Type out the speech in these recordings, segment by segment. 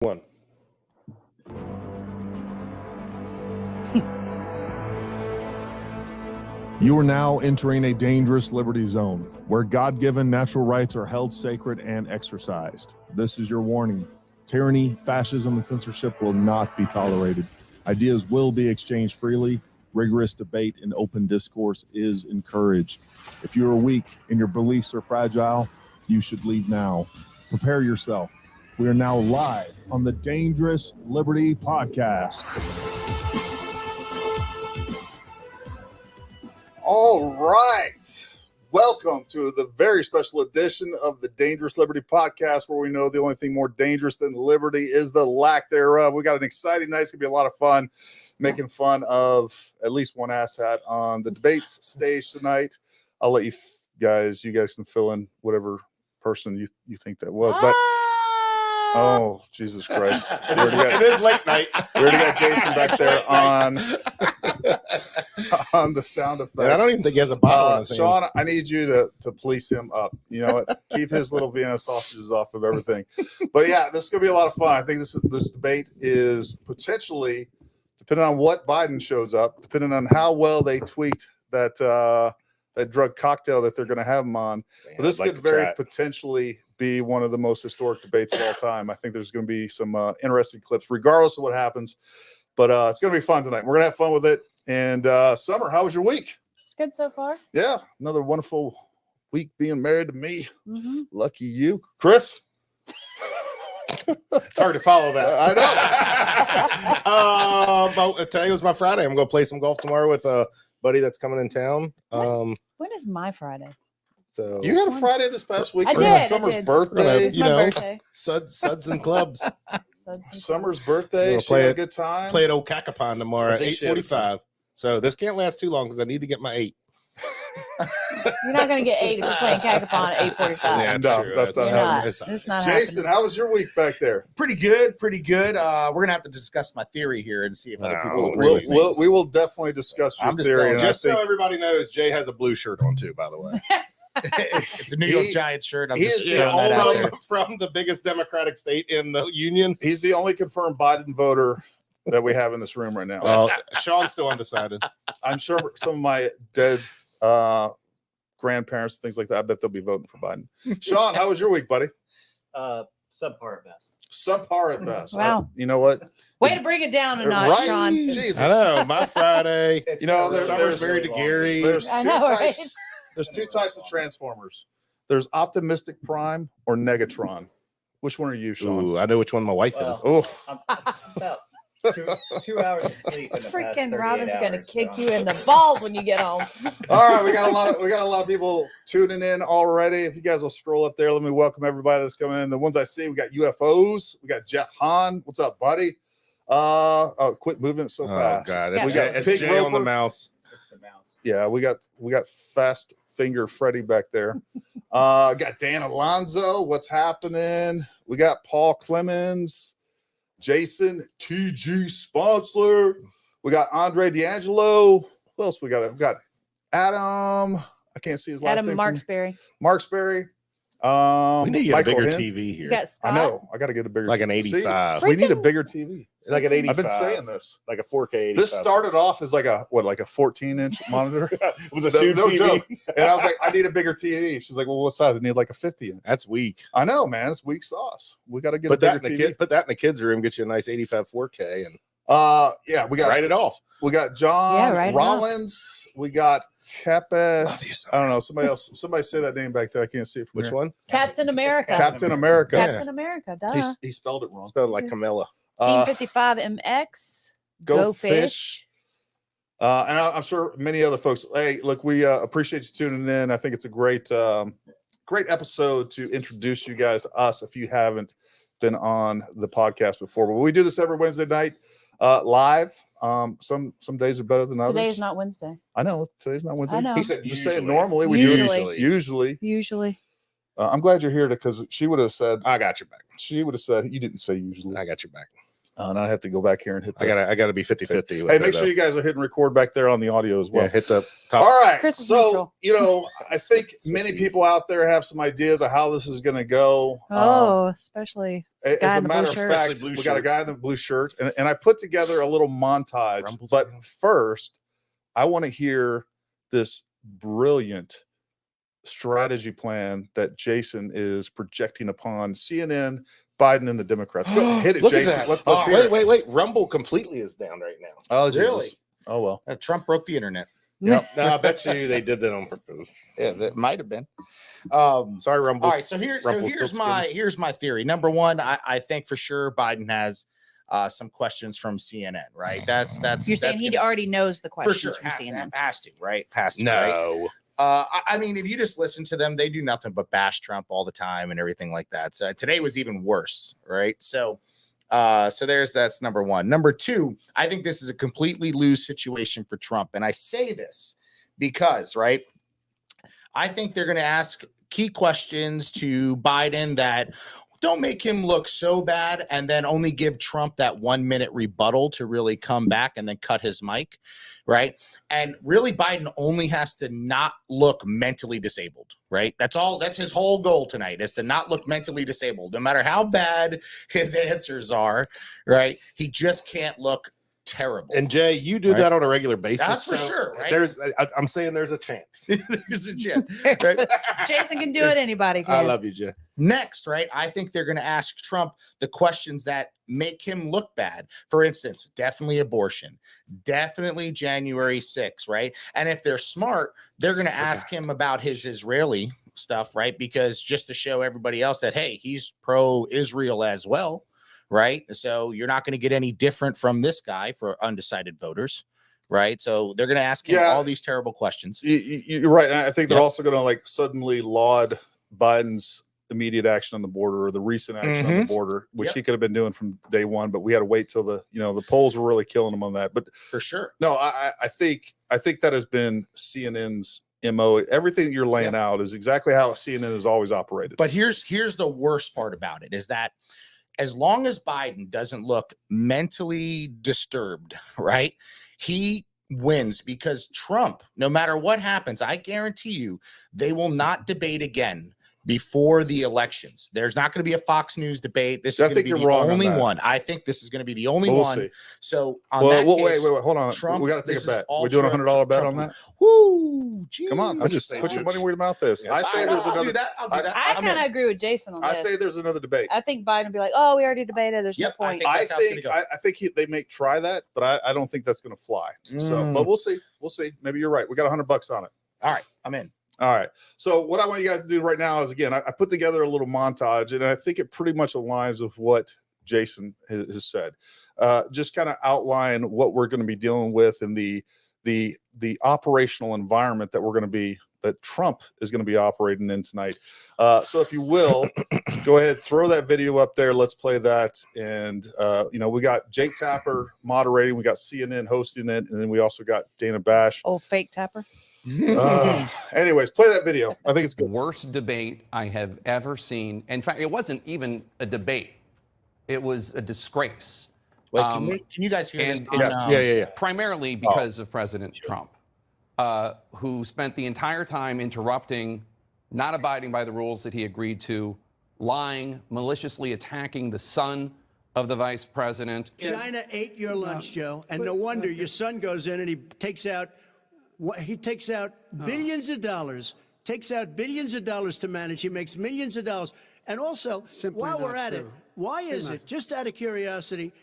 One. You are now entering a dangerous liberty zone where God-given natural rights are held sacred and exercised. This is your warning. Tyranny, fascism, and censorship will not be tolerated. Ideas will be exchanged freely. Rigorous debate and open discourse is encouraged. If you are weak and your beliefs are fragile, you should leave now. Prepare yourself. We are now live on the Dangerous Liberty Podcast. All right. Welcome to the very special edition of the Dangerous Liberty Podcast, where we know the only thing more dangerous than liberty is the lack thereof. We got an exciting night. It's going to be a lot of fun making fun of at least one asshat on the debates stage tonight. I'll let you guys can fill in whatever person you think that was. But oh, Jesus Christ. It is late night. We already got Jason back there on the sound effects. Yeah, I don't even think he has a bottle in his hand. Sean, I need you to police him up. You know what? Keep his little Vienna sausages off of everything. But yeah, this is going to be a lot of fun. I think this debate is potentially, depending on what Biden shows up, depending on how well they tweet that drug cocktail that they're going to have him on. But this could very potentially be one of the most historic debates of all time. I think there's going to be some interesting clips, regardless of what happens. But it's going to be fun tonight. We're going to have fun with it. And Summer, how was your week? It's good so far. Yeah, another wonderful week being married to me. Mm-hmm. Lucky you. Chris? It's hard to follow that. I know. But today was my Friday. I'm going to play some golf tomorrow with a buddy that's coming in town. When is my Friday? So You had a Friday this past week. I It was did. Summer's I did. birthday. It's you my know, birthday. suds and clubs. Summer's birthday. We'll She play had a it- good time. Play at Old Cacapon tomorrow I at think she had a 8:45. So this can't last too long because I need to get my 8. You're not going to get 8 if you're playing Cacapon at 8:45. Yeah, No, true. that's not You're happening. not. It's not. It's not Jason, how was your week back there? Pretty good. We're gonna have to discuss my theory here and see if other people Oh, agree with me. We will definitely discuss your I'm just theory. telling And you, I Just so think everybody knows, Jay has a blue shirt on too, by the way. It's a New York Giants shirt. I'm he just is the throwing that out only- there. From the biggest Democratic state in the union. he's the only confirmed Biden voter that we have in this room right now. Well, Sean's still undecided. I'm sure some of my dead grandparents, things like that, I bet they'll be voting for Biden. Sean, how was your week, buddy? Subpar at best. Subpar at best. Wow. You know what? Way to bring it down a notch, Right? Sean. Jesus. I know. My Friday. You know, Summer's married to Gary. There's I two know, right? types. There's two types of Transformers. There's Optimistic Prime or Negatron. Which one are you, Sean? Ooh, I know which one my wife is. Oh, I'm about 2 hours of sleep. In the past Freaking 38 Robin's going to hours, kick so- you in the balls when you get home. all right. We got a lot of people tuning in already. If you guys will scroll up there, let me welcome everybody that's coming in. The ones I see, we got UFOs. We got Jeff Hahn. What's up, buddy? Quit moving it so fast. God. Yeah. We got It's Pig Jay on the Roper. mouse. It's the mouse. Yeah, we got Fast Finger Freddy back there. Got Dan Alonzo. What's happening? We got Paul Clemens, Jason TG Sponsler. We got Andre D'Angelo. Who else we got? We got Adam. I can't see his last Adam name. Marksberry. Marksberry. We need to get a Michael bigger Hinn. TV You here. got Scott. I know. I got to get a bigger Like an TV. See, 85. we need a Freaking- bigger TV. Like an 85. I've been saying this. Like a 4K 85. This started off as like a 14-inch monitor. It was a No- tube no TV. joke. And I was like, I need a bigger TV. She's like, well, what size? I need like a 50-inch. That's weak. I know, man. It's weak sauce. We got to get Put a that, bigger in TV. the put that in the kids' room, get you a nice 85 4K, and Yeah, we got write it off. We got John Yeah, write it Rollins. We got Kepe. Love you so I don't know. Somebody say that name back there. I can't see it from Which here. one? Captain America. Captain America. Captain America. Duh. He spelled it wrong. Spelled like Camilla. Team 55 MX. Go Fish. And I'm sure many other folks. Hey, look, we appreciate you tuning in. I think it's a great episode to introduce you guys to us if you haven't been on the podcast before. But we do this every Wednesday night live. Some days are better than others. Today is not Wednesday. I know today's not Wednesday. I know. He said You say it usually. normally. We Usually. do usually. Usually. I'm glad you're here because she would have said I got your back. you didn't say usually. I got your back. And I have to go back here and hit. I gotta be 50-50. Hey, make sure you guys are hitting record back there on the audio as well. hit the top. All right. Chris is So, neutral. I think many people out there have some ideas of how this is going to go. Especially As guy a in the matter blue of shirt. fact, we got a guy in a blue shirt, and I put together a little montage. Rumbles But around. first, I want to hear this brilliant strategy plan that Jason is projecting upon CNN, Biden, and the Democrats. Go hit it, Look at Jason. that. Let's hear it. Wait. Rumble completely is down right now. Oh, Really? Jesus. Oh, well. Trump broke the internet. Yep. No, I bet you they did that on purpose. Yeah, that might have been. Sorry, Rumble. All right, so here's my theory. Number one, I think for sure Biden has some questions from CNN, right? That's You're saying that's he gonna- already knows the for questions sure from CNN. has to, right? Has to, right? No. I mean, if you just listen to them, they do nothing but bash Trump all the time and everything like that. So today was even worse, right? So that's number one. Number two, I think this is a completely lose situation for Trump, and I say this because, right, I think they're going to ask key questions to Biden that don't make him look so bad, and then only give Trump that 1 minute rebuttal to really come back and then cut his mic, right? And really, Biden only has to not look mentally disabled, right? That's all. That's his whole goal tonight, is to not look mentally disabled, no matter how bad his answers are, right? He just can't look terrible. And Jay, you do Right. that on a regular basis. That's for sure, right? I'm saying there's a chance. There's a chance. Jason can do it. Anybody can. I love you, Jay. Next, right, I think they're going to ask Trump the questions that make him look bad. For instance, definitely abortion, definitely January 6th, right? And if they're smart, they're going to ask him about his Israeli stuff, right? Because just to show everybody else that, hey, he's pro-Israel as well, right? So you're not going to get any different from this guy for undecided voters, right? So they're going to ask him all these terrible questions. You're right. And I think they're also going to suddenly laud Biden's immediate action on the border, or the recent action on the border, which he could have been doing from day one, but we had to wait till the polls were really killing him on that. But For sure. no, I think that has been CNN's MO. Everything you're laying out is exactly how CNN has always operated. But here's the worst part about it, is that as long as Biden doesn't look mentally disturbed, right, he wins, because Trump, no matter what happens, I guarantee you, they will not debate again before the elections. There's not going to be a Fox News debate. This is going to be the only one. I think this is going to be the only one. See. So Wait, hold on. Trump, we got to take this a bet. is all We're doing a $100 bet Trump. on that. Woo! Come on, I'm just just put your saying. money where your mouth is. I say there's I'll do another. that. I'll do that. I kind of agree with Jason on I this. say there's another debate. I think Biden would be like, "Oh, we already debated. There's Yep, no I point." think I that's how it's think gonna go. I think they may try that, but I don't think that's going to fly. So, but we'll see. We'll see. Maybe you're right. We got $100 on it. All right, I'm in. All right. So what I want you guys to do right now is, again, I put together a little montage, and I think it pretty much aligns with what Jason has said. Just kind of outline what we're going to be dealing with in the operational environment that Trump is going to be operating in tonight. So if you will, go ahead, throw that video up there. Let's play that. And, we got Jake Tapper moderating. We got CNN hosting it. And then we also got Dana Bash. Old fake tapper. Anyways, play that video. I think it's The good. worst debate I have ever seen. In fact, it wasn't even a debate. It was a disgrace. Wait, can you guys hear this? and on, it's primarily because of President Trump, who spent the entire time interrupting, not abiding by the rules that he agreed to, lying, maliciously attacking the son of the vice president. China ate your lunch, Joe, and no wonder your son goes in and he takes out billions of dollars, to manage. He makes millions of dollars. And also, while we're at it, why is it, just out of curiosity,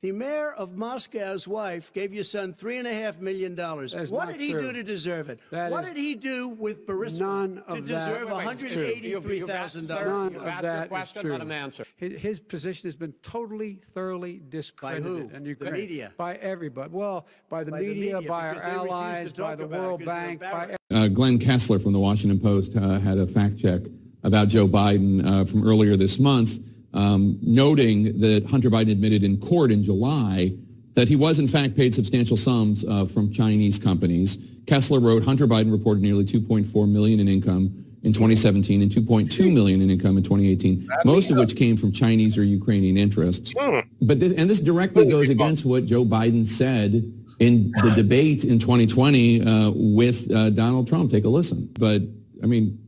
the mayor of Moscow's wife gave your son $3.5 million. What did he do to deserve it? What did he do with Burisma to deserve $183,000? None of that is true. Let him answer. His position has been totally, thoroughly discredited. By who? And you The media? By everybody. Well, by the media, by our because they refuse to allies, by talk the about it World because they're Bank, by embarrassed. Glenn Kessler from the Washington Post had a fact check about Joe Biden from earlier this month, noting that Hunter Biden admitted in court in July that he was in fact paid substantial sums from Chinese companies. Kessler wrote, Hunter Biden reported nearly $2.4 million in income in 2017 and 2.2 million in income in 2018, most of which came from Chinese or Ukrainian interests. But this directly goes against what Joe Biden said in the debate in 2020 with Donald Trump. Take a listen. But I mean,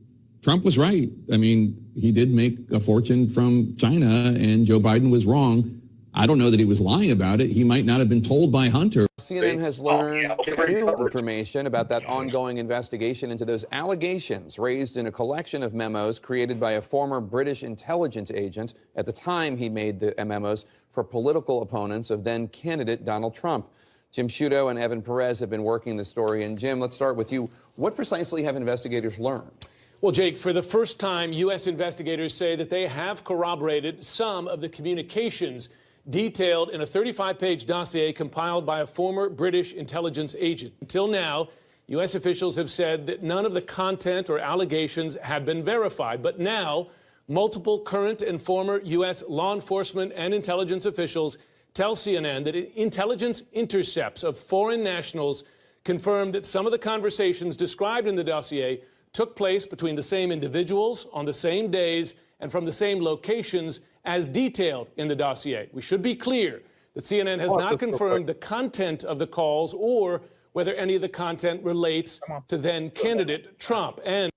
Trump was right. I mean, he did make a fortune from China, and Joe Biden was wrong. I don't know that he was lying about it. He might not have been told by Hunter. CNN has learned new information about that ongoing investigation into those allegations raised in a collection of memos created by a former British intelligence agent at the time he made the memos for political opponents of then candidate Donald Trump. Jim Sciutto and Evan Perez have been working the story. And Jim, let's start with you. What precisely have investigators learned? Well, Jake, for the first time, U.S. investigators say that they have corroborated some of the communications detailed in a 35-page dossier compiled by a former British intelligence agent. Until now, U.S. officials have said that none of the content or allegations have been verified. But now, multiple current and former U.S. law enforcement and intelligence officials tell CNN that intelligence intercepts of foreign nationals confirmed that some of the conversations described in the dossier took place between the same individuals on the same days and from the same locations as detailed in the dossier. We should be clear that CNN has not confirmed the content of the calls or whether any of the content relates to then candidate Trump. And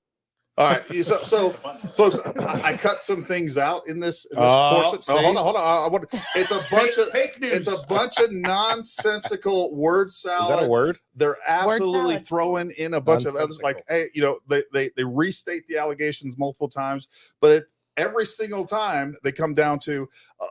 all right, so folks, I cut some things out in this portion. Hold on. It's a bunch of fake news. It's a bunch of nonsensical word salad. Is that a word? They're absolutely throwing in a bunch of others. Like, hey, they restate the allegations multiple times, but every single time they come down to.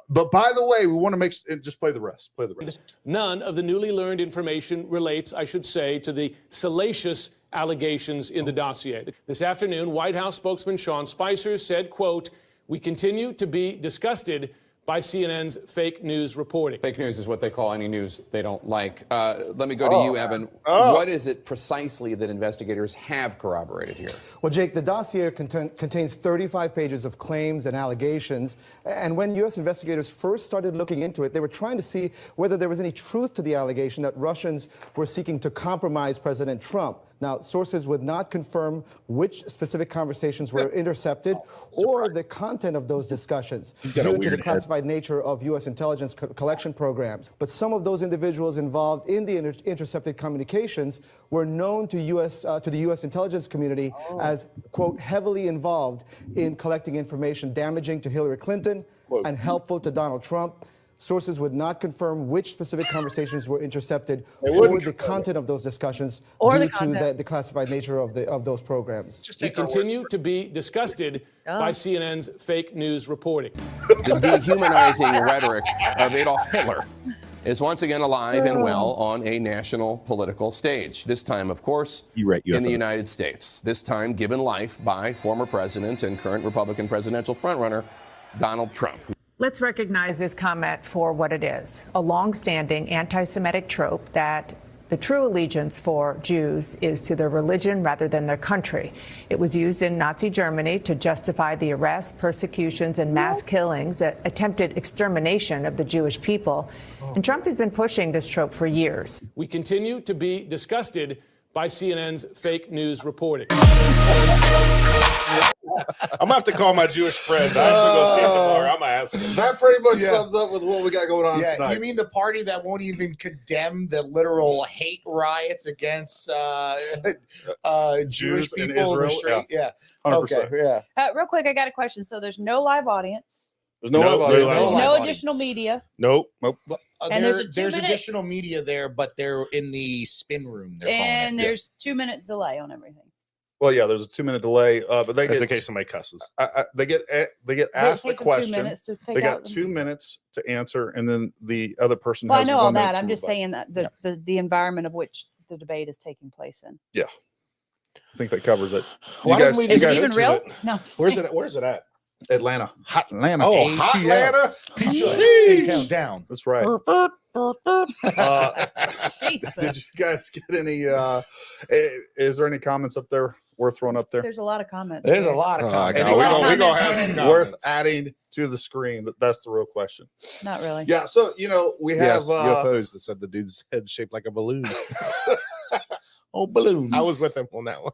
But by the way, we want to just play the rest. Play the rest. None of the newly learned information relates, I should say, to the salacious allegations in the dossier. This afternoon, White House spokesman Sean Spicer said, quote, "We continue to be disgusted by CNN's fake news reporting." Fake news is what they call any news they don't like. Let me go to you, Evan. What is it precisely that investigators have corroborated here? Well, Jake, the dossier contains 35 pages of claims and allegations. And when U.S. investigators first started looking into it, they were trying to see whether there was any truth to the allegation that Russians were seeking to compromise President Trump. Now, sources would not confirm which specific conversations were intercepted or the content of those discussions due to the classified nature of U.S. intelligence collection programs. But some of those individuals involved in the intercepted communications were known to the U.S. intelligence community as, quote, heavily involved in collecting information damaging to Hillary Clinton and helpful to Donald Trump. Sources would not confirm which specific conversations were intercepted or the content of those discussions due to the classified nature of those programs. We continue to be disgusted by CNN's fake news reporting. The dehumanizing rhetoric of Adolf Hitler is once again alive and well on a national political stage. This time, of course, in the United States. This time given life by former president and current Republican presidential frontrunner Donald Trump. Let's recognize this comment for what it is, a long-standing anti-Semitic trope that the true allegiance for Jews is to their religion rather than their country. It was used in Nazi Germany to justify the arrests, persecutions, and mass killings, attempted extermination of the Jewish people. And Trump has been pushing this trope for years. We continue to be disgusted by CNN's fake news reporting. I'm gonna have to call my Jewish friend. I'm actually gonna see him tomorrow. I'm gonna ask him. That pretty much sums up with what we got going on tonight. You mean the party that won't even condemn the literal hate riots against Jewish people in the street? Yeah. 100%. Okay. Yeah. Real quick, I got a question. So there's no live audience. There's no additional media. Nope. And there's additional media there, but they're in the spin room. And there's 2-minute delay on everything. Well, yeah, there's a 2-minute delay, but they Just get in case somebody cusses. they get asked the question. 2 minutes to take They got out 2 minutes to answer, and then the other person Well, I has know 1 all minute that. to I'm just rebut. saying that the environment of which the debate is taking place in. Yeah, I think that covers it. Why didn't we Is just it get even into real? it? No. Where's it at? Atlanta. Hot Atlanta. Oh, hot Atlanta. Sheesh. Down. That's right. Jesus. Did you guys get any? Is there any comments up there worth throwing up there? There's a lot of comments. There's a lot of comments. We're gonna have some comments. worth adding to the screen, but that's the real question. Not really. Yeah. So we have UFOs that said the dude's head shaped like a balloon. Oh, balloon. I was with him on that one.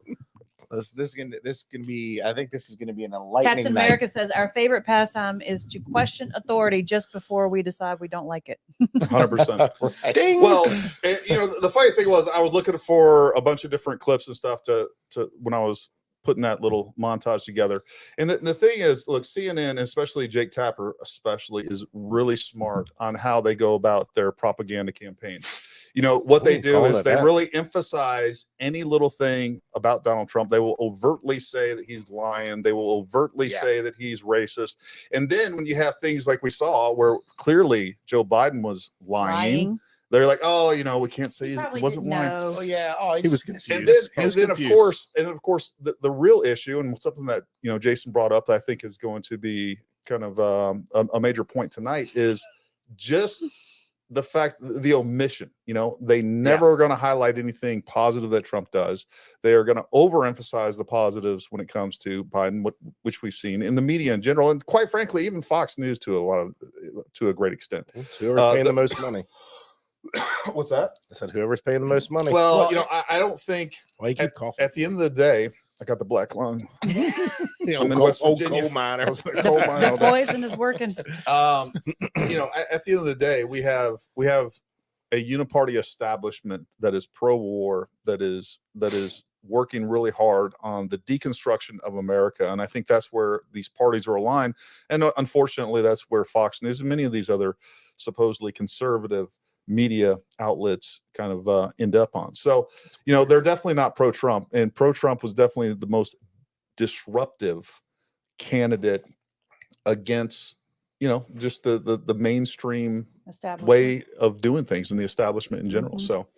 This is gonna be. I think this is gonna be an enlightening Captain night. America says our favorite pastime is to question authority just before we decide we don't like it. 100%. Ding. Well, the funny thing was, I was looking for a bunch of different clips and stuff to when I was putting that little montage together. And the thing is, look, CNN, especially Jake Tapper, especially, is really smart on how they go about their propaganda campaign. What they do is they really emphasize any little thing about Donald Trump. They will overtly say that he's lying. They will overtly say that he's racist. And then when you have things like we saw where clearly Joe Biden was lying. They're like, oh, we can't say he wasn't lying. Oh yeah, oh, he was confused. And then of course, the real issue, and something that Jason brought up that I think is going to be kind of a major point tonight, is just the fact, the omission. They never are going to highlight anything positive that Trump does. They are going to overemphasize the positives when it comes to Biden, which we've seen in the media in general, and quite frankly, even Fox News to a great extent. Whoever's paying the most money. What's that? I said whoever's paying the most money. Well, I don't think why you keep coughing? At the end of the day, I got the black lung. I'm in West West Virginia. Virginia. I was in a coal mine all The day. poison is working. At the end of the day, we have a uniparty establishment that is pro-war, that is working really hard on the deconstruction of America, and I think that's where these parties are aligned. And unfortunately, that's where Fox News and many of these other supposedly conservative media outlets kind of end up on. So, they're definitely not pro-Trump, and pro-Trump was definitely the most disruptive candidate against, just the mainstream way of doing things in the establishment in general. So,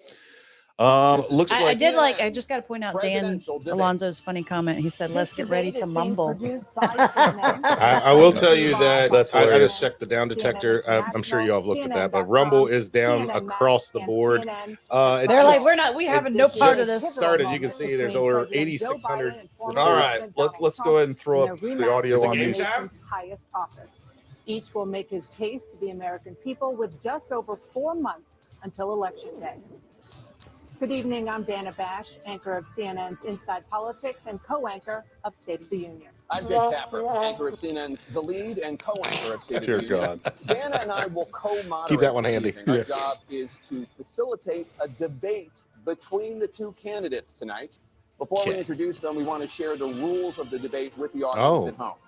looks like I just got to point out Dan Alonso's funny comment. He said, "Let's get ready to mumble." I will tell you that I just checked the down detector. I'm sure you all have looked at that, but Rumble is down across the board. They're like, we have no part of this. Started. You can see there's over 8,600. All right, let's go ahead and throw up the audio on these. Highest office. Each will make his case to the American people with just over 4 months until Election Day. Good evening, I'm Dana Bash, anchor of CNN's Inside Politics and co-anchor of State of the Union. I'm Jake Tapper, anchor of CNN's The Lead and co-anchor of State of the Union. Dear God. Dana and I will co-moderate. Keep that one handy. Our job is to facilitate a debate between the two candidates tonight. Before we introduce them, we want to share the rules of the debate with the audience at home.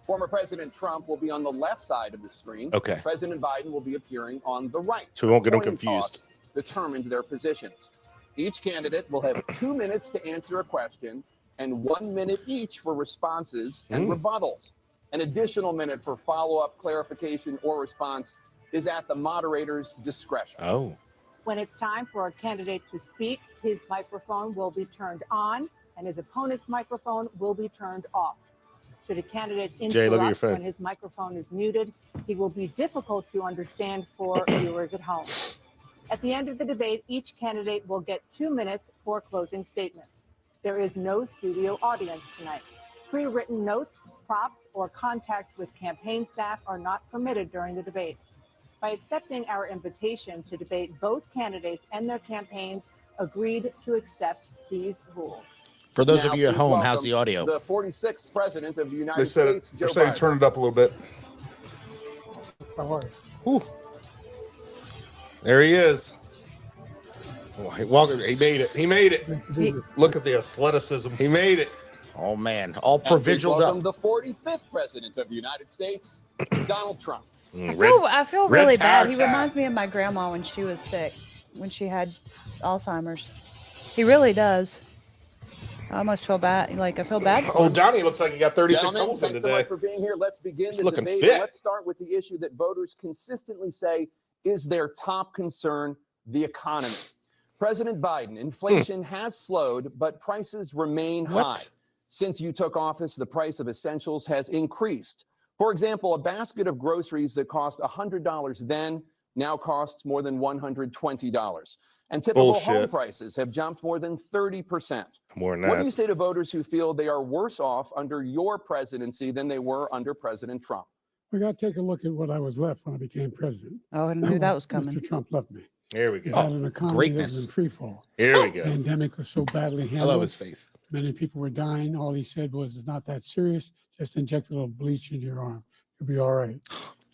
Former President Trump will be on the left side of the screen. Okay. President Biden will be appearing on the right. So we won't get them Coin confused. toss determined their positions. Each candidate will have 2 minutes to answer a question and 1 minute each for responses and rebuttals. An additional minute for follow-up, clarification, or response is at the moderator's discretion. Oh. When it's time for a candidate to speak, his microphone will be turned on and his opponent's microphone will be turned off. Should a candidate interrupt when his microphone is muted, he will be difficult to understand for viewers at home. At the end of the debate, each candidate will get 2 minutes for closing statements. There is no studio audience tonight. Pre-written notes, props, or contact with campaign staff are not permitted during the debate. By accepting our invitation to debate, both candidates and their campaigns agreed to accept these rules. For those of you at home, how's the audio? The 46th president of the United They said States, they're Joe saying Biden. turn it up a little bit. How are you? There he is. Welcome. He made it. He made it. Look at the athleticism. He made it. Oh man, all And please provincial. welcome the 45th president of the United States, Donald Trump. I feel really bad. He power reminds me of my grandma when she was sick, when she had Alzheimer's. He really does. I almost feel bad. Like, I feel bad for Oh, him. Johnny looks like he got 36 Gentlemen, holes in thanks so today. much for being here. Let's begin the looking debate. fit. Let's start with the issue that voters consistently say is their top concern, the economy. President Biden, inflation has slowed, but prices remain high. Since you took office, the price of essentials has increased. For example, a basket of groceries that cost $100 then now costs more than $120. And typical home Bullshit. prices have jumped more than 30%. More than What do you that. say to voters who feel they are worse off under your presidency than they were under President Trump? We got to take a look at what I was left when I became president. Oh, I knew that was coming. Mr. Trump left me. Here we We go. had an economy that was greatness. in free fall. Here we The go. pandemic was so badly I handled. love his face. Many people were dying. All he said was, it's not that serious. Just inject a little bleach into your arm. You'll be all right.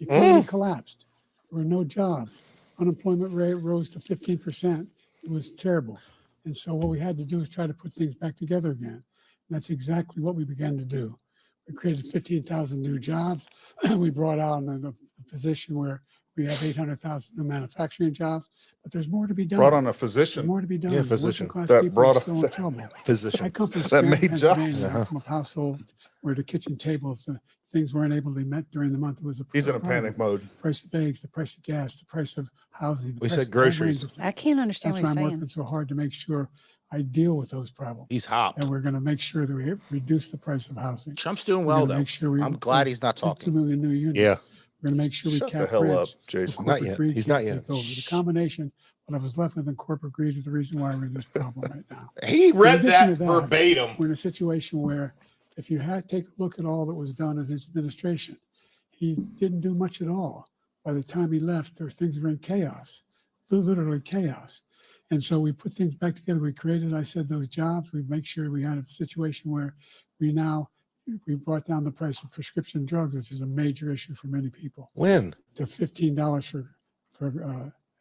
The economy collapsed. There were no jobs. Unemployment rate rose to 15%. It was terrible. And so what we had to do is try to put things back together again. And that's exactly what we began to do. We created 15,000 new jobs. We brought out the position where we have 800,000 new manufacturing jobs, but there's more to be done. Brought on a physician. There's more to be done. Yeah, The physician. working class That people brought are a still in trouble. physician. I come from that Scranton, made jobs. Pennsylvania, from a household where the kitchen table, if the things weren't able to be met during the month, it was a He's in a problem. panic mode. The price of eggs, the price of gas, the price of housing. The We price said of all range groceries. of things. I can't understand That's what why he's I'm saying. working so hard to make sure I deal with those problems. He's hopped. And we're going to make sure that we reduce the price of housing. Trump's doing We're well, gonna though. make sure we I'm glad he's not 2 talking. million new units. Yeah. We're going to make sure we Shut the cap hell up, rents. Jason. So Not corporate yet. greed He's can't not yet. take over. The combination, what I was left with in corporate greed is the reason why we're in this problem right now. He read addition that to that, verbatim. We're in a situation where if you take a look at all that was done in his administration, he didn't do much at all. By the time he left, things were in chaos, literally chaos. And so we put things back together. We created, I said, those jobs. We make sure we had a situation where we brought down the price of prescription drugs, which is a major issue for many people, When? to $15 for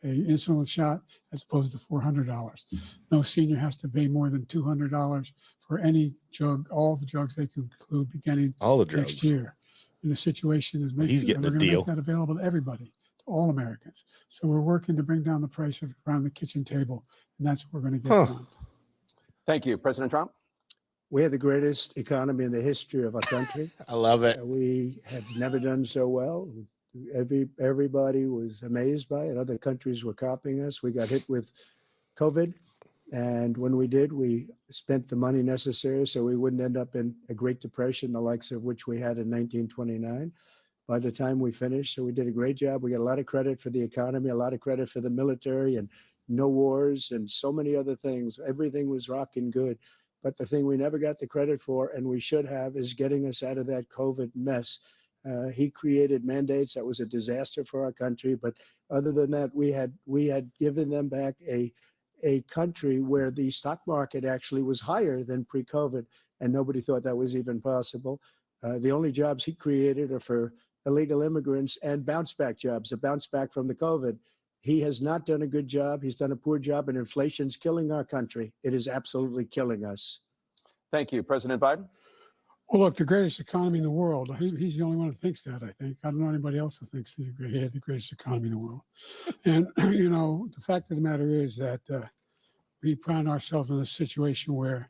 a insulin shot as opposed to $400. No senior has to pay more than $200 for any drug, all the drugs they can include beginning All the next drugs. year. And the situation is He's getting we're a going to deal. make that available to everybody, to all Americans. So we're working to bring down the price of around the kitchen table, and that's what we're going to get done. Thank you, President Trump. We had the greatest economy in the history of our country. I love it. We have never done so well. Everybody was amazed by it. Other countries were copying us. We got hit with COVID. And when we did, we spent the money necessary so we wouldn't end up in a Great Depression, the likes of which we had in 1929. By the time we finished, so we did a great job. We got a lot of credit for the economy, a lot of credit for the military, and no wars and so many other things. Everything was rocking good. But the thing we never got the credit for, and we should have, is getting us out of that COVID mess. He created mandates that was a disaster for our country. But other than that, we had given them back a country where the stock market actually was higher than pre-COVID, and nobody thought that was even possible. The only jobs he created are for illegal immigrants and bounce back jobs, a bounce back from the COVID. He has not done a good job. He's done a poor job, and inflation's killing our country. It is absolutely killing us. Thank you, President Biden. Well, look, the greatest economy in the world. He's the only one who thinks that, I think. I don't know anybody else who thinks he had the greatest economy in the world. And, the fact of the matter is that we found ourselves in a situation where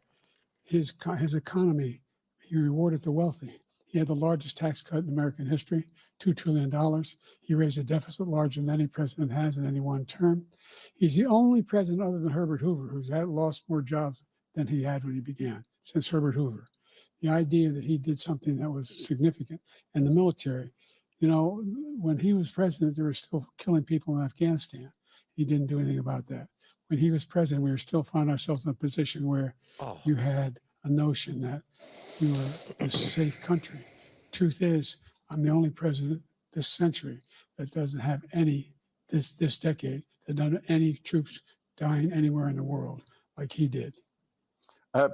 his economy, he rewarded the wealthy. He had the largest tax cut in American history, $2 trillion. He raised a deficit larger than any president has in any one term. He's the only president other than Herbert Hoover who's lost more jobs than he had when he began, since Herbert Hoover. The idea that he did something that was significant. And the military, when he was president, they were still killing people in Afghanistan. He didn't do anything about that. When he was president, we were still finding ourselves in a position where you had a notion that we were a safe country. Truth is, I'm the only president this century that doesn't have this decade, that doesn't have any troops dying anywhere in the world like he did.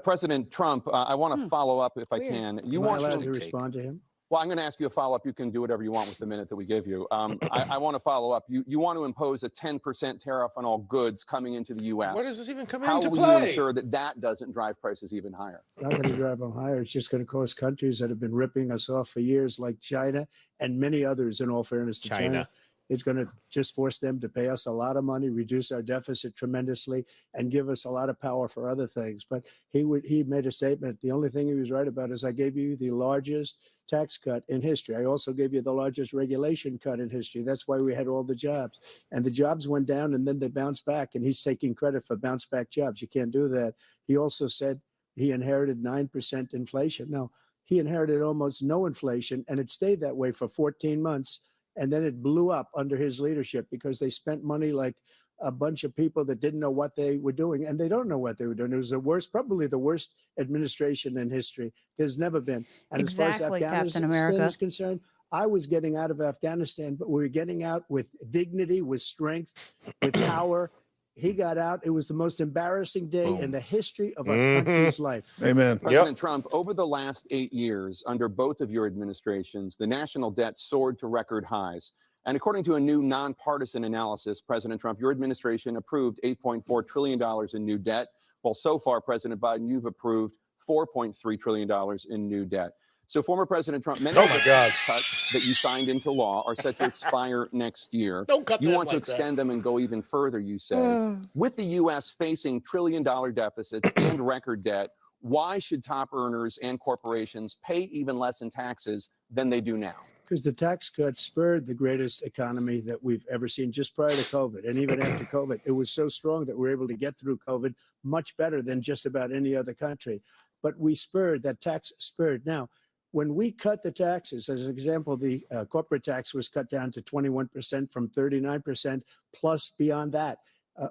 President Trump, I want to follow up if I can. Am I allowed to respond to him? Well, I'm going to ask you a follow-up. You can do whatever you want with the minute that we give you. I want to follow up. You want to impose a 10% tariff on all goods coming into the U.S. Where does this even come How into will play? you ensure that doesn't drive prices even higher? Not going to drive them higher. It's just going to cost countries that have been ripping us off for years, like China and many others, in all fairness to China. It's going to just force them to pay us a lot of money, reduce our deficit tremendously, and give us a lot of power for other things. But he made a statement. The only thing he was right about is I gave you the largest tax cut in history. I also gave you the largest regulation cut in history. That's why we had all the jobs. And the jobs went down and then they bounced back. And he's taking credit for bounce back jobs. You can't do that. He also said he inherited 9% inflation. No, he inherited almost no inflation, and it stayed that way for 14 months. And then it blew up under his leadership because they spent money like a bunch of people that didn't know what they were doing, and they don't know what they were doing. It was probably the worst administration in history. There's never been. And Exactly, as far as Captain Afghanistan America. is concerned, I was getting out of Afghanistan, but we were getting out with dignity, with strength, with power. He got out. It was the most embarrassing day in the history of our Mm-hmm. country's life. Amen. President Trump, over the last 8 years, under both of your administrations, the national debt soared to record highs. And according to a new nonpartisan analysis, President Trump, your administration approved $8.4 trillion in new debt, while so far, President Biden, you've approved $4.3 trillion in new debt. So former President Trump, many of the tax cuts that you signed into law are set to expire next year. Don't cut You that want to like that. extend them and go even further, you say. With the U.S. facing trillion-dollar deficits and record debt, why should top earners and corporations pay even less in taxes than they do now? Because the tax cuts spurred the greatest economy that we've ever seen just prior to COVID. And even after COVID, it was so strong that we were able to get through COVID much better than just about any other country. But we spurred, that tax spurred. Now, when we cut the taxes, as an example, the corporate tax was cut down to 21% from 39%, plus beyond that.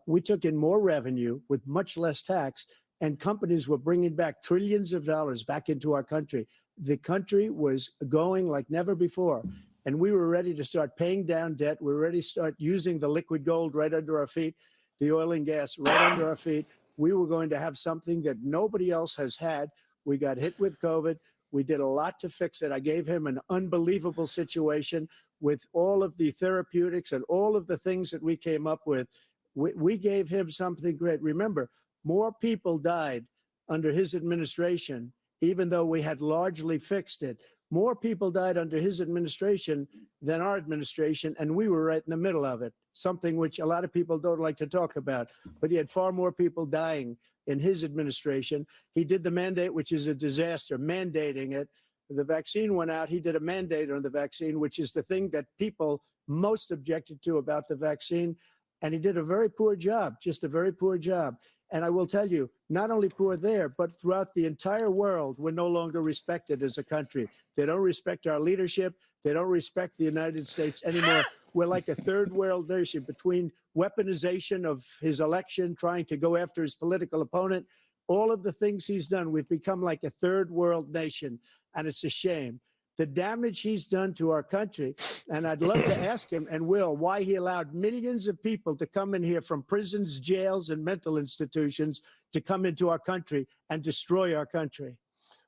We took in more revenue with much less tax, and companies were bringing back trillions of dollars back into our country. The country was going like never before, and we were ready to start paying down debt. We were ready to start using the liquid gold right under our feet, the oil and gas right under our feet. We were going to have something that nobody else has had. We got hit with COVID. We did a lot to fix it. I gave him an unbelievable situation with all of the therapeutics and all of the things that we came up with. We gave him something great. Remember, more people died under his administration, even though we had largely fixed it. More people died under his administration than our administration, and we were right in the middle of it, something which a lot of people don't like to talk about. But he had far more people dying in his administration. He did the mandate, which is a disaster, mandating it. The vaccine went out. He did a mandate on the vaccine, which is the thing that people most objected to about the vaccine. And he did a very poor job, just a very poor job. And I will tell you, not only poor there, but throughout the entire world, we're no longer respected as a country. They don't respect our leadership. They don't respect the United States anymore. We're like a third world nation between weaponization of his election, trying to go after his political opponent, all of the things he's done. We've become like a third world nation, and it's a shame. The damage he's done to our country, and I'd love to ask him, and will, why he allowed millions of people to come in here from prisons, jails, and mental institutions to come into our country and destroy our country.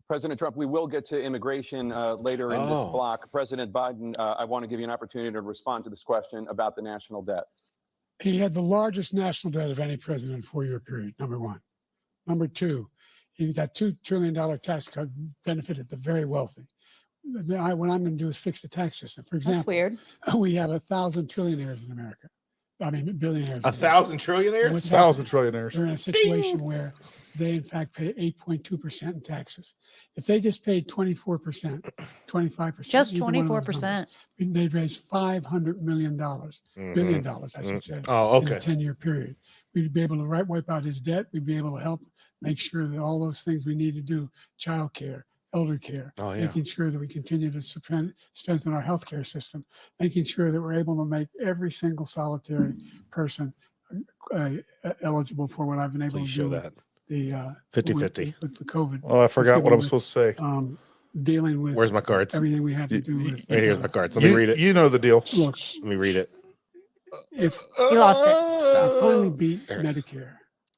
President Trump, we will get to immigration later in this block. President Biden, I want to give you an opportunity to respond to this question about the national debt. He had the largest national debt of any president in a 4-year period, number one. Number two, that $2 trillion tax cut benefited the very wealthy. What I'm going to do is fix the tax system. For example, That's weird. We have 1,000 trillionaires in America. I mean, billionaires. 1,000 trillionaires? 1,000 trillionaires. They're in a situation where they, in fact, pay 8.2% in taxes. If they just paid 24%, 25%, just 24%, they'd raise $500 million, billion dollars, I should say, in a 10-year period. We'd be able to wipe out his debt. We'd be able to help make sure that all those things we need to do, childcare, elder care, making sure that we continue to strengthen our healthcare system, making sure that we're able to make every single solitary person eligible for what I've been able to do with the 50-50 with the COVID. Oh, I forgot what I was supposed to say. Dealing with where's my cards? Everything we had to do with right here's my cards. Let me read it. You know the deal. Look, let me read it. If you lost it, stop. Finally beat Medicare.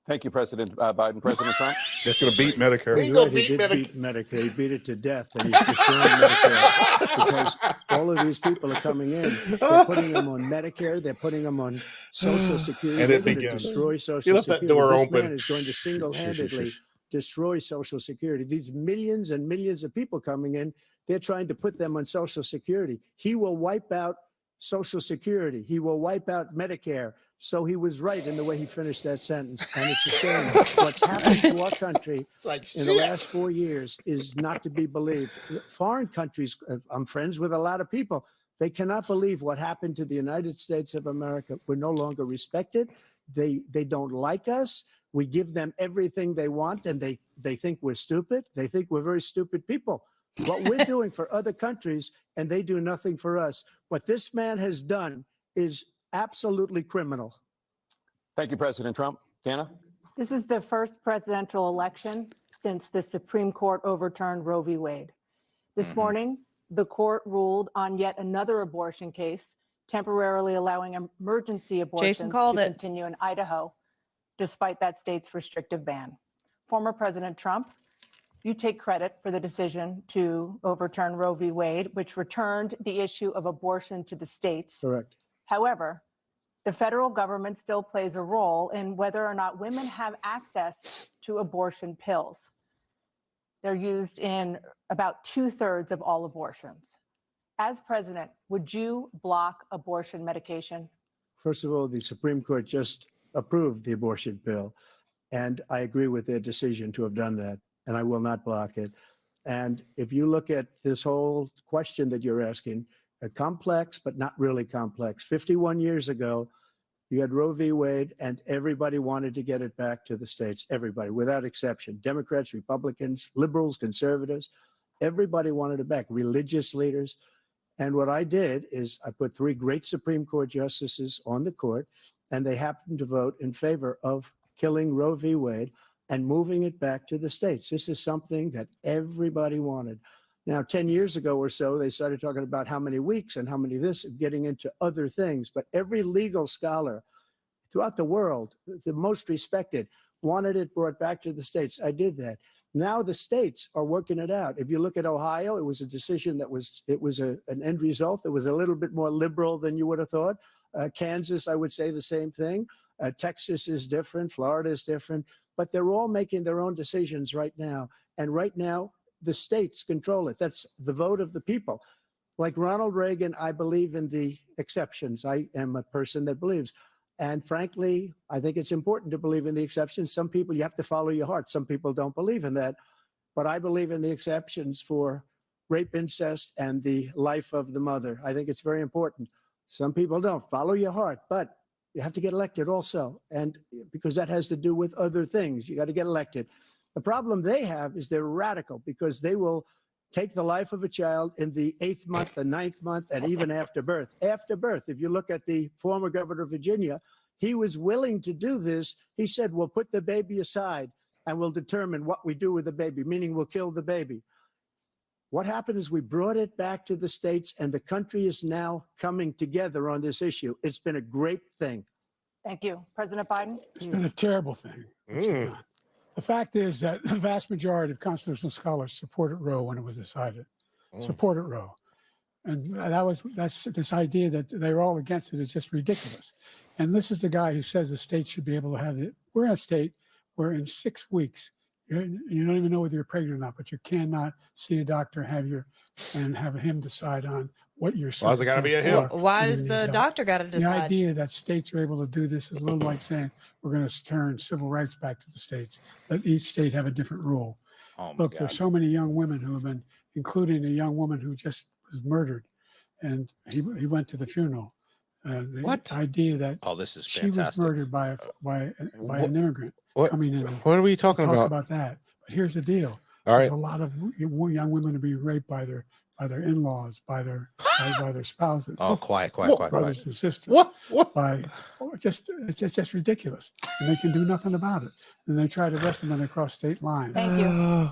Thank you, President Biden. President Trump? Just going to beat Medicare. He's right. He did beat Medicare. He beat it to death, and he's destroying Medicare because all of these people are coming in. They're putting them on Medicare. They're putting them on Social Security. And they're it going to begins. destroy Social You left Security. that door This open. man is going to single-handedly destroy Social Security. These millions and millions of people coming in, they're trying to put them on Social Security. He will wipe out Social Security. He will wipe out Medicare. So he was right in the way he finished that sentence. And it's a shame. What's happened to our country in the last 4 years is not to be believed. Foreign countries, I'm friends with a lot of people. They cannot believe what happened to the United States of America. We're no longer respected. They don't like us. We give them everything they want, and they think we're stupid. They think we're very stupid people. What we're doing for other countries, and they do nothing for us. What this man has done is absolutely criminal. Thank you, President Trump. Tana? This is the first presidential election since the Supreme Court overturned Roe v. Wade. This morning, the court ruled on yet another abortion case, temporarily allowing emergency abortions to continue in Idaho. despite that state's restrictive ban. Former President Trump, you take credit for the decision to overturn Roe v. Wade, which returned the issue of abortion to the states. Correct. However, the federal government still plays a role in whether or not women have access to abortion pills. They're used in about 2/3 of all abortions. As president, would you block abortion medication? First of all, the Supreme Court just approved the abortion bill, and I agree with their decision to have done that, and I will not block it. And if you look at this whole question that you're asking, complex, but not really complex. 51 years ago, you had Roe v. Wade, and everybody wanted to get it back to the states. Everybody, without exception. Democrats, Republicans, liberals, conservatives, everybody wanted it back. Religious leaders. And what I did is I put 3 great Supreme Court justices on the court, and they happened to vote in favor of killing Roe v. Wade and moving it back to the states. This is something that everybody wanted. Now, 10 years ago or so, they started talking about how many weeks and how many this, getting into other things. But every legal scholar throughout the world, the most respected, wanted it brought back to the states. I did that. Now the states are working it out. If you look at Ohio, it was a decision that was, an end result that was a little bit more liberal than you would have thought. Kansas, I would say the same thing. Texas is different. Florida is different. But they're all making their own decisions right now. And right now, the states control it. That's the vote of the people. Like Ronald Reagan, I believe in the exceptions. I am a person that believes. And frankly, I think it's important to believe in the exceptions. Some people, you have to follow your heart. Some people don't believe in that. But I believe in the exceptions for rape, incest, and the life of the mother. I think it's very important. Some people don't. Follow your heart. But you have to get elected also. And because that has to do with other things. You got to get elected. The problem they have is they're radical because they will take the life of a child in the 8th month, the 9th month, and even after birth. After birth, if you look at the former governor of Virginia, he was willing to do this. He said, we'll put the baby aside and we'll determine what we do with the baby, meaning we'll kill the baby. What happened is we brought it back to the states, and the country is now coming together on this issue. It's been a great thing. Thank you. President Biden? It's been a terrible thing. The fact is that the vast majority of constitutional scholars supported Roe when it was decided. Supported Roe. And that's this idea that they're all against it is just ridiculous. And this is the guy who says the state should be able to have it. We're in a state where in 6 weeks, you don't even know whether you're pregnant or not, but you cannot see a doctor and have him decide on what you're. Why's it got to be a hill? Why does the doctor got to The decide? idea that states are able to do this is a little like saying we're going to turn civil rights back to the states. Let each state have a different rule. Look, there's so many young women who have been, including a young woman who just was murdered, and he went to the funeral. The idea that this is she fantastic. was murdered by an immigrant coming in. What are we talking Talk about? about that. But here's the deal. All right. There's a lot of young women are being raped by their in-laws, by their spouses. Quiet. Brothers and sisters. It's just ridiculous, and they can do nothing about it. And they try to arrest them when they cross state lines. Thank you.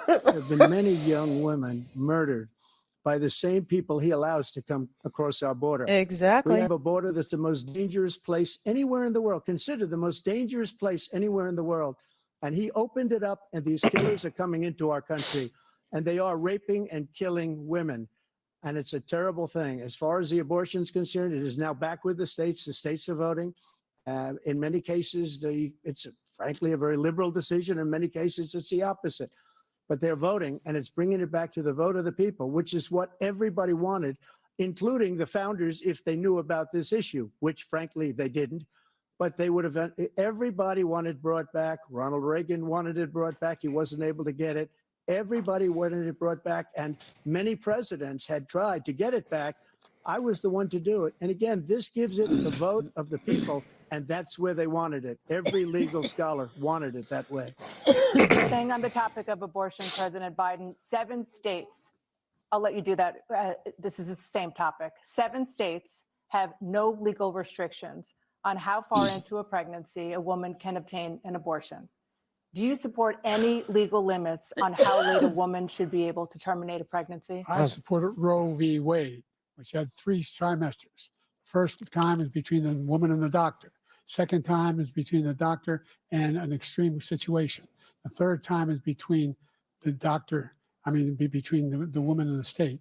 There have been many young women murdered by the same people he allows to come across our border. Exactly. We have a border that's the most dangerous place anywhere in the world, considered the most dangerous place anywhere in the world. And he opened it up, and these killers are coming into our country, and they are raping and killing women. And it's a terrible thing. As far as the abortion is concerned, it is now back with the states. The states are voting. In many cases, it's frankly a very liberal decision. In many cases, it's the opposite. But they're voting, and it's bringing it back to the vote of the people, which is what everybody wanted, including the founders, if they knew about this issue, which frankly they didn't. But they would have, everybody wanted brought back. Ronald Reagan wanted it brought back. He wasn't able to get it. Everybody wanted it brought back, and many presidents had tried to get it back. I was the one to do it. And again, this gives it the vote of the people, and that's where they wanted it. Every legal scholar wanted it that way. Staying on the topic of abortion, President Biden, 7 states, I'll let you do that. This is the same topic. 7 states have no legal restrictions on how far into a pregnancy a woman can obtain an abortion. Do you support any legal limits on how late a woman should be able to terminate a pregnancy? I supported Roe v. Wade, which had 3 trimesters. First time is between the woman and the doctor. Second time is between the doctor and an extreme situation. The third time is between the doctor, between the woman and the state.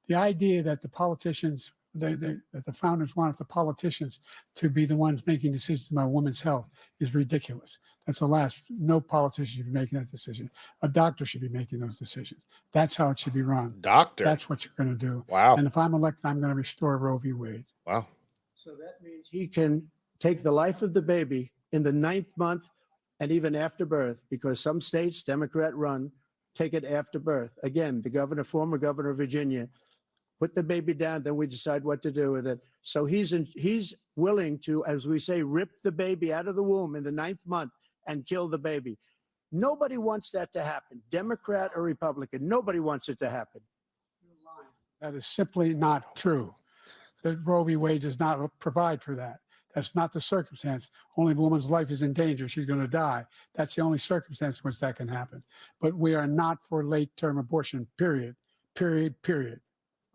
The idea that the politicians, that the founders wanted the politicians to be the ones making decisions about women's health is ridiculous. That's the last. No politician should be making that decision. A doctor should be making those decisions. That's how it should be run. Doctor. That's what you're going to do. Wow. And if I'm elected, I'm going to restore Roe v. Wade. Wow. So that means he can take the life of the baby in the 9th month and even after birth, because some states, Democrat run, take it after birth. Again, the former governor of Virginia, put the baby down, then we decide what to do with it. So he's willing to, as we say, rip the baby out of the womb in the 9th month and kill the baby. Nobody wants that to happen, Democrat or Republican. Nobody wants it to happen. That is simply not true. The Roe v. Wade does not provide for that. That's not the circumstance. Only if a woman's life is in danger, she's going to die. That's the only circumstance in which that can happen. But we are not for late-term abortion, period. Period, period.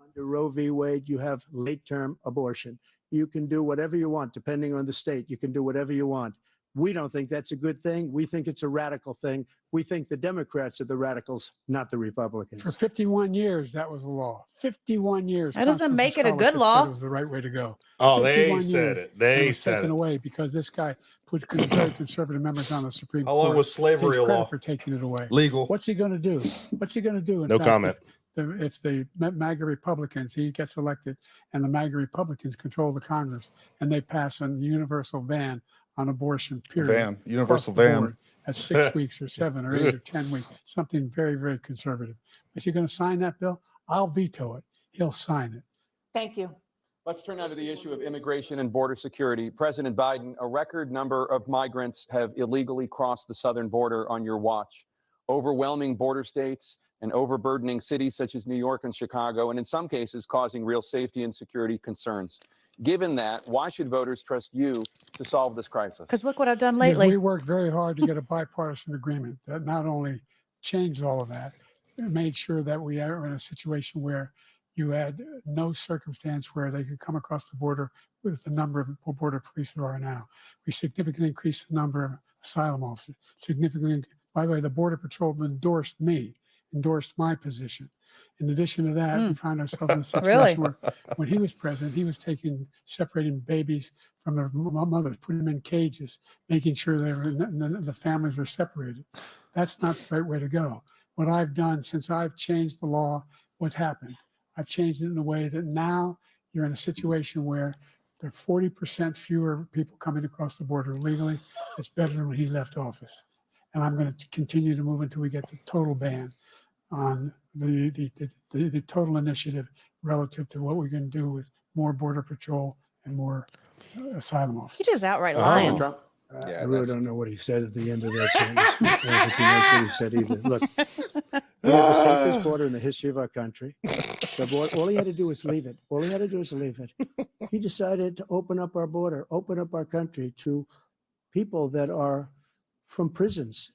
Under Roe v. Wade, you have late-term abortion. You can do whatever you want, depending on the state. You can do whatever you want. We don't think that's a good thing. We think it's a radical thing. We think the Democrats are the radicals, not the Republicans. For 51 years, that was the law. 51 years. That doesn't make it a good Constitutional law. scholarship said it was the right way to go. Oh, they 51 said years, it. They and it was said taken it. away because this guy put very conservative members on the Supreme How Court. long was slavery Takes a credit law? for taking it away. Legal. What's he going to do? What's he going to do? In No fact, comment. If the MAGA Republicans, he gets elected, and the MAGA Republicans control the Congress, and they pass a universal ban on abortion, period. Universal across the ban. board At 6 weeks or 7 or 8 or 10 weeks, something very, very conservative. Is he going to sign that bill? I'll veto it. He'll sign it. Thank you. Let's turn now to the issue of immigration and border security. President Biden, a record number of migrants have illegally crossed the southern border on your watch. Overwhelming border states and overburdening cities such as New York and Chicago, and in some cases causing real safety and security concerns. Given that, why should voters trust you to solve this crisis? Because look what I've done Because lately. we worked very hard to get a bipartisan agreement that not only changed all of that, it made sure that we are in a situation where you had no circumstance where they could come across the border with the number of border police there are now. We significantly increased the number of asylum officers. Significantly, by the way, the Border Patrol endorsed my position. In addition to that, we found ourselves in a situation where when he was president, he was separating babies from their mothers, putting them in cages, making sure the families were separated. That's not the right way to go. What I've done since I've changed the law, what's happened? I've changed it in a way that now you're in a situation where there are 40% fewer people coming across the border legally. It's better than when he left office. And I'm going to continue to move until we get the total ban on the total initiative relative to what we're going to do with more border patrol and more asylum officers. He just outright lying. I really don't know what he said at the end of that sentence. I don't think he knows what he said either. Look, we have the safest border in the history of our country. All he had to do was leave it. All he had to do was leave it. He decided to open up our border, open up our country to people that are from prisons,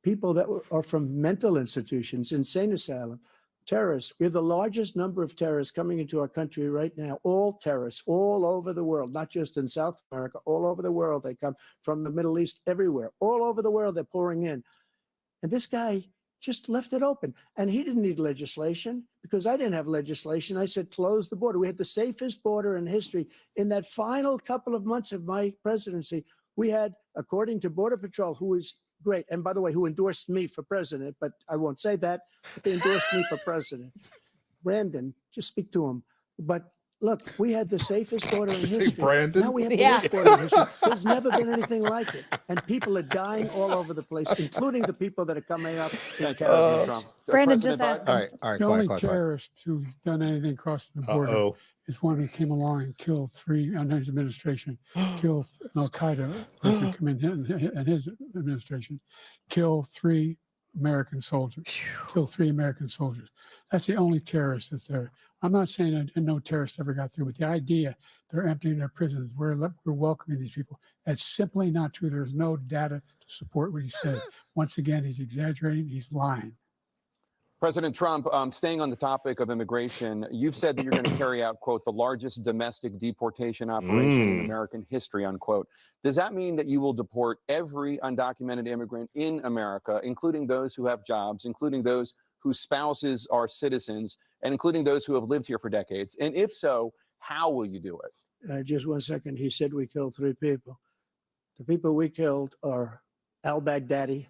people that are from mental institutions, insane asylum, terrorists. We have the largest number of terrorists coming into our country right now, all terrorists, all over the world, not just in South America, all over the world. They come from the Middle East, everywhere, all over the world, they're pouring in. And this guy just left it open. And he didn't need legislation because I didn't have legislation. I said, close the border. We had the safest border in history. In that final couple of months of my presidency, we had, according to Border Patrol, who is great, and by the way, who endorsed me for president, but I won't say that, but they endorsed me for president. Brandon, just speak to him. But look, we had the safest border in history. Brandon? Now we have the worst border in history. There's never been anything like it. And people are dying all over the place, including the people that are coming up in caravans. Brandon just asked. All right, The only quiet. terrorist who's done anything crossing the border is one who came along and killed 3 under his administration, killed Al Qaeda in his administration, killed 3 American soldiers, That's the only terrorist that's there. I'm not saying that no terrorist ever got through, but the idea they're emptying their prisons, we're welcoming these people. That's simply not true. There's no data to support what he said. Once again, he's exaggerating. He's lying. President Trump, staying on the topic of immigration, you've said that you're going to carry out, quote, the largest domestic deportation operation in American history, unquote. Does that mean that you will deport every undocumented immigrant in America, including those who have jobs, including those whose spouses are citizens, and including those who have lived here for decades? And if so, how will you do it? Just 1 second. He said we killed 3 people. The people we killed are al-Baghdadi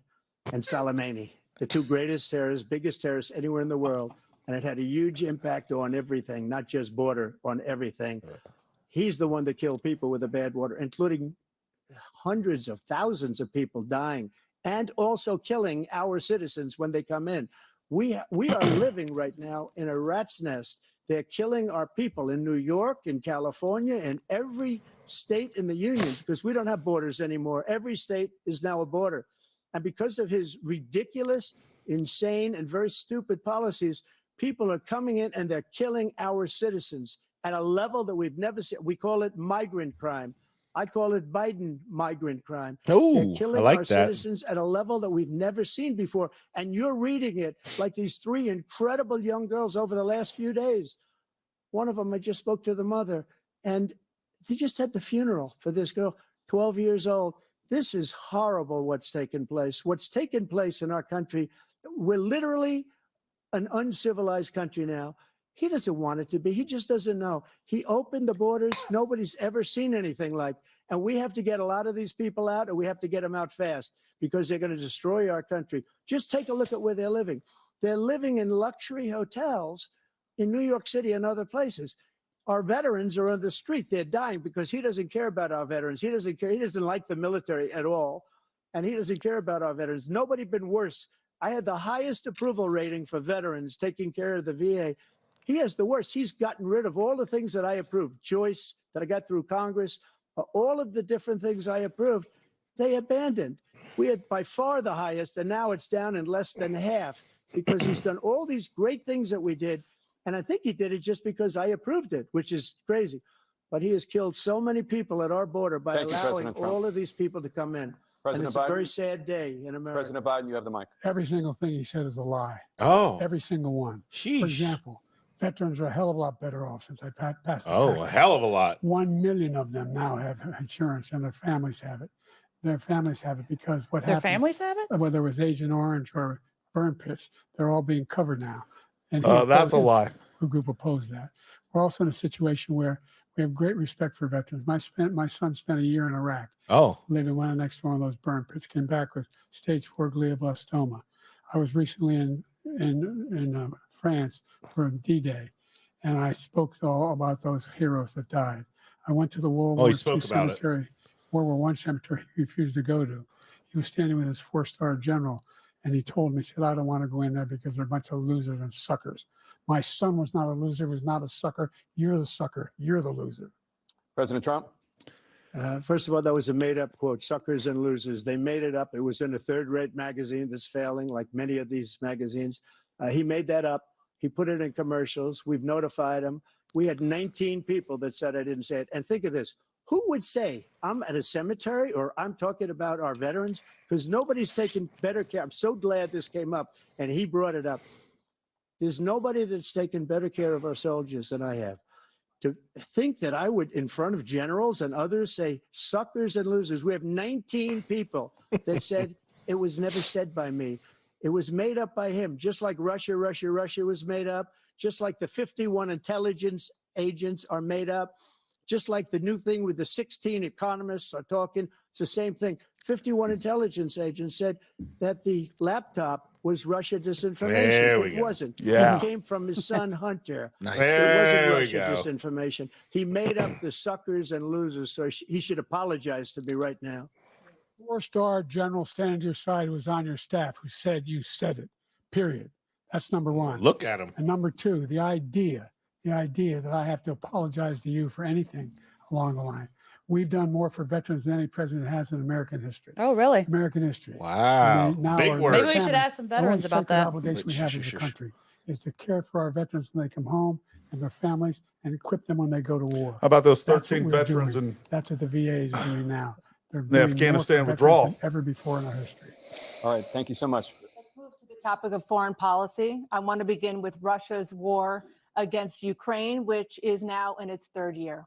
and Soleimani, the 2 greatest terrorists, biggest terrorists anywhere in the world. And it had a huge impact on everything, not just border, on everything. He's the one that killed people with the bad water, including hundreds of thousands of people dying and also killing our citizens when they come in. We are living right now in a rat's nest. They're killing our people in New York, in California, in every state in the union, because we don't have borders anymore. Every state is now a border. And because of his ridiculous, insane, and very stupid policies, people are coming in and they're killing our citizens at a level that we've never seen. We call it migrant crime. I call it Biden migrant crime. They're killing our citizens at a level that we've never seen before. And you're reading it like these 3 incredible young girls over the last few days. One of them, I just spoke to the mother, and he just had the funeral for this girl, 12 years old. This is horrible what's taken place. What's taken place in our country, we're literally an uncivilized country now. He doesn't want it to be. He just doesn't know. He opened the borders. Nobody's ever seen anything like. And we have to get a lot of these people out, and we have to get them out fast because they're going to destroy our country. Just take a look at where they're living. They're living in luxury hotels in New York City and other places. Our veterans are on the street. They're dying because he doesn't care about our veterans. He doesn't care. He doesn't like the military at all. And he doesn't care about our veterans. Nobody been worse. I had the highest approval rating for veterans taking care of the VA. He has the worst. He's gotten rid of all the things that I approved. Choice that I got through Congress, all of the different things I approved, they abandoned. We had by far the highest, and now it's down in less than half because he's done all these great things that we did. And I think he did it just because I approved it, which is crazy. But he has killed so many people at our border by allowing all of these people to come in. And it's a very sad day in America. President Biden, you have the mic. Every single thing he said is a lie. Oh. Every single one. Sheesh. For example, veterans are a hell of a lot better off since I passed the Oh, package. a hell of a lot. 1 million of them now have insurance, and their families have it. Their families have it because what Their happened, families have it? whether it was Agent Orange or burn pits, they're all being covered now. And That's a lie. Who group opposed that? We're also in a situation where we have great respect for veterans. My son spent a year in Iraq. Oh. Living one next to one of those burn pits, came back with stage 4 glioblastoma. I was recently in France for D-Day, and I spoke all about those heroes that died. I went to the World War II cemetery, World War I cemetery he refused to go to. He was standing with his 4-star general, and he told me, he said, I don't want to go in there because they're a bunch of losers and suckers. My son was not a loser, was not a sucker. You're the sucker. You're the loser. President Trump? First of all, that was a made-up quote, suckers and losers. They made it up. It was in a third-rate magazine that's failing, like many of these magazines. He made that up. He put it in commercials. We've notified him. We had 19 people that said I didn't say it. And think of this. Who would say I'm at a cemetery or I'm talking about our veterans? Because nobody's taken better care. I'm so glad this came up and he brought it up. There's nobody that's taken better care of our soldiers than I have. To think that I would, in front of generals and others, say suckers and losers. We have 19 people that said it was never said by me. It was made up by him, just like Russia was made up, just like the 51 intelligence agents are made up, just like the new thing with the 16 economists are talking. It's the same thing. 51 intelligence agents said that the laptop was Russia disinformation. It wasn't. Yeah. It came from his son, Hunter. Nice. It wasn't Russia disinformation. He made up the suckers and losers, so he should apologize to me right now. 4-star general standing to your side who was on your staff who said you said it, period. That's number one. Look at him. And number two, the idea that I have to apologize to you for anything along the line. We've done more for veterans than any president has in American history. Oh, really? American history. Wow. Big word. Maybe we should ask some veterans about that. The obligation we have as a country is to care for our veterans when they come home and their families and equip them when they go to war. How about those That's 13 what we're veterans doing. and That's what the VA is doing now. They're the doing more Afghanistan for veterans withdrawal? than ever before in our history. All right. Thank you so much. Let's move to the topic of foreign policy. I want to begin with Russia's war against Ukraine, which is now in its third year.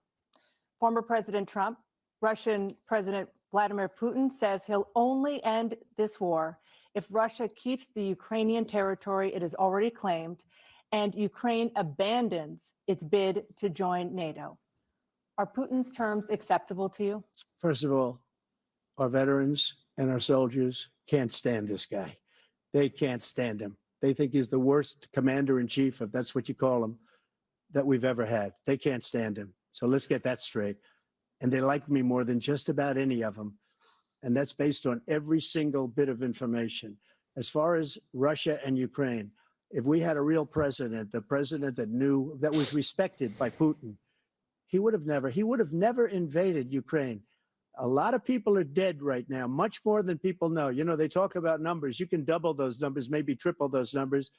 Former President Trump, Russian President Vladimir Putin says he'll only end this war if Russia keeps the Ukrainian territory it has already claimed and Ukraine abandons its bid to join NATO. Are Putin's terms acceptable to you? First of all, our veterans and our soldiers can't stand this guy. They can't stand him. They think he's the worst commander-in-chief, if that's what you call him, that we've ever had. They can't stand him. So let's get that straight. And they like me more than just about any of them. And that's based on every single bit of information. As far as Russia and Ukraine, if we had a real president, the president that knew, that was respected by Putin, he would have never invaded Ukraine. A lot of people are dead right now, much more than people know. You know, they talk about numbers. You can double those numbers, maybe triple those numbers.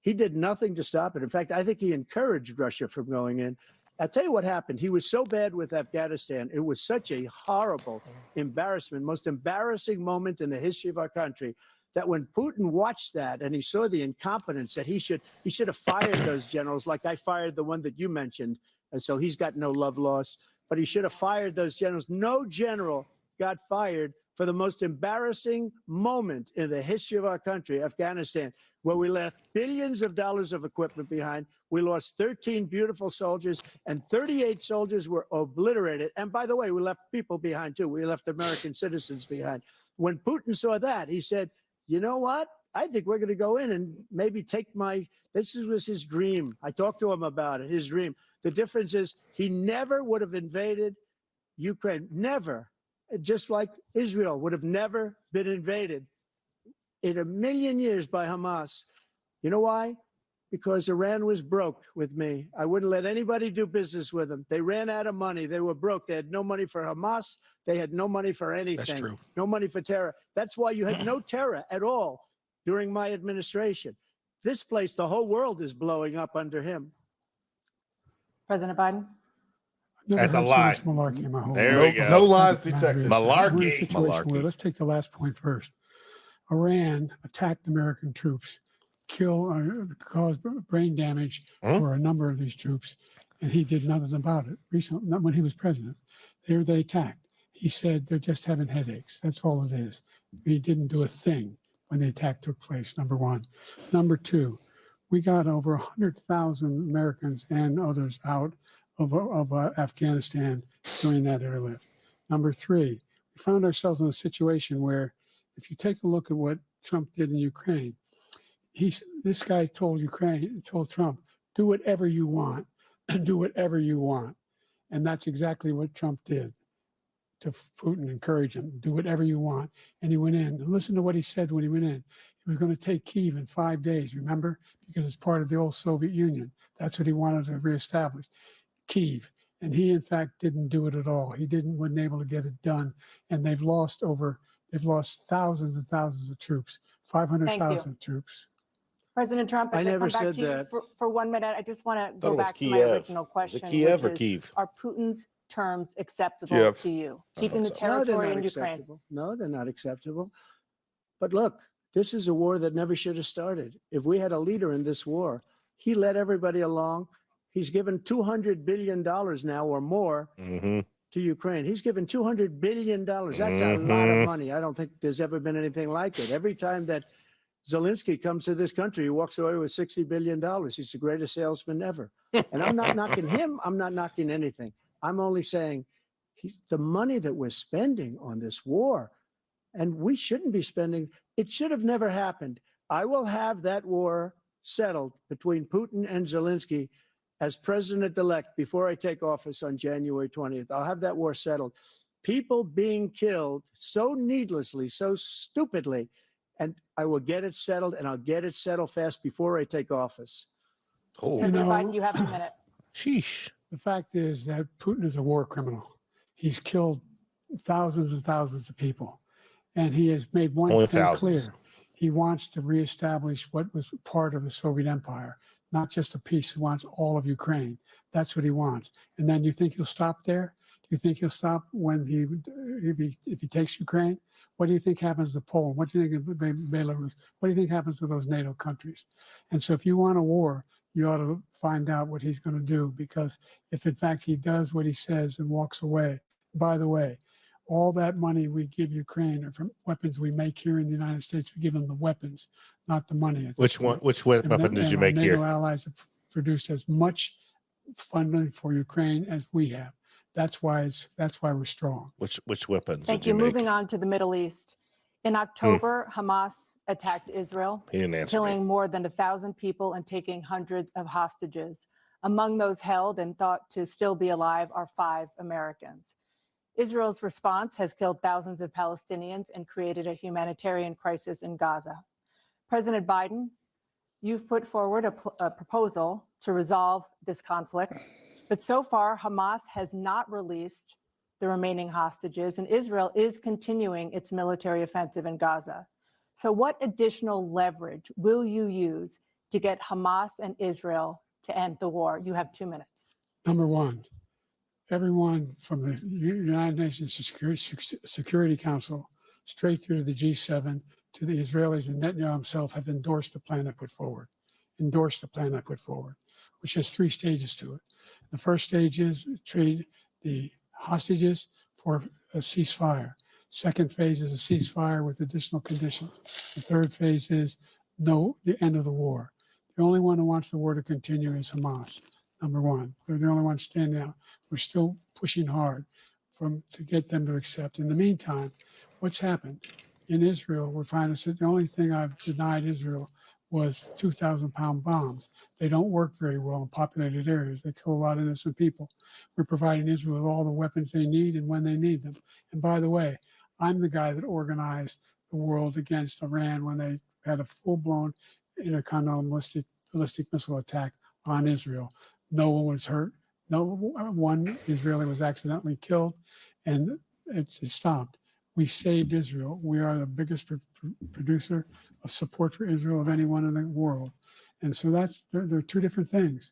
He did nothing to stop it. In fact, I think he encouraged Russia from going in. I'll tell you what happened. He was so bad with Afghanistan. It was such a horrible embarrassment, most embarrassing moment in the history of our country, that when Putin watched that and he saw the incompetence, that he should have fired those generals, like I fired the one that you mentioned. And so he's got no love lost, but he should have fired those generals. No general got fired for the most embarrassing moment in the history of our country, Afghanistan, where we left billions of dollars of equipment behind. We lost 13 beautiful soldiers, and 38 soldiers were obliterated. And by the way, we left people behind too. We left American citizens behind. When Putin saw that, he said, you know what? I think we're going to go in and maybe take this was his dream. I talked to him about it, his dream. The difference is he never would have invaded Ukraine, never. Just like Israel would have never been invaded in a million years by Hamas. You know why? Because Iran was broke with me. I wouldn't let anybody do business with them. They ran out of money. They were broke. They had no money for Hamas. They had no money for anything. That's true. No money for terror. That's why you had no terror at all during my administration. This place, the whole world is blowing up under him. President Biden? That's a Never lie. heard so much malarkey in my whole There life. we go. No lies Matter is, detected. we're in a Malarkey. situation where, let's take the last point first. Iran attacked American troops, caused brain damage for a number of these troops, and he did nothing about it. Recently, not when he was president, they attacked. He said they're just having headaches. That's all it is. He didn't do a thing when the attack took place, number one. Number two, we got over 100,000 Americans and others out of Afghanistan during that airlift. Number three, we found ourselves in a situation where, if you take a look at what Trump did in Ukraine, this guy told Trump, do whatever you want and do whatever you want. And that's exactly what Trump did to Putin, encourage him, do whatever you want. And he went in. And listen to what he said when he went in. He was going to take Kyiv in 5 days, remember? Because it's part of the old Soviet Union. That's what he wanted to reestablish, Kyiv. And he, in fact, didn't do it at all. He wasn't able to get it done. And they've lost thousands and thousands of troops, 500,000 troops. President Trump, I if never come back said to you that. for 1 minute, I just want to go it was back to my Kiev. original question, Was it Kiev or which is, Kyiv? are Putin's terms acceptable Kiev. to you? Keeping the No, they're territory not in Ukraine. acceptable. No, they're not acceptable. But look, this is a war that never should have started. If we had a leader in this war, he led everybody along. He's given $200 billion now or more to Ukraine. He's given $200 billion. That's a lot of money. I don't think there's ever been anything like it. Every time that Zelensky comes to this country, he walks away with $60 billion. He's the greatest salesman ever. And I'm not knocking him. I'm not knocking anything. I'm only saying the money that we're spending on this war, and we shouldn't be spending, it should have never happened. I will have that war settled between Putin and Zelensky as president-elect before I take office on January 20th. I'll have that war settled. People being killed so needlessly, so stupidly, and I will get it settled, and I'll get it settled fast before I take office. President Biden, you have a minute. Sheesh. The fact is that Putin is a war criminal. He's killed thousands and thousands of people. And he has made one Only thing thousands. clear. He wants to reestablish what was part of the Soviet Empire, not just a piece. He wants all of Ukraine. That's what he wants. And then you think he'll stop there? Do you think he'll stop when if he takes Ukraine? What do you think happens to Poland? What do you think of Belarus? What do you think happens to those NATO countries? And so if you want a war, you ought to find out what he's going to do, because if in fact he does what he says and walks away, by the way, all that money we give Ukraine are from weapons we make here in the United States. We give them the weapons, not the money. Which weapon did you make here? NATO allies have produced as much funding for Ukraine as we have. That's why we're strong. Which weapons? Thank did you. you Moving make? on to the Middle East. In October, Hamas attacked Israel, He didn't answer killing me. more than 1,000 people and taking hundreds of hostages. Among those held and thought to still be alive are 5 Americans. Israel's response has killed thousands of Palestinians and created a humanitarian crisis in Gaza. President Biden, you've put forward a proposal to resolve this conflict, but so far Hamas has not released the remaining hostages, and Israel is continuing its military offensive in Gaza. So what additional leverage will you use to get Hamas and Israel to end the war? You have 2 minutes. Number one, everyone from the United Nations Security Council straight through to the G7 to the Israelis and Netanyahu himself have endorsed the plan I put forward. Which has 3 stages to it. The first stage is trade the hostages for a ceasefire. Second phase is a ceasefire with additional conditions. The third phase is the end of the war. The only one who wants the war to continue is Hamas. Number one, they're the only ones standing out. We're still pushing hard to get them to accept. In the meantime, what's happened in Israel? We're finding that the only thing I've denied Israel was 2,000-pound bombs. They don't work very well in populated areas. They kill a lot of innocent people. We're providing Israel with all the weapons they need and when they need them. And by the way, I'm the guy that organized the world against Iran when they had a full-blown intercontinental ballistic missile attack on Israel. No one was hurt. No one Israeli was accidentally killed, and it stopped. We saved Israel. We are the biggest producer of support for Israel of anyone in the world. And so there are 2 different things.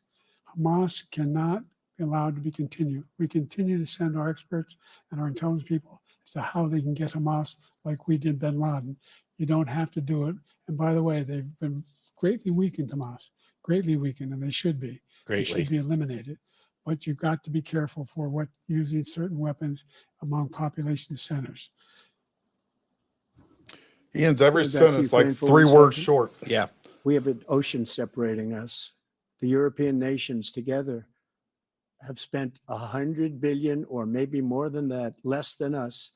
Hamas cannot be allowed to be continued. We continue to send our experts and our intelligence people as to how they can get Hamas like we did bin Laden. You don't have to do it. And by the way, they've been greatly weakened, Hamas, greatly weakened, and they should be. They should be eliminated. But you've got to be careful for using certain weapons among population centers. Ian's every sentence like 3 words short. Yeah. We have an ocean separating us. The European nations together have spent 100 billion or maybe more than that, less than us.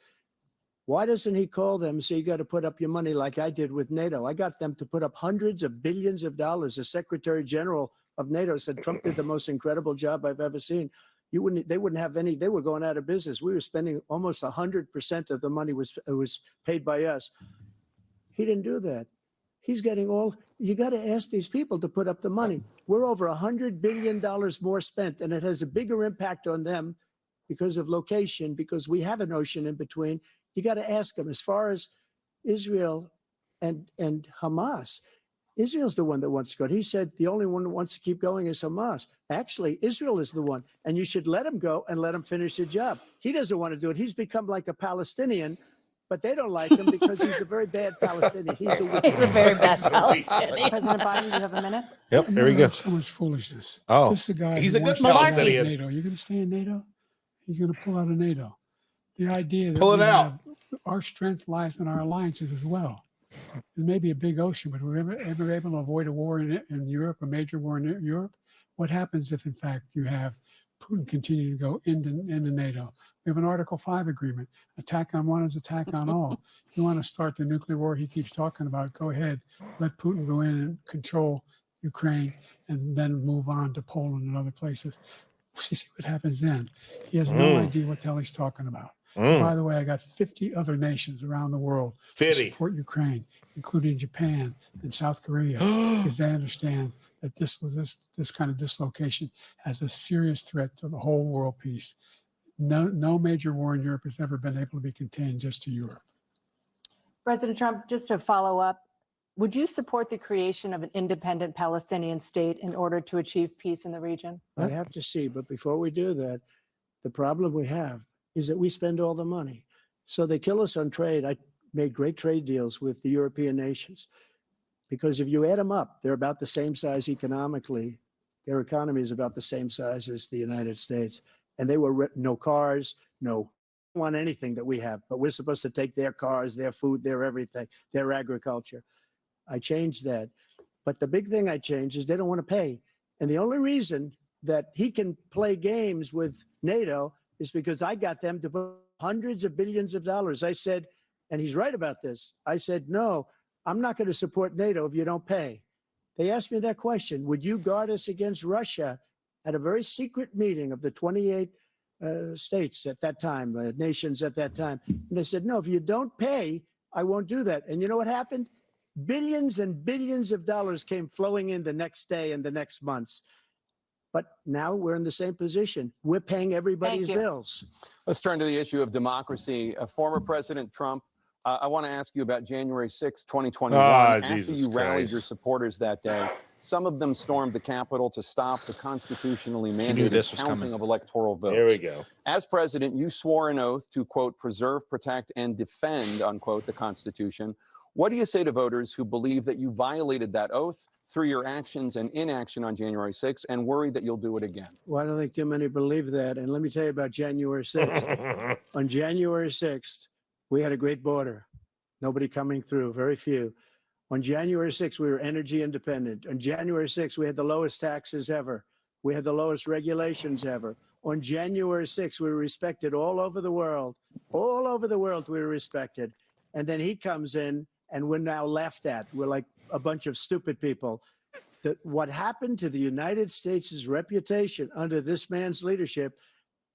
Why doesn't he call them and say, you got to put up your money like I did with NATO? I got them to put up hundreds of billions of dollars. The Secretary General of NATO said Trump did the most incredible job I've ever seen. They wouldn't have any, they were going out of business. We were spending almost 100% of the money was paid by us. He didn't do that. He's getting you got to ask these people to put up the money. We're over $100 billion more spent, and it has a bigger impact on them because of location, because we have an ocean in between. You got to ask them. As far as Israel and Hamas, Israel's the one that wants to go. He said the only one that wants to keep going is Hamas. Actually, Israel is the one, and you should let him go and let him finish the job. He doesn't want to do it. He's become like a Palestinian, but they don't like him because he's a very bad Palestinian. He's a very bad Palestinian. President Biden, you have a minute? Yep, there we go. So much foolishness. Oh, This is a guy he's who a good wants to stay in Palestinian. NATO. You're going to stay in NATO? He's going to pull out of NATO. The idea that Pull it we out. have- our strength lies in our alliances as well. It may be a big ocean, but we're ever able to avoid a war in Europe, a major war in Europe? What happens if, in fact, you have Putin continue to go into NATO? We have an Article 5 agreement. Attack on one is attack on all. You want to start the nuclear war he keeps talking about, go ahead. Let Putin go in and control Ukraine and then move on to Poland and other places. See what happens then. He has no idea what the hell he's talking about. By the way, I got 50 other nations around the world to support Ukraine, including Japan and South Korea, because they understand that this kind of dislocation has a serious threat to the whole world peace. No major war in Europe has ever been able to be contained just to Europe. President Trump, just to follow up, would you support the creation of an independent Palestinian state in order to achieve peace in the region? I'd have to see, but before we do that, the problem we have is that we spend all the money. So they kill us on trade. I made great trade deals with the European nations because if you add them up, they're about the same size economically. Their economy is about the same size as the United States. And they were no cars, no want anything that we have, but we're supposed to take their cars, their food, their everything, their agriculture. I changed that. But the big thing I changed is they don't want to pay. And the only reason that he can play games with NATO is because I got them to put hundreds of billions of dollars. I said, and he's right about this. I said, no, I'm not going to support NATO if you don't pay. They asked me that question. Would you guard us against Russia at a very secret meeting of the 28 states at that time, nations at that time? And they said, no, if you don't pay, I won't do that. And you know what happened? Billions and billions of dollars came flowing in the next day and the next months. But now we're in the same position. We're paying everybody's bills. Let's turn to the issue of democracy. Former President Trump, I want to ask you about January 6, 2021. After you rallied your supporters that day, some of them stormed the Capitol to stop the constitutionally mandated counting of electoral votes. There we go. As president, you swore an oath to, quote, preserve, protect, and defend, unquote, the Constitution. What do you say to voters who believe that you violated that oath through your actions and inaction on January 6th and worry that you'll do it again? Well, I don't think too many believe that. And let me tell you about January 6th. On January 6th, we had a great border. Nobody coming through, very few. On January 6th, we were energy independent. On January 6th, we had the lowest taxes ever. We had the lowest regulations ever. On January 6th, we were respected all over the world. All over the world, we were respected. And then he comes in, and we're now laughed at. We're like a bunch of stupid people. What happened to the United States' reputation under this man's leadership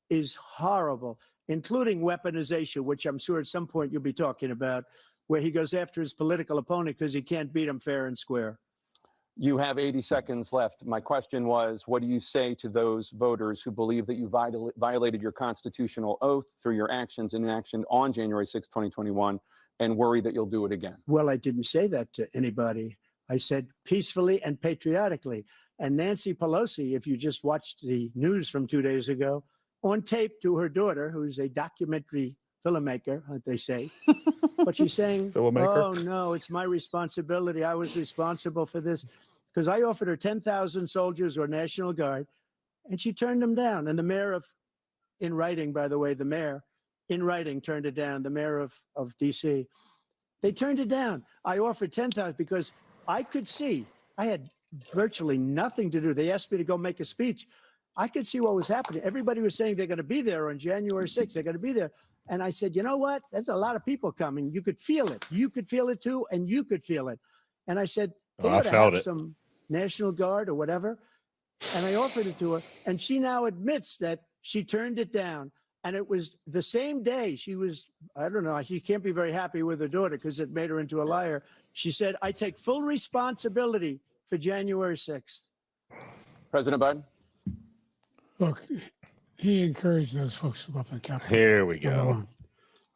is horrible, including weaponization, which I'm sure at some point you'll be talking about, where he goes after his political opponent because he can't beat him fair and square. You have 80 seconds left. My question was, what do you say to those voters who believe that you violated your constitutional oath through your actions and inaction on January 6, 2021, and worry that you'll do it again? Well, I didn't say that to anybody. I said peacefully and patriotically. And Nancy Pelosi, if you just watched the news from 2 days ago, on tape to her daughter, who's a documentary filmmaker, they say, but she's saying, oh, no, it's my responsibility. I was responsible for this because I offered her 10,000 soldiers or National Guard, and she turned them down. And the mayor of, in writing, by the way, the mayor in writing turned it down, the mayor of D.C. They turned it down. I offered 10,000 because I could see I had virtually nothing to do. They asked me to go make a speech. I could see what was happening. Everybody was saying they're going to be there on January 6th. They're going to be there. And I said, you know what? There's a lot of people coming. You could feel it. You could feel it too, and you could feel it. And I said, they ought to have some National Guard or whatever. And I offered it to her. And she now admits that she turned it down. And it was the same day she was, I don't know, she can't be very happy with her daughter because it made her into a liar. She said, I take full responsibility for January 6th. President Biden? Look, he encouraged those folks to go up to the Capitol. Here we go.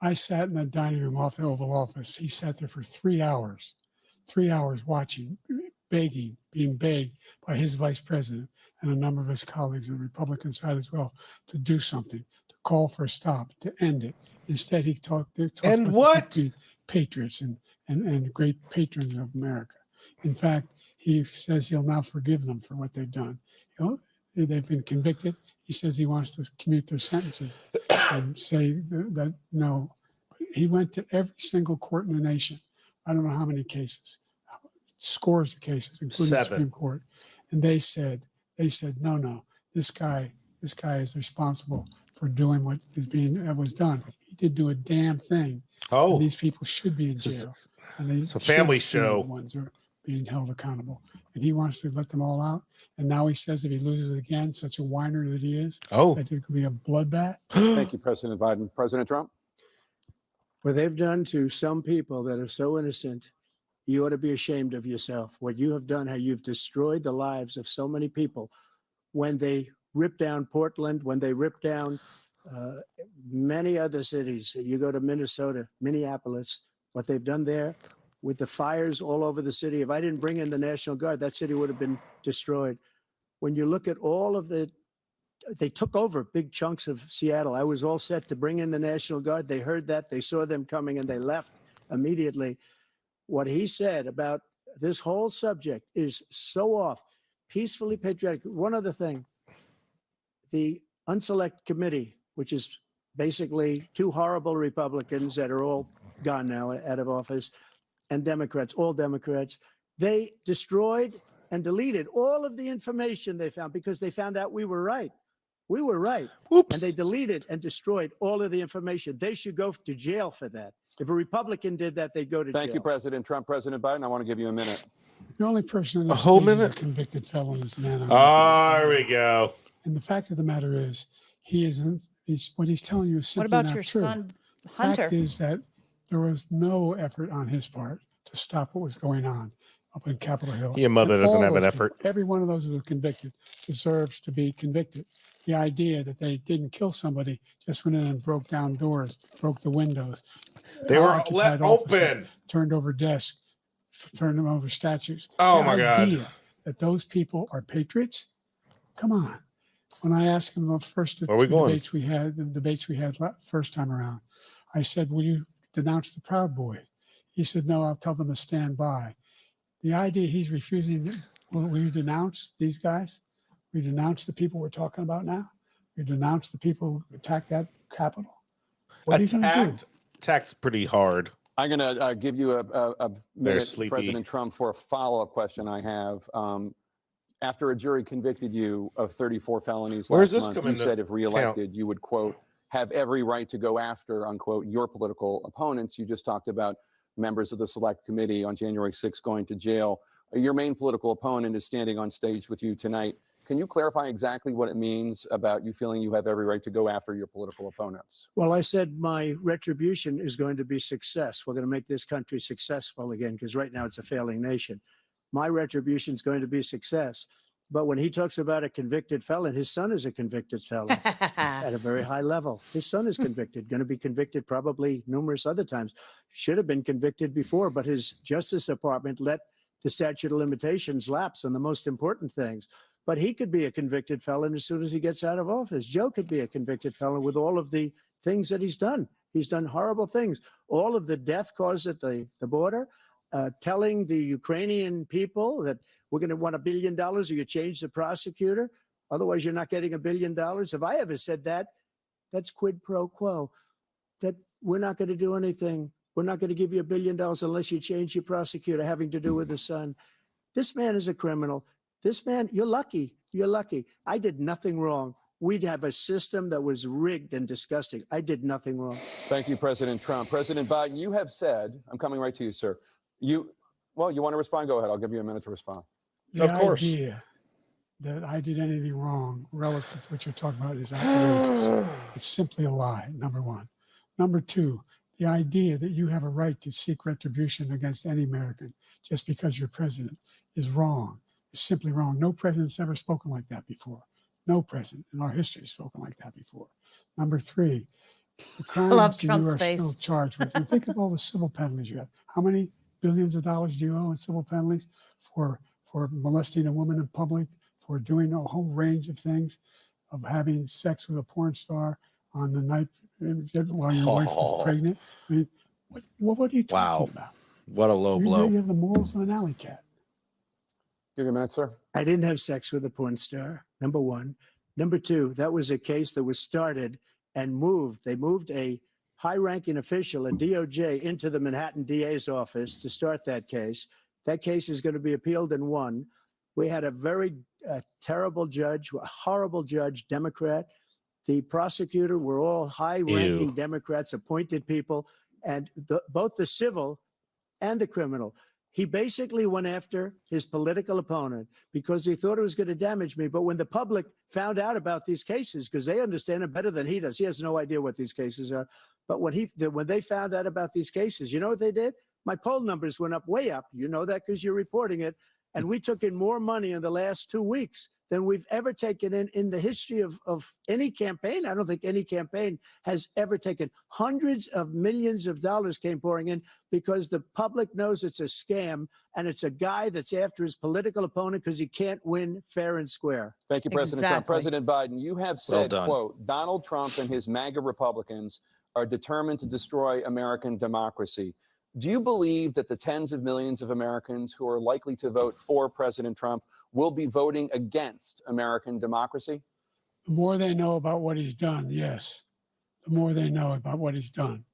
I sat in the dining room off the Oval Office. He sat there for 3 hours watching, begging, being begged by his vice president and a number of his colleagues on the Republican side as well to do something, to call for a stop, to end it. Instead, he talked and about what? Patriots and great patrons of America. In fact, he says he'll now forgive them for what they've done. You know, they've been convicted. He says he wants to commute their sentences and say that no. He went to every single court in the nation. I don't know how many cases, scores of cases, including the Supreme Court. And they said, no, this guy is responsible for doing what was done. He did do a damn thing. Oh, and these people should be in jail. And it's a family show. The ones are being held accountable. And he wants to let them all out. And now he says if he loses again, such a whiner that he is, that it could be a bloodbath. Thank you, President Biden. President Trump? What they've done to some people that are so innocent, you ought to be ashamed of yourself. What you have done, how you've destroyed the lives of so many people. When they ripped down Portland, when they ripped down many other cities, you go to Minnesota, Minneapolis, what they've done there with the fires all over the city. If I didn't bring in the National Guard, that city would have been destroyed. When you look at all of the they took over big chunks of Seattle. I was all set to bring in the National Guard. They heard that. They saw them coming and they left immediately. What he said about this whole subject is so off. Peacefully patriotic. One other thing, the Unselect Committee, which is basically two horrible Republicans that are all gone now out of office, and Democrats, all Democrats, they destroyed and deleted all of the information they found because they found out we were right. We were right. Oops. And they deleted and destroyed all of the information. They should go to jail for that. If a Republican did that, they'd go to jail. Thank you, President Trump. President Biden, I want to give you a minute. The only person in this whole state who's minute? a convicted felon is the man on There we go. And the fact of the matter is, he isn't. What he's telling you is simply What about not your true. son, The Hunter? fact is that there was no effort on his part to stop what was going on up in Capitol Hill. Your mother And doesn't all have an those effort. people, every one of those who was convicted deserves to be convicted. The idea that they didn't kill somebody, just went in and broke down doors, broke the windows. They were occupied let offices, open. turned over desks, turned them over statues. Oh, The my God. idea that those people are patriots? Come on. When I asked him the first Where are we going? debates we had first time around, I said, will you denounce the Proud Boys? He said, no, I'll tell them to stand by. The idea he's refusing, will you denounce these guys? We denounce the people we're talking about now? We denounce the people who attacked that Capitol? What are you going to do? Attack's pretty hard. I'm going to give you a minute, sleepy. President Trump, for a follow-up question I have. After a jury convicted you of 34 felonies Where's last this month, coming you to said if reelected, count? you would, quote, have every right to go after, unquote, your political opponents. You just talked about members of the Select Committee on January 6th going to jail. Your main political opponent is standing on stage with you tonight. Can you clarify exactly what it means about you feeling you have every right to go after your political opponents? Well, I said my retribution is going to be success. We're going to make this country successful again, because right now it's a failing nation. My retribution is going to be success. But when he talks about a convicted felon, his son is a convicted felon at a very high level. His son is convicted, going to be convicted probably numerous other times. Should have been convicted before, but his Justice Department let the statute of limitations lapse on the most important things. But he could be a convicted felon as soon as he gets out of office. Joe could be a convicted felon with all of the things that he's done. He's done horrible things. All of the death caused at the border, telling the Ukrainian people that we're going to want $1 billion or you change the prosecutor. Otherwise, you're not getting $1 billion. If I ever said that, that's quid pro quo. That we're not going to do anything. We're not going to give you $1 billion unless you change your prosecutor having to do with the son. This man is a criminal. This man, you're lucky. You're lucky. I did nothing wrong. We'd have a system that was rigged and disgusting. I did nothing wrong. Thank you, President Trump. President Biden, you have said, I'm coming right to you, sir. You want to respond? Go ahead. I'll give you a minute to respond. The idea that I did anything wrong relative to what you're talking about is outrageous. It's simply a lie, number one. Number two, the idea that you have a right to seek retribution against any American just because you're president is wrong. It's simply wrong. No president's ever spoken like that before. No president in our history has spoken like that before. Number three, the crimes love that you Trump's are face. still charged with. And think of all the civil penalties you have. How many billions of dollars do you owe in civil penalties for molesting a woman in public, for doing a whole range of things, of having sex with a porn star on the night while your wife was pregnant? I mean, what are you talking about? What a low blow. You have the morals of an alley cat. Give you a minute, sir. I didn't have sex with a porn star, number one. Number two, that was a case that was started and moved. They moved a high-ranking official, a DOJ, into the Manhattan DA's office to start that case. That case is going to be appealed and won. We had a very terrible judge, a horrible judge, Democrat. The prosecutor were all high-ranking Democrats, appointed people, and both the civil and the criminal. He basically went after his political opponent because he thought it was going to damage me. But when the public found out about these cases, because they understand it better than he does, he has no idea what these cases are. But when they found out about these cases, you know what they did? My poll numbers went up, way up. You know that because you're reporting it. And we took in more money in the last 2 weeks than we've ever taken in the history of any campaign. I don't think any campaign has ever taken. Hundreds of millions of dollars came pouring in because the public knows it's a scam, and it's a guy that's after his political opponent because he can't win fair and square. Thank you, President Trump. Exactly. President Biden, you have Well said, done. quote, Donald Trump and his MAGA Republicans are determined to destroy American democracy. Do you believe that the tens of millions of Americans who are likely to vote for President Trump will be voting against American democracy? The more they know about what he's done, yes. The more they know about what he's done.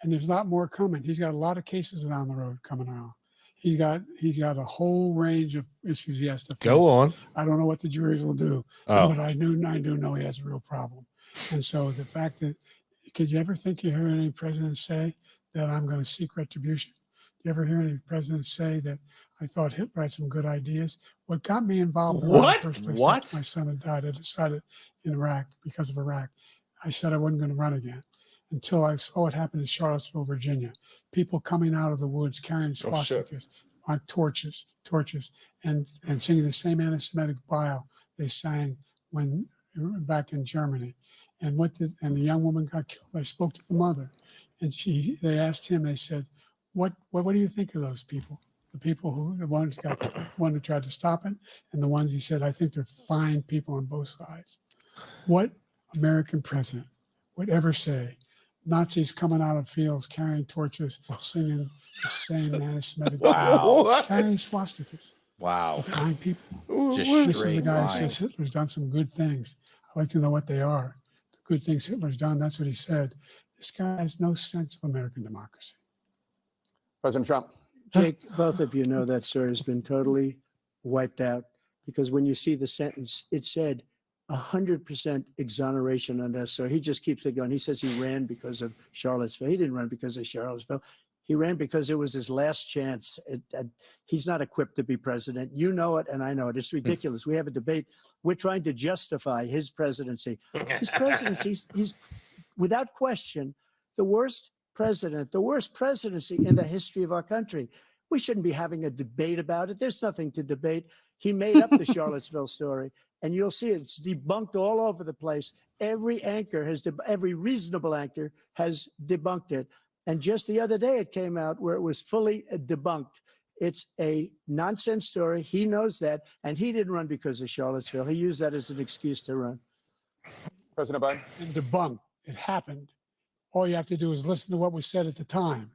And there's a lot more coming. He's got a lot of cases down the road coming out. He's got a whole range of issues he has to face. Go on. I don't know what the juries will do, but I do know he has a real problem. And so the fact that, could you ever think you heard any president say that I'm going to seek retribution? You ever hear any president say that I thought Hitler had some good ideas? What got me involved in the first place, after my son had died, I decided in Iraq, because of Iraq, I said I wasn't going to run again until I saw what happened in Charlottesville, Virginia. People coming out of the woods carrying swastikas, on torches, and singing the same anti-Semitic bile they sang when back in Germany. And the young woman got killed. I spoke to the mother, and they asked him. They said, "What do you think of those people? The people the ones got killed, the one who tried to stop it, and the ones," he said, "I think they're fine people on both sides." What American president would ever say Nazis coming out of fields carrying torches, singing the same anti-Semitic bile, carrying swastikas? Wow. Fine people. Just This is the straight guy who lying. says Hitler's done some good things. I'd like to know what they are. The good things Hitler's done, that's what he said. This guy has no sense of American democracy. President Trump. Jake, both of you know that story has been totally wiped out, because when you see the sentence, it said 100% exoneration on that. So he just keeps it going. He says he ran because of Charlottesville. He didn't run because of Charlottesville. He ran because it was his last chance. He's not equipped to be president. You know it, and I know it. It's ridiculous. We have a debate. We're trying to justify his presidency. His presidency, he's without question the worst president, the worst presidency in the history of our country. We shouldn't be having a debate about it. There's nothing to debate. He made up the Charlottesville story, and you'll see it's debunked all over the place. Every reasonable anchor has debunked it. And just the other day, it came out where it was fully debunked. It's a nonsense story. He knows that, and he didn't run because of Charlottesville. He used that as an excuse to run. President Biden. And debunked. It happened. All you have to do is listen to what was said at the time.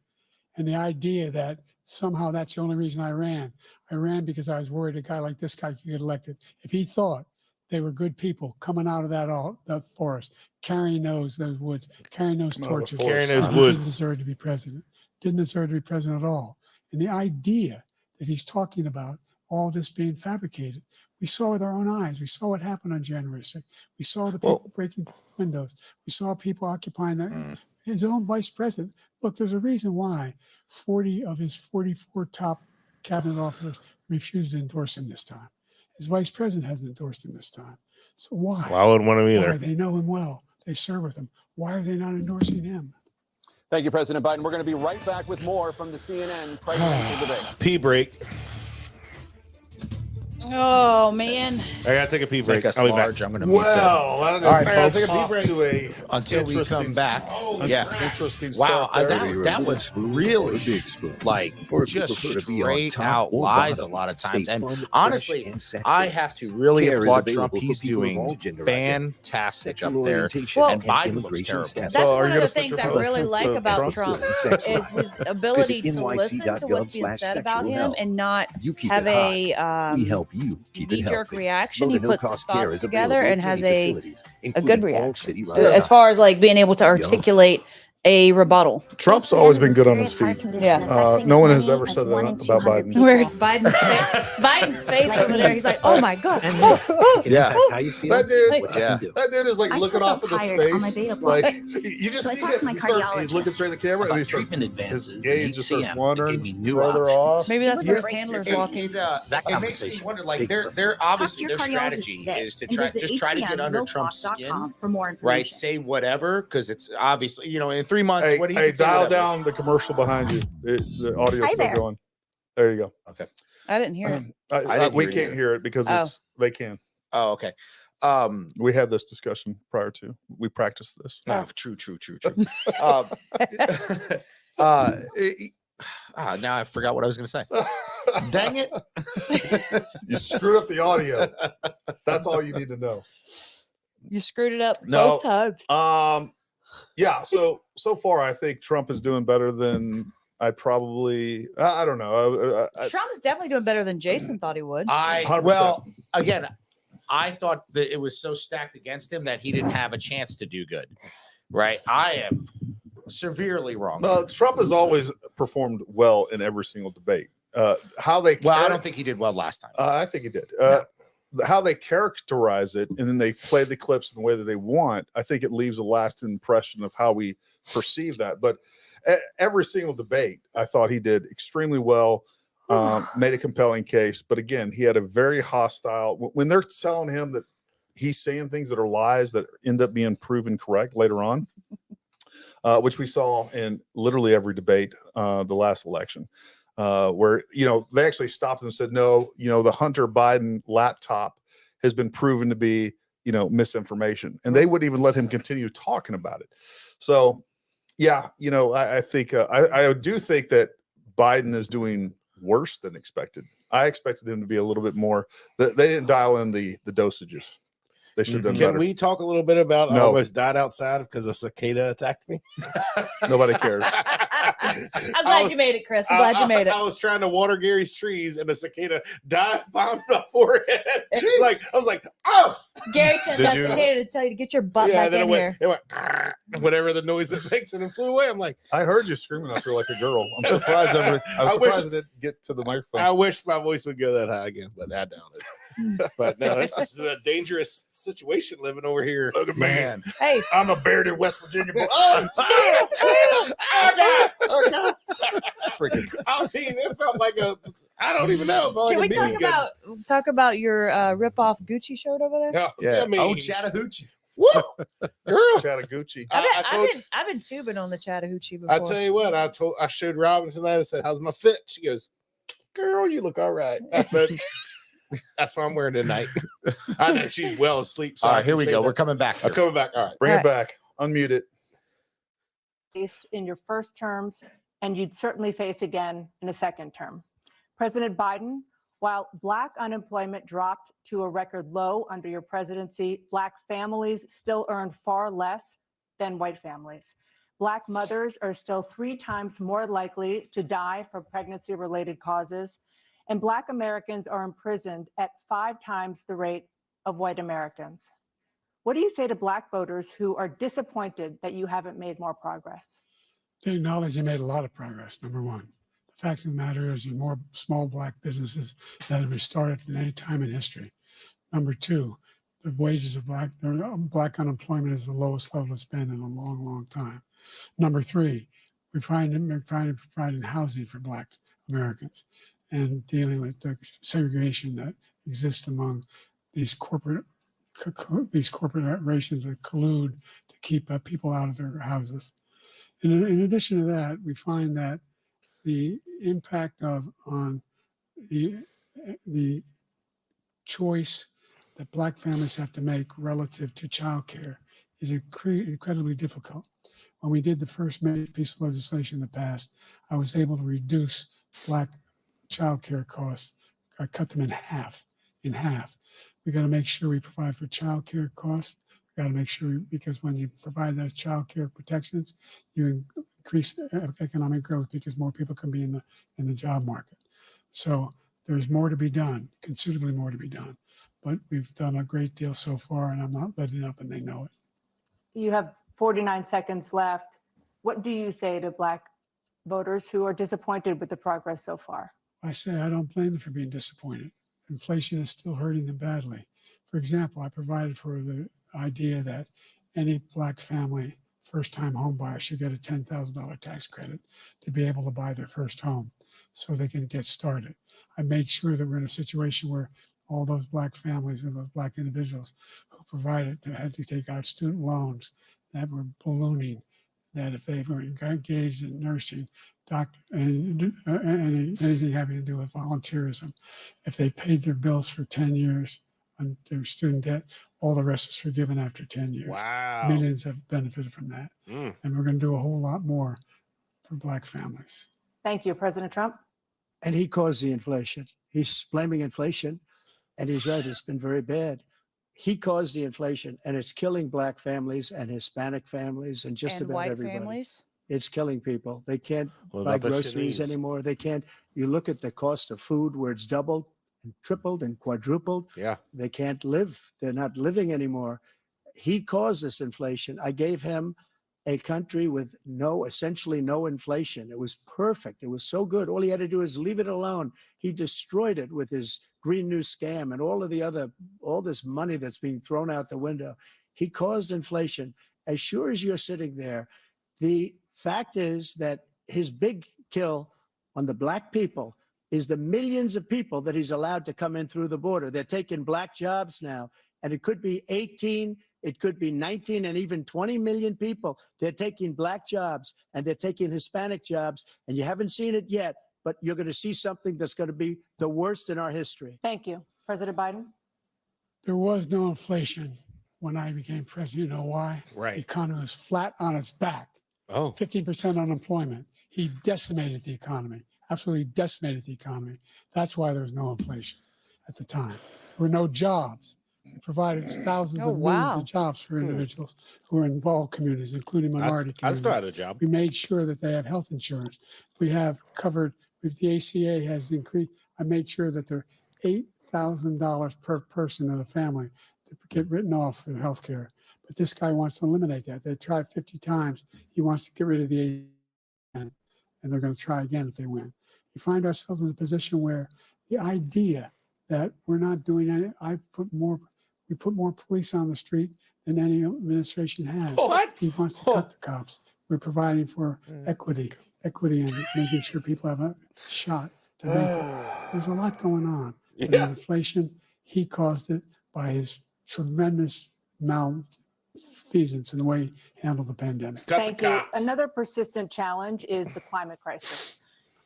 And the idea that somehow that's the only reason I ran. I ran because I was worried a guy like this guy could get elected. If he thought they were good people coming out of that forest, carrying those woods, carrying those torches, carrying those he woods, didn't deserve to be president. Didn't deserve to be president at all. And the idea that he's talking about all this being fabricated, we saw with our own eyes. We saw what happened on January 6th. We saw the people breaking through the windows. We saw people occupying that. His own vice president. Look, there's a reason why 40 of his 44 top cabinet officers refused to endorse him this time. His vice president hasn't endorsed him this time. So why? Well, I wouldn't want him either. Why? They know him well. They serve with him. Why are they not endorsing him? Thank you, President Biden. We're going to be right back with more from the CNN presidential debate. Pee break. Oh man. I gotta take a pee break. Take us I'll be large. back. I'm going to meet them. Well, that is All right, so folks, off to a until we come interesting- back. Interesting Wow, start there. that was really like just straight out lies a lot of times. And honestly, I have to really applaud Trump. He's doing fantastic up there. Well, And Biden looks terrible. That's So are one you of gonna the switch things your I vote really like to about Trump? Trump is his ability to listen to what's being said about him and not have a knee-jerk reaction. He puts his thoughts together and has a good reaction as far as like being able to articulate a rebuttal. Trump's always been good on his feet. Yeah. No one has ever said that about Biden. Where's Biden's face over there? He's like, oh my God. Yeah. How you feel? That dude is like looking off into space. Like you just see him. He's looking straight at the camera, and he starts. His gaze just starts wandering further off. Maybe that's where his handler's walking. It makes me wonder. Like they're obviously their strategy is to try to get under Trump's skin, right? Say whatever, because it's obviously in 3 months. Hey, What do you hey, say dial whatever? down the commercial behind you. The audio's still there. going. There you go. Okay. I didn't hear it. We can't hear it because they can. Oh, okay. We had this discussion prior to. We practiced this. Oh, true. Now I forgot what I was going to say. Dang it! You screwed up the audio. That's all you need to know. You screwed it up both times. Yeah. So far, I think Trump is doing better than I probably. I don't know. Trump's definitely doing better than Jason thought he would. 100%. Well, again, I thought that it was so stacked against him that he didn't have a chance to do good. Right? I am severely wrong. Trump has always performed well in every single debate. I don't think he did well last time. I think he did. How they characterize it, and then they play the clips in the way that they want. I think it leaves a lasting impression of how we perceive that. But every single debate, I thought he did extremely well. Made a compelling case, but again, he had a very hostile. When they're telling him that he's saying things that are lies that end up being proven correct later on, which we saw in literally every debate the last election, where they actually stopped and said, no, the Hunter Biden laptop has been proven to be misinformation, and they wouldn't even let him continue talking about it. So, yeah, I think I do think that Biden is doing worse than expected. I expected him to be a little bit more. They didn't dial in the dosages. They should have done better. Can we talk a little bit about I almost died outside because a cicada attacked me? Nobody cares. I'm glad you made it, Chris. I'm glad you made it. I was trying to water Gary's trees and a cicada dived by my forehead. I was like, oh! Gary sent that cicada to tell you to get your butt back in here. It went, whatever the noise it makes, and it flew away. I'm like, I heard you screaming out there like a girl. I'm surprised. I was surprised it didn't get to the microphone. I wish my voice would go that high again, but I doubt it. But no, this is a dangerous situation living over here. Look at man. Hey, I'm a Bearded West Virginia boy. Freaking! I mean, it felt like I don't even know. Can we talk about your rip-off Gucci shirt over there? Yeah. I mean, Chattahoochee. Woo, girl, Chattahoochee. I've been tubing on the Chattahoochee before. I tell you what, I showed Robin tonight. I said, "How's my fit?" She goes, "Girl, you look all right." I said, "That's what I'm wearing tonight." I know she's well asleep. So all right, here we go. We're coming back. I'm coming back. All right, bring it back. Unmute it. Faced in your first terms, and you'd certainly face again in a second term. President Biden, while Black unemployment dropped to a record low under your presidency, Black families still earn far less than white families. Black mothers are still 3 times more likely to die from pregnancy-related causes, and Black Americans are imprisoned at 5 times the rate of white Americans. What do you say to Black voters who are disappointed that you haven't made more progress? They acknowledge you made a lot of progress, number one. The fact of the matter is, there's more small Black businesses that have restarted than any time in history. Number two, the wages of Black unemployment is the lowest level it's been in a long, long time. Number three, we're trying to provide housing for Black Americans and dealing with the segregation that exists among these corporations that collude to keep people out of their houses. In addition to that, we find that the impact on the choice that Black families have to make relative to childcare is incredibly difficult. When we did the first major piece of legislation in the past, I was able to reduce Black childcare costs. I cut them in half. We got to make sure we provide for childcare costs. We got to make sure, because when you provide those childcare protections, you increase economic growth because more people can be in the job market. So there's more to be done, considerably more to be done. But we've done a great deal so far, and I'm not letting up, and they know it. You have 49 seconds left. What do you say to Black voters who are disappointed with the progress so far? I say I don't blame them for being disappointed. Inflation is still hurting them badly. For example, I provided for the idea that any Black family first-time home buyer should get a $10,000 tax credit to be able to buy their first home so they can get started. I made sure that we're in a situation where all those Black families and those Black individuals who had to take out student loans that were ballooning, that if they were engaged in nursing, anything having to do with volunteerism. If they paid their bills for 10 years on their student debt, all the rest is forgiven after 10 years. Wow. Millions have benefited from that. And we're going to do a whole lot more for Black families. Thank you, President Trump. And he caused the inflation. He's blaming inflation, and he's right. It's been very bad. He caused the inflation, and it's killing Black families and Hispanic families and just about white everybody. families. It's killing people. They can't What buy about the groceries Chinese? anymore. They can't. You look at the cost of food where it's doubled and tripled and quadrupled. Yeah. They can't live. They're not living anymore. He caused this inflation. I gave him a country with essentially no inflation. It was perfect. It was so good. All he had to do is leave it alone. He destroyed it with his Green New scam and all this money that's being thrown out the window. He caused inflation. As sure as you're sitting there, the fact is that his big kill on the Black people is the millions of people that he's allowed to come in through the border. They're taking Black jobs now, and it could be 18, it could be 19, and even 20 million people. They're taking Black jobs, and they're taking Hispanic jobs, and you haven't seen it yet, but you're going to see something that's going to be the worst in our history. Thank you. President Biden? There was no inflation when I became president. You know why? Right. The economy was flat on its back. 15% unemployment. He decimated the economy, absolutely decimated the economy. That's why there was no inflation at the time. There were no jobs. It provided thousands of millions of jobs for individuals who are in all communities, including minority I communities. still had a job. We made sure that they have health insurance. We have covered, if the ACA has increased, I made sure that they're $8,000 per person in a family to get written off for health care. But this guy wants to eliminate that. They tried 50 times. He wants to get rid of the ACA, and they're going to try again if they win. We find ourselves in a position where the idea that we're not doing any, we put more police on the street than any administration has. What? He wants to cut the cops. We're providing for equity and making sure people have a shot to make it. There's a lot going on. But Yeah. inflation, he caused it by his tremendous malfeasance in the way he handled the pandemic. Thank you. Another persistent challenge is the climate crisis.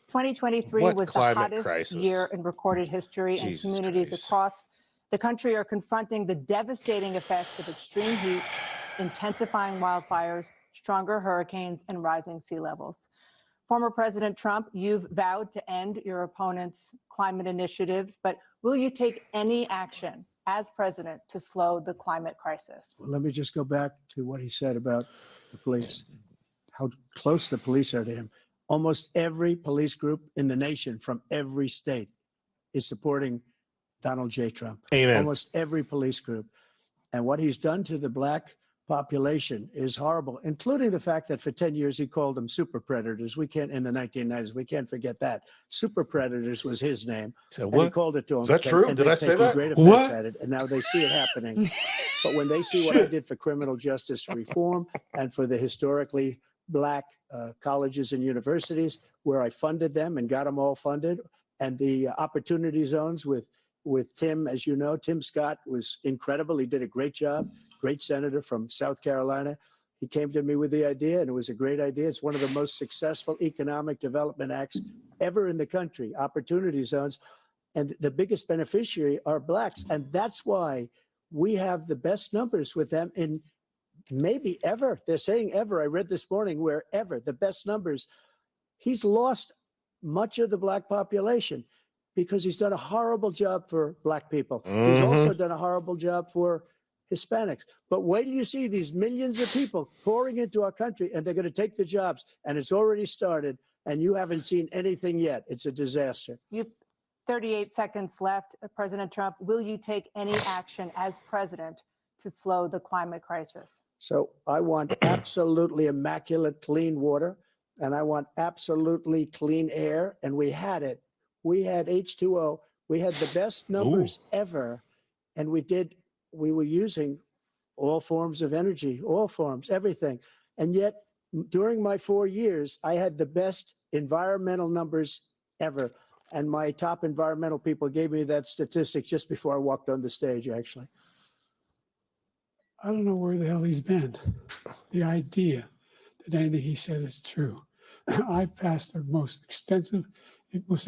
2023 What was the climate hottest crisis? year in recorded history, and Jesus communities Christ. across the country are confronting the devastating effects of extreme heat, intensifying wildfires, stronger hurricanes, and rising sea levels. Former President Trump, you've vowed to end your opponent's climate initiatives, but will you take any action as president to slow the climate crisis? Well, let me just go back to what he said about the police, how close the police are to him. Almost every police group in the nation from every state is supporting Donald J. Trump. Amen. Almost every police group. And what he's done to the Black population is horrible, including the fact that for 10 years he called them super predators. We can't, in the 1990s, we can't forget that. Super predators was his name. So And he what? called it to them. Is that true? And Did they've I say taken that? Great offense What? at it, and now they see it happening. But when they see what I did for criminal justice reform and for the historically Black colleges and universities, where I funded them and got them all funded, and the opportunity zones with Tim, as you know, Tim Scott was incredible. He did a great job, great senator from South Carolina. He came to me with the idea, and it was a great idea. It's one of the most successful economic development acts ever in the country, opportunity zones. And the biggest beneficiary are Blacks. And that's why we have the best numbers with them in maybe ever. They're saying ever. I read this morning where ever, the best numbers. He's lost much of the Black population because he's done a horrible job for Black people. He's also done a horrible job for Hispanics. But wait till you see these millions of people pouring into our country, and they're going to take the jobs, and it's already started, and you haven't seen anything yet. It's a disaster. You 38 seconds left. President Trump, will you take any action as president to slow the climate crisis? So I want absolutely immaculate clean water, and I want absolutely clean air, and we had it. We had H2O. We had the best numbers ever, and we were using all forms of energy, all forms, everything. And yet, during my 4 years, I had the best environmental numbers ever. And my top environmental people gave me that statistic just before I walked on the stage, actually. I don't know where the hell he's been. The idea that anything he said is true. I've passed the most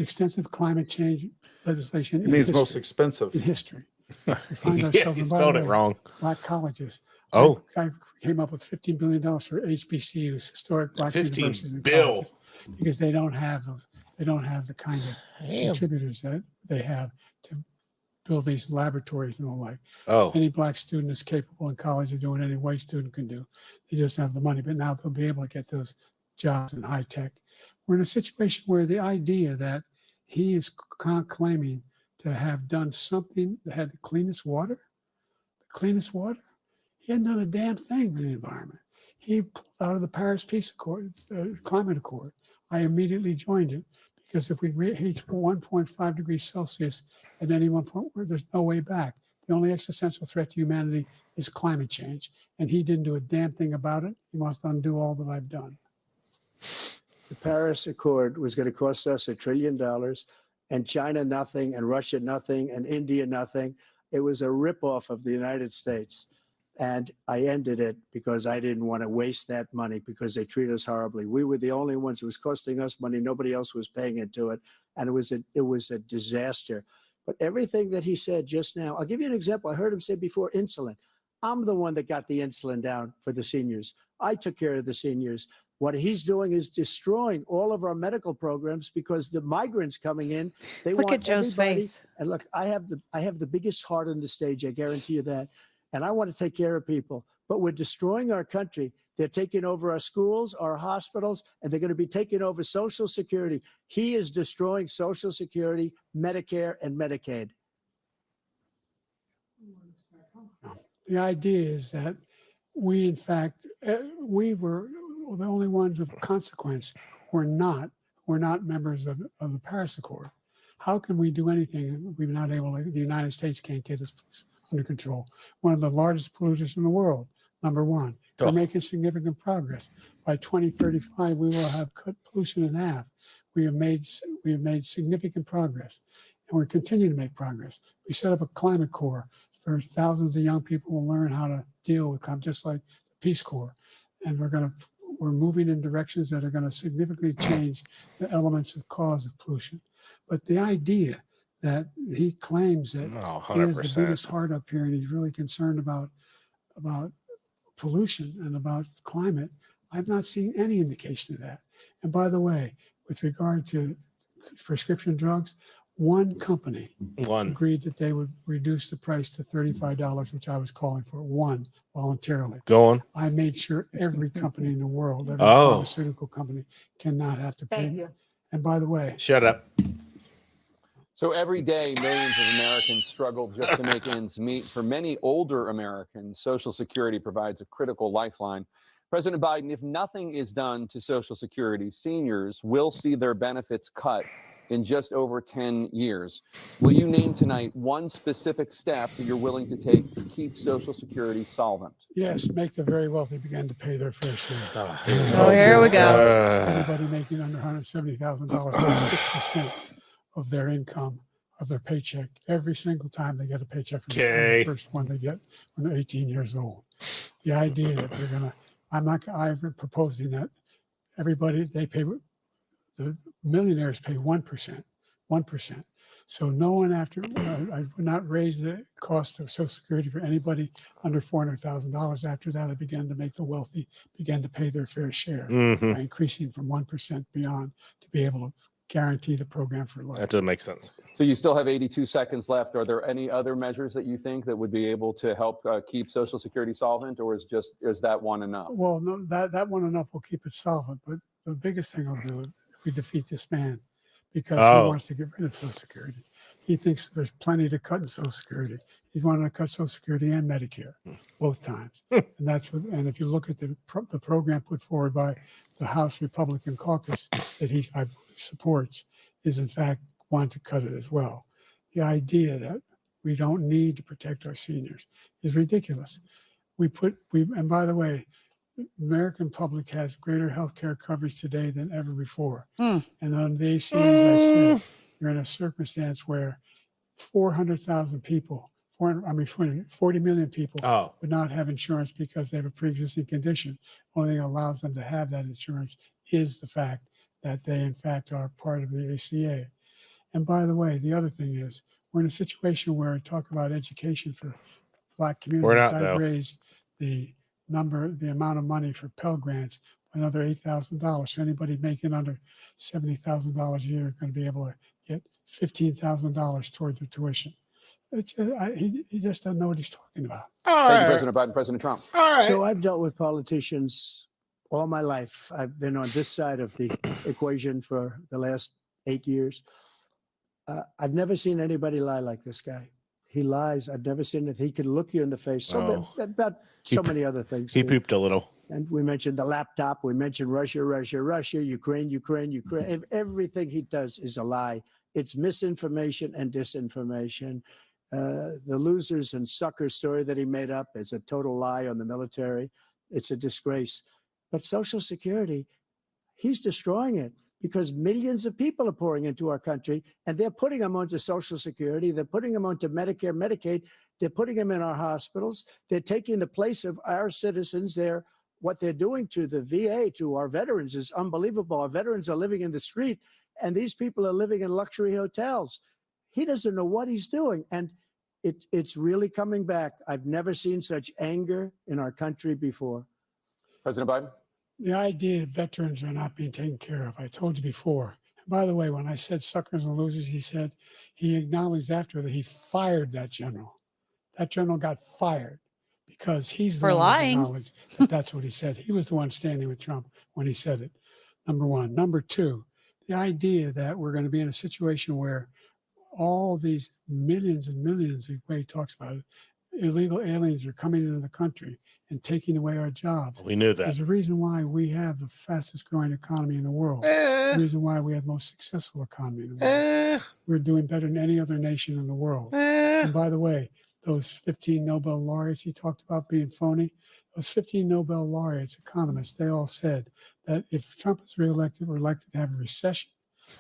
extensive climate change legislation. It means most expensive in history. We find Yeah, ourselves you and by spelled the it way, wrong. Black colleges. Oh. I came up with $15 billion for HBCUs, historic Black 15 universities and bill. colleges, because they don't have those. They don't have the kind of contributors that they have to build these laboratories and the like. Oh. Any Black student is capable in college of doing any white student can do. They just have the money, but now they'll be able to get those jobs in high tech. We're in a situation where the idea that he is claiming to have done something that had the cleanest water, he hadn't done a damn thing for the environment. He pulled out of the Paris Peace Accord, Climate Accord. I immediately joined it because if we reach 1.5 degrees Celsius at any one point, there's no way back. The only existential threat to humanity is climate change. And he didn't do a damn thing about it. He must undo all that I've done. The Paris Accord was going to cost us $1 trillion, and China nothing, and Russia nothing, and India nothing. It was a ripoff of the United States. And I ended it because I didn't want to waste that money because they treat us horribly. We were the only ones who was costing us money. Nobody else was paying into it. And it was a disaster. But everything that he said just now, I'll give you an example. I heard him say before insulin. I'm the one that got the insulin down for the seniors. I took care of the seniors. What he's doing is destroying all of our medical programs because the migrants coming in, they Look want at Joe's everybody- face. And look, I have the biggest heart on the stage. I guarantee you that. And I want to take care of people, but we're destroying our country. They're taking over our schools, our hospitals, and they're going to be taking over Social Security. He is destroying Social Security, Medicare, and Medicaid. The idea is that we, in fact, we were the only ones of consequence who were not members of the Paris Accord. How can we do anything? We're not able to, the United States can't get us under control. One of the largest polluters in the world, number one. We're making significant progress. By 2035, we will have cut pollution in half. We have made significant progress, and we're continuing to make progress. We set up a climate corps for thousands of young people will learn how to deal with climate, just like the Peace Corps. And we're moving in directions that are going to significantly change the elements of cause of pollution. But the idea that he claims that he has the biggest heart up here and he's really concerned about pollution and about climate, I've not seen any indication of that. And by the way, with regard to prescription drugs, one company agreed that they would reduce the price to $35, which I was calling for, one voluntarily. Go on. I made sure every company in the world, every pharmaceutical company cannot have to pay. Thank you. And by the way, shut up. So every day, millions of Americans struggle just to make ends meet. For many older Americans, Social Security provides a critical lifeline. President Biden, if nothing is done to Social Security, seniors will see their benefits cut in just over 10 years. Will you name tonight one specific step that you're willing to take to keep Social Security solvent? yes, make the very wealthy begin to pay their fair share. Oh, here we go. Anybody making under $170,000, 6% of their income, of their paycheck, every single time they get a paycheck from the first one they get when they're 18 years old. The idea that they're going to, I'm proposing that everybody, they pay, the millionaires pay 1%. So no one after, I would not raise the cost of Social Security for anybody under $400,000. After that, I began to make the wealthy begin to pay their fair share by increasing from 1% beyond to be able to guarantee the program for life. That doesn't make sense. So you still have 82 seconds left. Are there any other measures that you think that would be able to help keep Social Security solvent, or is that one enough? Well, no, that one enough will keep it solvent. But the biggest thing I'll do if we defeat this man, because he wants to get rid of Social Security. He thinks there's plenty to cut in Social Security. He's wanting to cut Social Security and Medicare both times. And that's what. And if you look at the program put forward by the House Republican caucus that he supports, is in fact want to cut it as well. The idea that we don't need to protect our seniors is ridiculous. And by the way, the American public has greater health care coverage today than ever before. And on the ACA, as I said, you're in a circumstance where 400,000 people, 40 million people would not have insurance because they have a pre-existing condition. Only thing that allows them to have that insurance is the fact that they, in fact, are part of the ACA. And by the way, the other thing is, we're in a situation where I talk about education for Black communities. We're not, I've though. raised the amount of money for Pell Grants by another $8,000. So anybody making under $70,000 a year is going to be able to get $15,000 toward their tuition. He just doesn't know what he's talking about. Thank you, President Biden. President Trump. So I've dealt with politicians all my life. I've been on this side of the equation for the last 8 years. I've never seen anybody lie like this guy. He lies. I've never seen it. He could look you in the face. About so many other things. He pooped a little. And we mentioned the laptop. We mentioned Russia, Ukraine. Everything he does is a lie. It's misinformation and disinformation. The losers and suckers story that he made up is a total lie on the military. It's a disgrace. But Social Security, he's destroying it because millions of people are pouring into our country, and they're putting them onto Social Security. They're putting them onto Medicare, Medicaid. They're putting them in our hospitals. They're taking the place of our citizens. What they're doing to the VA, to our veterans, is unbelievable. Our veterans are living in the street, and these people are living in luxury hotels. He doesn't know what he's doing, and it's really coming back. I've never seen such anger in our country before. President Biden? The idea that veterans are not being taken care of, I told you before. And by the way, when I said suckers and losers, he acknowledged after that he fired that general. That general got fired because he's the For one lying. that acknowledged that that's what he said. He was the one standing with Trump when he said it, number one. Number two, the idea that we're going to be in a situation where all these millions and millions, the way he talks about it, illegal aliens are coming into the country and taking away our jobs. We knew that. There's a reason why we have the fastest growing economy in the world. The reason why we have the most successful economy in the world. We're doing better than any other nation in the world. And by the way, those 15 Nobel laureates he talked about being phony, those 15 Nobel laureates, economists, they all said that if Trump is reelected, we're likely to have a recession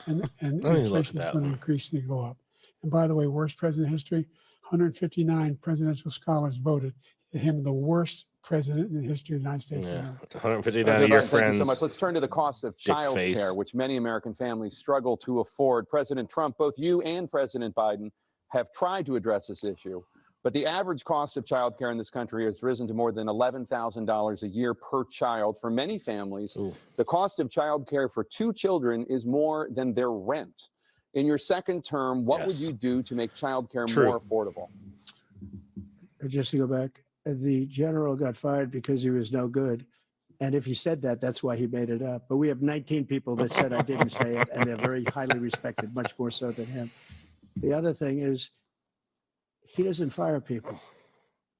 and inflation is going to increase and go up. And by the way, worst president in history, 159 presidential scholars voted him the worst president in the history of the United States. Yeah, America. it's 159 of your friends. Thank you so much. Let's turn to the cost of childcare, which many American families struggle to afford. President Trump, both you and President Biden have tried to address this issue, but the average cost of childcare in this country has risen to more than $11,000 a year per child. For many families, the cost of childcare for 2 children is more than their rent. In your second term, what would you do to make childcare more affordable? Just to go back, the general got fired because he was no good. And if he said that, that's why he made it up. But we have 19 people that said I didn't say it, and they're very highly respected, much more so than him. The other thing is, he doesn't fire people.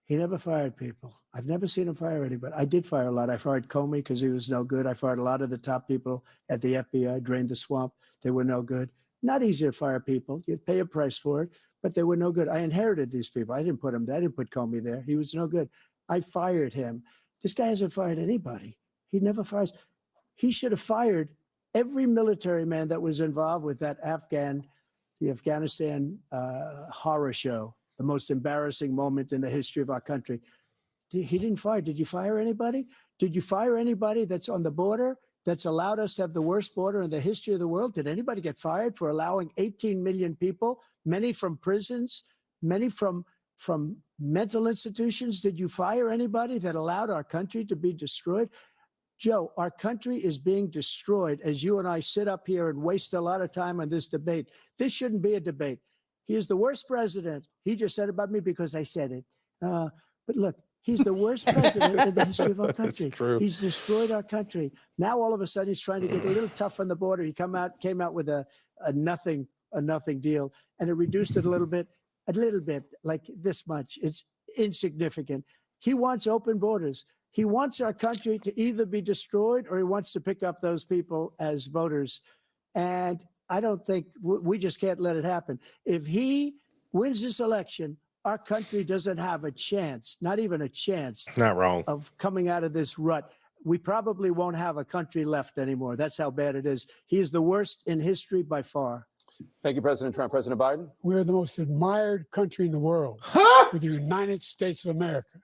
He never fired people. I've never seen him fire anybody. I did fire a lot. I fired Comey because he was no good. I fired a lot of the top people at the FBI, drained the swamp. They were no good. Not easy to fire people. You'd pay a price for it, but they were no good. I inherited these people. I didn't put him there. I didn't put Comey there. He was no good. I fired him. This guy hasn't fired anybody. He never fires. He should have fired every military man that was involved with that the Afghanistan horror show, the most embarrassing moment in the history of our country. He didn't fire. Did you fire anybody? Did you fire anybody that's on the border that's allowed us to have the worst border in the history of the world? Did anybody get fired for allowing 18 million people, many from prisons, many from mental institutions? Did you fire anybody that allowed our country to be destroyed? Joe, our country is being destroyed as you and I sit up here and waste a lot of time on this debate. This shouldn't be a debate. He is the worst president. He just said about me because I said it. But look, he's the worst president in the history of our country. That's true. He's destroyed our country. Now all of a sudden he's trying to get a little tough on the border. He came out with a nothing deal, and it reduced it a little bit, like this much. It's insignificant. He wants open borders. He wants our country to either be destroyed or he wants to pick up those people as voters. And I don't think we just can't let it happen. If he wins this election, our country doesn't have a chance, not even a chance. Not wrong. Of coming out of this rut. We probably won't have a country left anymore. That's how bad it is. He is the worst in history by far. Thank you, President Trump. President Biden? We're the most admired country in the world. We're the United States of America.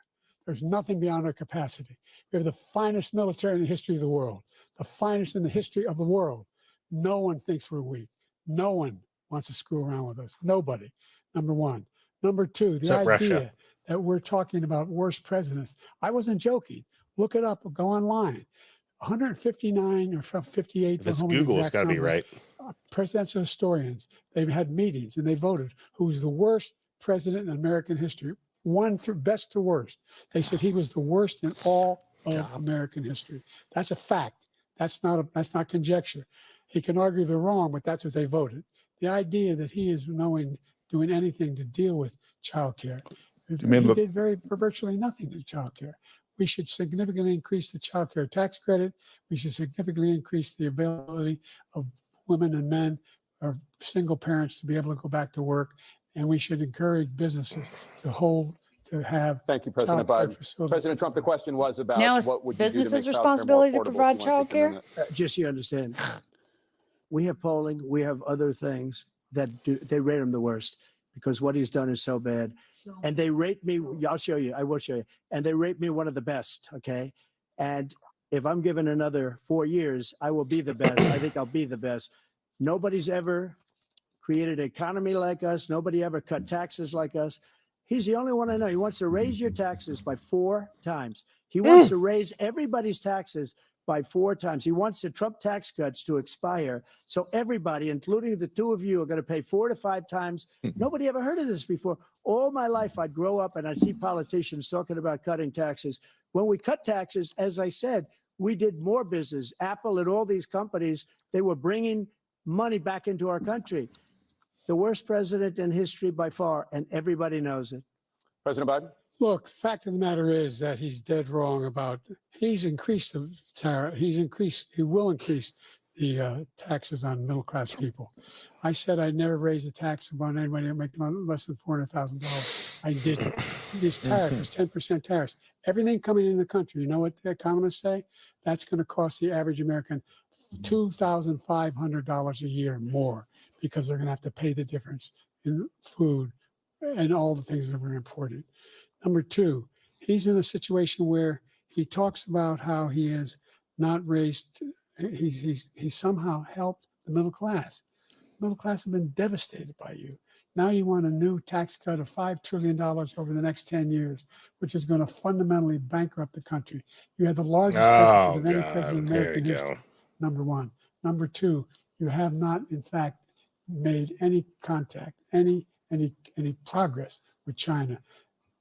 There's nothing beyond our capacity. We have the finest military in the history of the world, the finest in the history of the world. No one thinks we're weak. No one wants to screw around with us. Nobody. Number one. Number two, the idea Russia. that we're talking about worst presidents. I wasn't joking. Look it up or go online. 159 or 58. If it's Google, it's got to be right. Presidential historians, they've had meetings and they voted who's the worst president in American history. One through best to worst. They said he was the worst in all of American history. That's a fact. That's not conjecture. He can argue they're wrong, but that's what they voted. The idea that he is doing anything to deal with childcare. He did virtually nothing to childcare. We should significantly increase the childcare tax credit. We should significantly increase the availability of women and men or single parents to be able to go back to work. And we should encourage businesses to have. Thank you, President Biden. President Trump, the question was about now it's what would you do to businesses' make responsibility to provide child care? Just so you understand, we have polling, we have other things that they rate him the worst because what he's done is so bad. And they rate me, I'll show you, I will show you. And they rate me one of the best, okay? And if I'm given another 4 years, I will be the best. I think I'll be the best. Nobody's ever created an economy like us. Nobody ever cut taxes like us. He's the only one I know. He wants to raise your taxes by 4 times. He wants to raise everybody's taxes by 4 times. He wants the Trump tax cuts to expire. So everybody, including the two of you, are going to pay 4 to 5 times. Nobody ever heard of this before. All my life, I'd grow up and I'd see politicians talking about cutting taxes. When we cut taxes, as I said, we did more business. Apple and all these companies, they were bringing money back into our country. The worst president in history by far, and everybody knows it. President Biden? Look, the fact of the matter is that he's dead wrong about, he's increased the tariff, he will increase the taxes on middle-class people. I said I'd never raise a tax on anybody making less than $400,000. I didn't. This tariff is 10% tariffs. Everything coming in the country, you know what the economists say? That's going to cost the average American $2,500 a year more because they're going to have to pay the difference in food and all the things that are important. Number two, he's in a situation where he talks about how he has not raised, he's somehow helped the middle class. The middle class have been devastated by you. Now you want a new tax cut of $5 trillion over the next 10 years, which is going to fundamentally bankrupt the country. You had the largest deficit of any president in American history, number one. Number two, you have not, in fact, made any contact, any progress with China.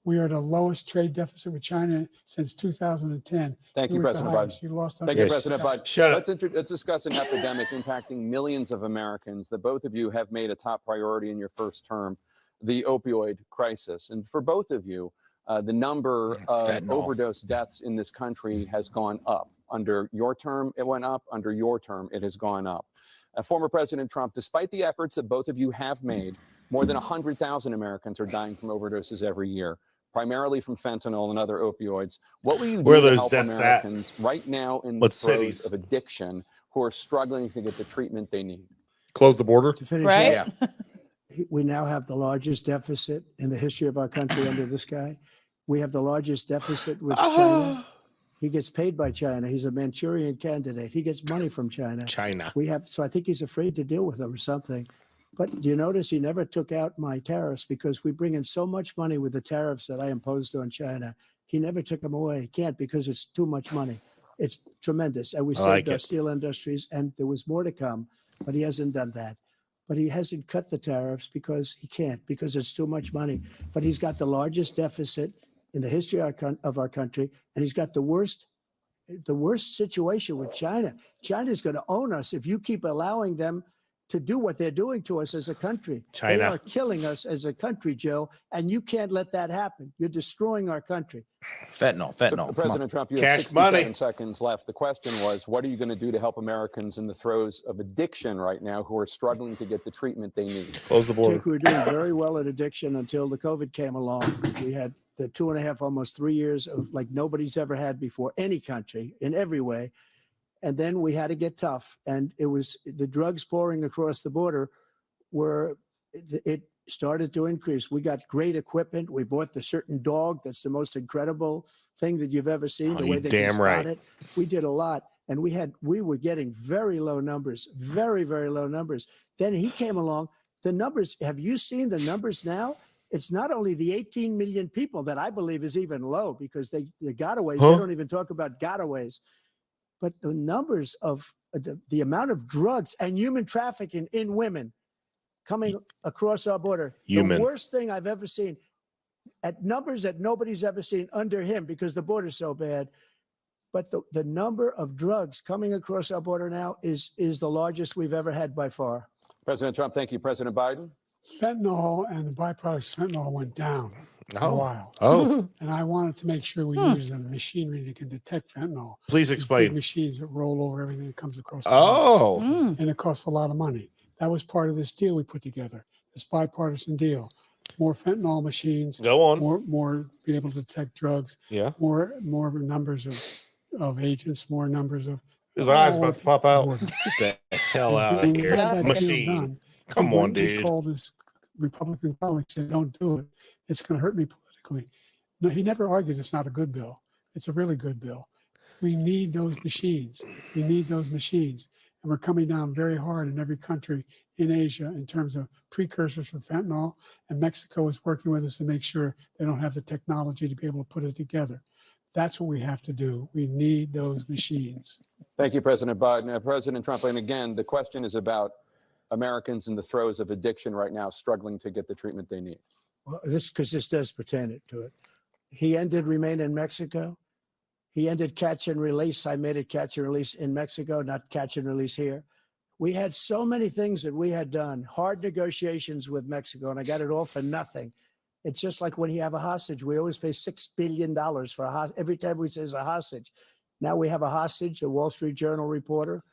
We are the lowest trade deficit with China since 2010. Thank you, President Biden. You lost on Thank you, President Biden. Shut up. Let's discuss an epidemic impacting millions of Americans that both of you have made a top priority in your first term, the opioid crisis. And for both of you, the number of overdose deaths in this country has gone up. Under your term, it went up. Under your term, it has gone up. Former President Trump, despite the efforts that both of you have made, more than 100,000 Americans are dying from overdoses every year, primarily from fentanyl and other opioids. What will you do to help Americans right now in the throes of addiction who are struggling to get the treatment they need? Close the border? To finish right? We now have the largest deficit in the history of our country under this guy. We have the largest deficit with China. He gets paid by China. He's a Manchurian candidate. He gets money from China. So I think he's afraid to deal with them or something. But you notice he never took out my tariffs because we bring in so much money with the tariffs that I imposed on China. He never took them away. He can't because it's too much money. It's tremendous. And we saved our steel industries, and there was more to come, but he hasn't done that. But he hasn't cut the tariffs because he can't, because it's too much money. But he's got the largest deficit in the history of our country, and he's got the worst situation with China. China's going to own us if you keep allowing them to do what they're doing to us as a country. China. They are killing us as a country, Joe, and you can't let that happen. You're destroying our country. Fentanyl. So, President Trump, you have 67 seconds left. The question was, what are you going to do to help Americans in the throes of addiction right now who are struggling to get the treatment they need? Close the border. I think we were doing very well at addiction until the COVID came along. We had the 2.5, almost 3 years of like nobody's ever had before, any country in every way. And then we had to get tough. And it was the drugs pouring across the border it started to increase. We got great equipment. We bought the certain dog. That's the most incredible thing that you've ever seen, the way they can spot it. We did a lot. and we were getting very low numbers, very, very low numbers. Then he came along. The numbers, have you seen the numbers now? It's not only the 18 million people that I believe is even low, because the gotaways, they don't even talk about gotaways, but the numbers of the amount of drugs and human trafficking in women coming across our border. The worst thing I've ever seen, at numbers that nobody's ever seen under him, because the border's so bad. But the number of drugs coming across our border now is the largest we've ever had by far. President Trump, thank you. President Biden? Fentanyl and the byproducts of fentanyl went down for a while. Oh. And I wanted to make sure we use the machinery that can detect fentanyl. Please These explain. big machines that roll over everything that comes across the Oh. border. And it costs a lot of money. That was part of this deal we put together, this bipartisan deal. More fentanyl machines. Go on. More be able to detect drugs. Yeah. More numbers of agents, more numbers of. His eyes about to pop out. Get the hell out of here. Machine. Come on, dude. He called his Republican colleagues and said, don't do it. It's going to hurt me politically. No, he never argued it's not a good bill. It's a really good bill. We need those machines. We need those machines. And we're coming down very hard in every country in Asia in terms of precursors for fentanyl. And Mexico is working with us to make sure they don't have the technology to be able to put it together. That's what we have to do. We need those machines. Thank you, President Biden. President Trump, and again, the question is about Americans in the throes of addiction right now, struggling to get the treatment they need. Well, because this does pertain to it. He ended Remain in Mexico. He ended catch and release. I made it catch and release in Mexico, not catch and release here. We had so many things that we had done, hard negotiations with Mexico, and I got it all for nothing. It's just like when you have a hostage, we always pay $6 billion for a hostage. Every time we say it's a hostage. Now we have a hostage, a Wall Street Journal reporter,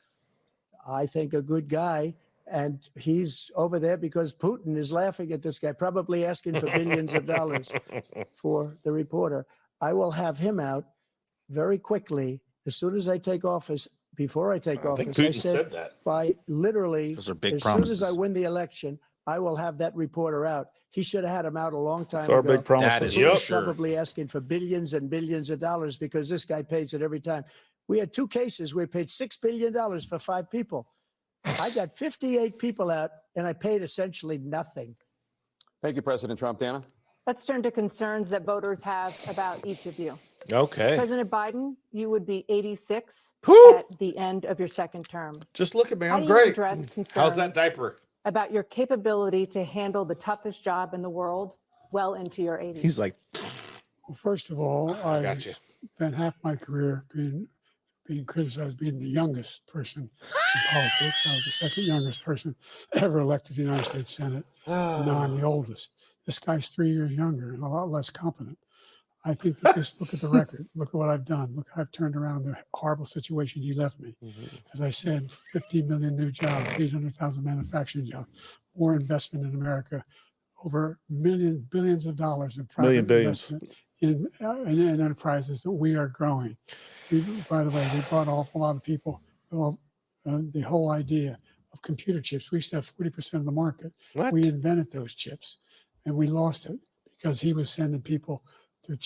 I think a good guy, and he's over there because Putin is laughing at this guy, probably asking for billions of dollars for the reporter. I will have him out very quickly as soon as I take office. Before I take office, I said that. By literally, those are big as promises. soon as I win the election, I will have that reporter out. He should have had him out a long time It's ago. our big promises. He's probably asking for billions and billions of dollars because this guy pays it every time. We had 2 cases where we paid $6 billion for 5 people. I got 58 people out, and I paid essentially nothing. Thank you, President Trump. Dana? Let's turn to concerns that voters have about each of you. Okay. President Biden, you would be 86 at the end of your second term. Just look at me. How I'm do you great. address concerns How's that diaper? about your capability to handle the toughest job in the world well into your 80s? He's like, Well, first of all, I got you. spent half my career being criticized being the youngest person in politics. I was the second youngest person ever elected to the United States Senate. And now I'm the oldest. This guy's 3 years younger and a lot less competent. I think that just look at the record. Look at what I've done. Look how I've turned around the horrible situation he left me. As I said, 50 million new jobs, 800,000 manufacturing jobs, more investment in America, over billions of dollars in private investment in enterprises that we are growing. By the way, we brought an awful lot of people. Well, the whole idea of computer chips, we used to have 40% of the market. What? We invented those chips, and we lost it because he was sending people to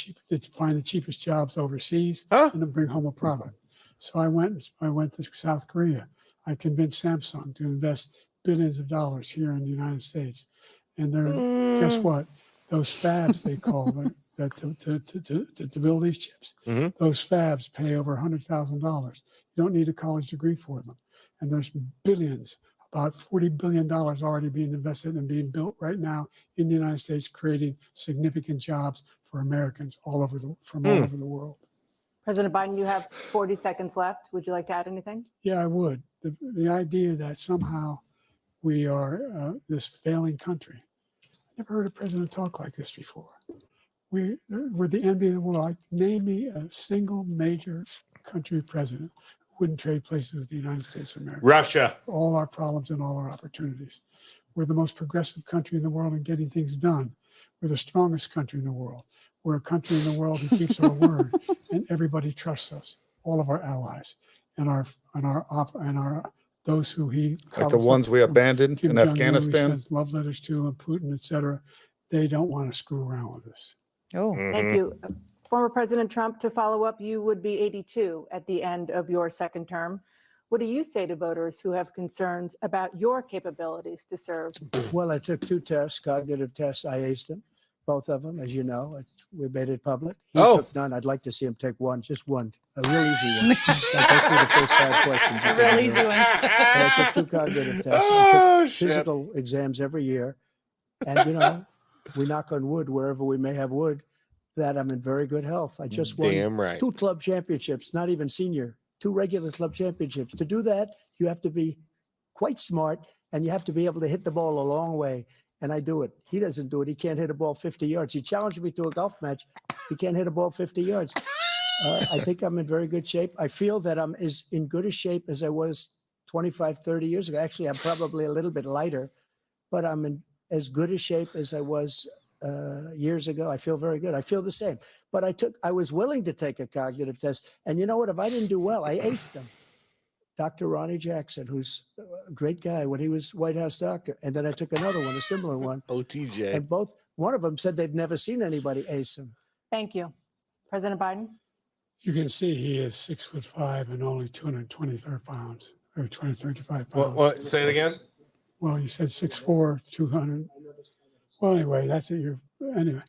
find the cheapest jobs overseas and then bring home a product. So I went to South Korea. I convinced Samsung to invest billions of dollars here in the United States. And they're, guess what? Those fabs, they call them, to build these chips, those fabs pay over $100,000. You don't need a college degree for them. And there's billions, about $40 billion already being invested and being built right now in the United States, creating significant jobs for Americans all over from all over the world. President Biden, you have 40 seconds left. Would you like to add anything? Yeah, I would. The idea that somehow we are this failing country. I never heard a president talk like this before. We're the envy of the world. Name me a single major country president who wouldn't trade places with the United States of America. Russia. All our problems and all our opportunities. We're the most progressive country in the world in getting things done. We're the strongest country in the world. We're a country in the world that keeps our word, and everybody trusts us. All of our allies and our those who he like the ones we abandoned in Afghanistan, love letters to, and Putin, etc. They don't want to screw around with us. Oh, Thank you. Former President Trump, to follow up, you would be 82 at the end of your second term. What do you say to voters who have concerns about your capabilities to serve? Well, I took 2 tests, cognitive tests. I aced them, both of them, as you know. We made it public. He took none. I'd like to see him take one, just one, a real easy one. I'll go through the first 5 questions. A real easy one. But I took 2 cognitive tests. I took physical exams every year. And, you know, we knock on wood wherever we may have wood, that I'm in very good health. I just won 2 club championships, not even senior, 2 regular club championships. To do that, you have to be quite smart, and you have to be able to hit the ball a long way. And I do it. He doesn't do it. He can't hit a ball 50 yards. He challenged me to a golf match. He can't hit a ball 50 yards. I think I'm in very good shape. I feel that I'm as in good a shape as I was 25, 30 years ago. Actually, I'm probably a little bit lighter, but I'm in as good a shape as I was years ago. I feel very good. I feel the same. But I was willing to take a cognitive test. And you know what? If I didn't do well, I aced them. Dr. Ronnie Jackson, who's a great guy when he was White House doctor. And then I took another one, a similar one. OTJ. And one of them said they've never seen anybody ace him. Thank you. President Biden? You can see he is 6'5" and only 223 pounds, or 235 pounds. What? Say it again? Well, you said 6'4", 200. Well, anyway, that's what you're. Anyway,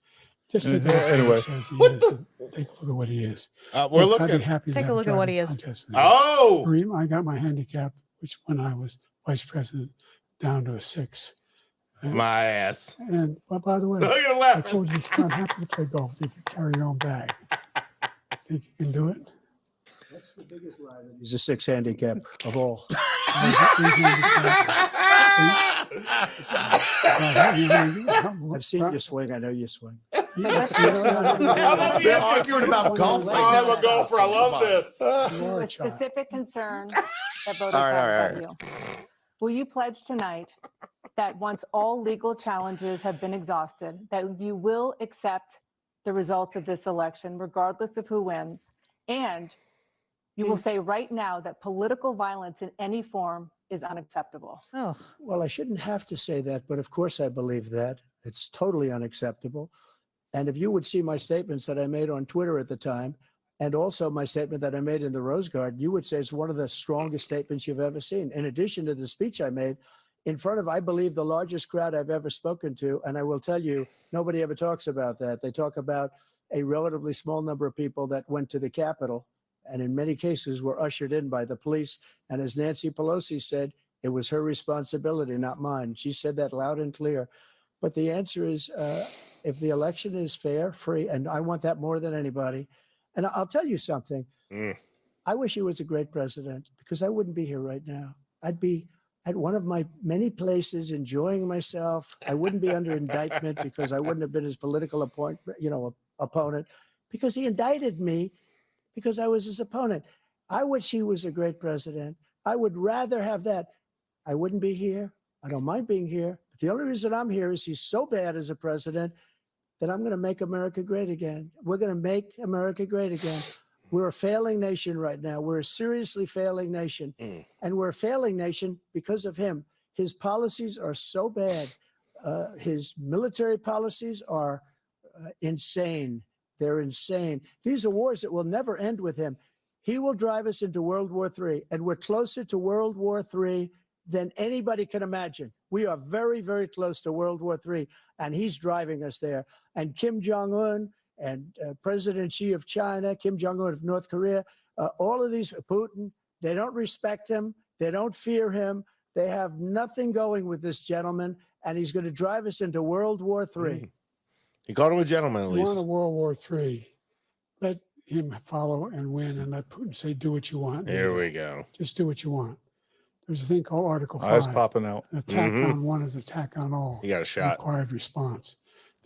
just take Anyway. says he is. Take a look at what he is. We're Look, I'd be looking. happy to Take a have look at what he is. contest with him. Oh, I got my handicap, which when I was vice president, down to a 6. my ass. And by the way, Look at him I laughing. told you I'm happy to play golf if you carry your own bag. Think you can do it? That's the biggest lie that he's a 6 handicap of all. I've seen you swing. I know you swing. They're arguing about golf. I'm a golfer. I love this. A specific concern that voters have about you. Will you pledge tonight that once all legal challenges have been exhausted, that you will accept the results of this election, regardless of who wins, and you will say right now that political violence in any form is unacceptable? Oh, Well, I shouldn't have to say that, but of course I believe that. It's totally unacceptable. And if you would see my statements that I made on Twitter at the time, and also my statement that I made in the Rose Garden, you would say it's one of the strongest statements you've ever seen. In addition to the speech I made in front of, I believe, the largest crowd I've ever spoken to. And I will tell you, nobody ever talks about that. They talk about a relatively small number of people that went to the Capitol, and in many cases were ushered in by the police. And as Nancy Pelosi said, it was her responsibility, not mine. She said that loud and clear. But the answer is, if the election is fair, free, and I want that more than anybody. And I'll tell you something. I wish he was a great president, because I wouldn't be here right now. I'd be at one of my many places enjoying myself. I wouldn't be under indictment because I wouldn't have been his political opponent, because he indicted me because I was his opponent. I wish he was a great president. I would rather have that. I wouldn't be here. I don't mind being here. But the only reason I'm here is he's so bad as a president that I'm going to make America great again. We're going to make America great again. We're a failing nation right now. We're a seriously failing nation. And we're a failing nation because of him. His policies are so bad. His military policies are insane. They're insane. These are wars that will never end with him. He will drive us into World War III, and we're closer to World War III than anybody can imagine. We are very, very close to World War III, and he's driving us there. And Kim Jong-un and President Xi of China, Kim Jong-un of North Korea, all of these, Putin, they don't respect him. They don't fear him. They have nothing going with this gentleman, and he's going to drive us into World War III. You called him a gentleman, at You least. want a World War III, let him follow and win, and let Putin say, do what you want. Here we go. Just do what you want. There's a thing called Article 5. Eyes popping out. An attack on one is attack on all. You got a shot. Required response.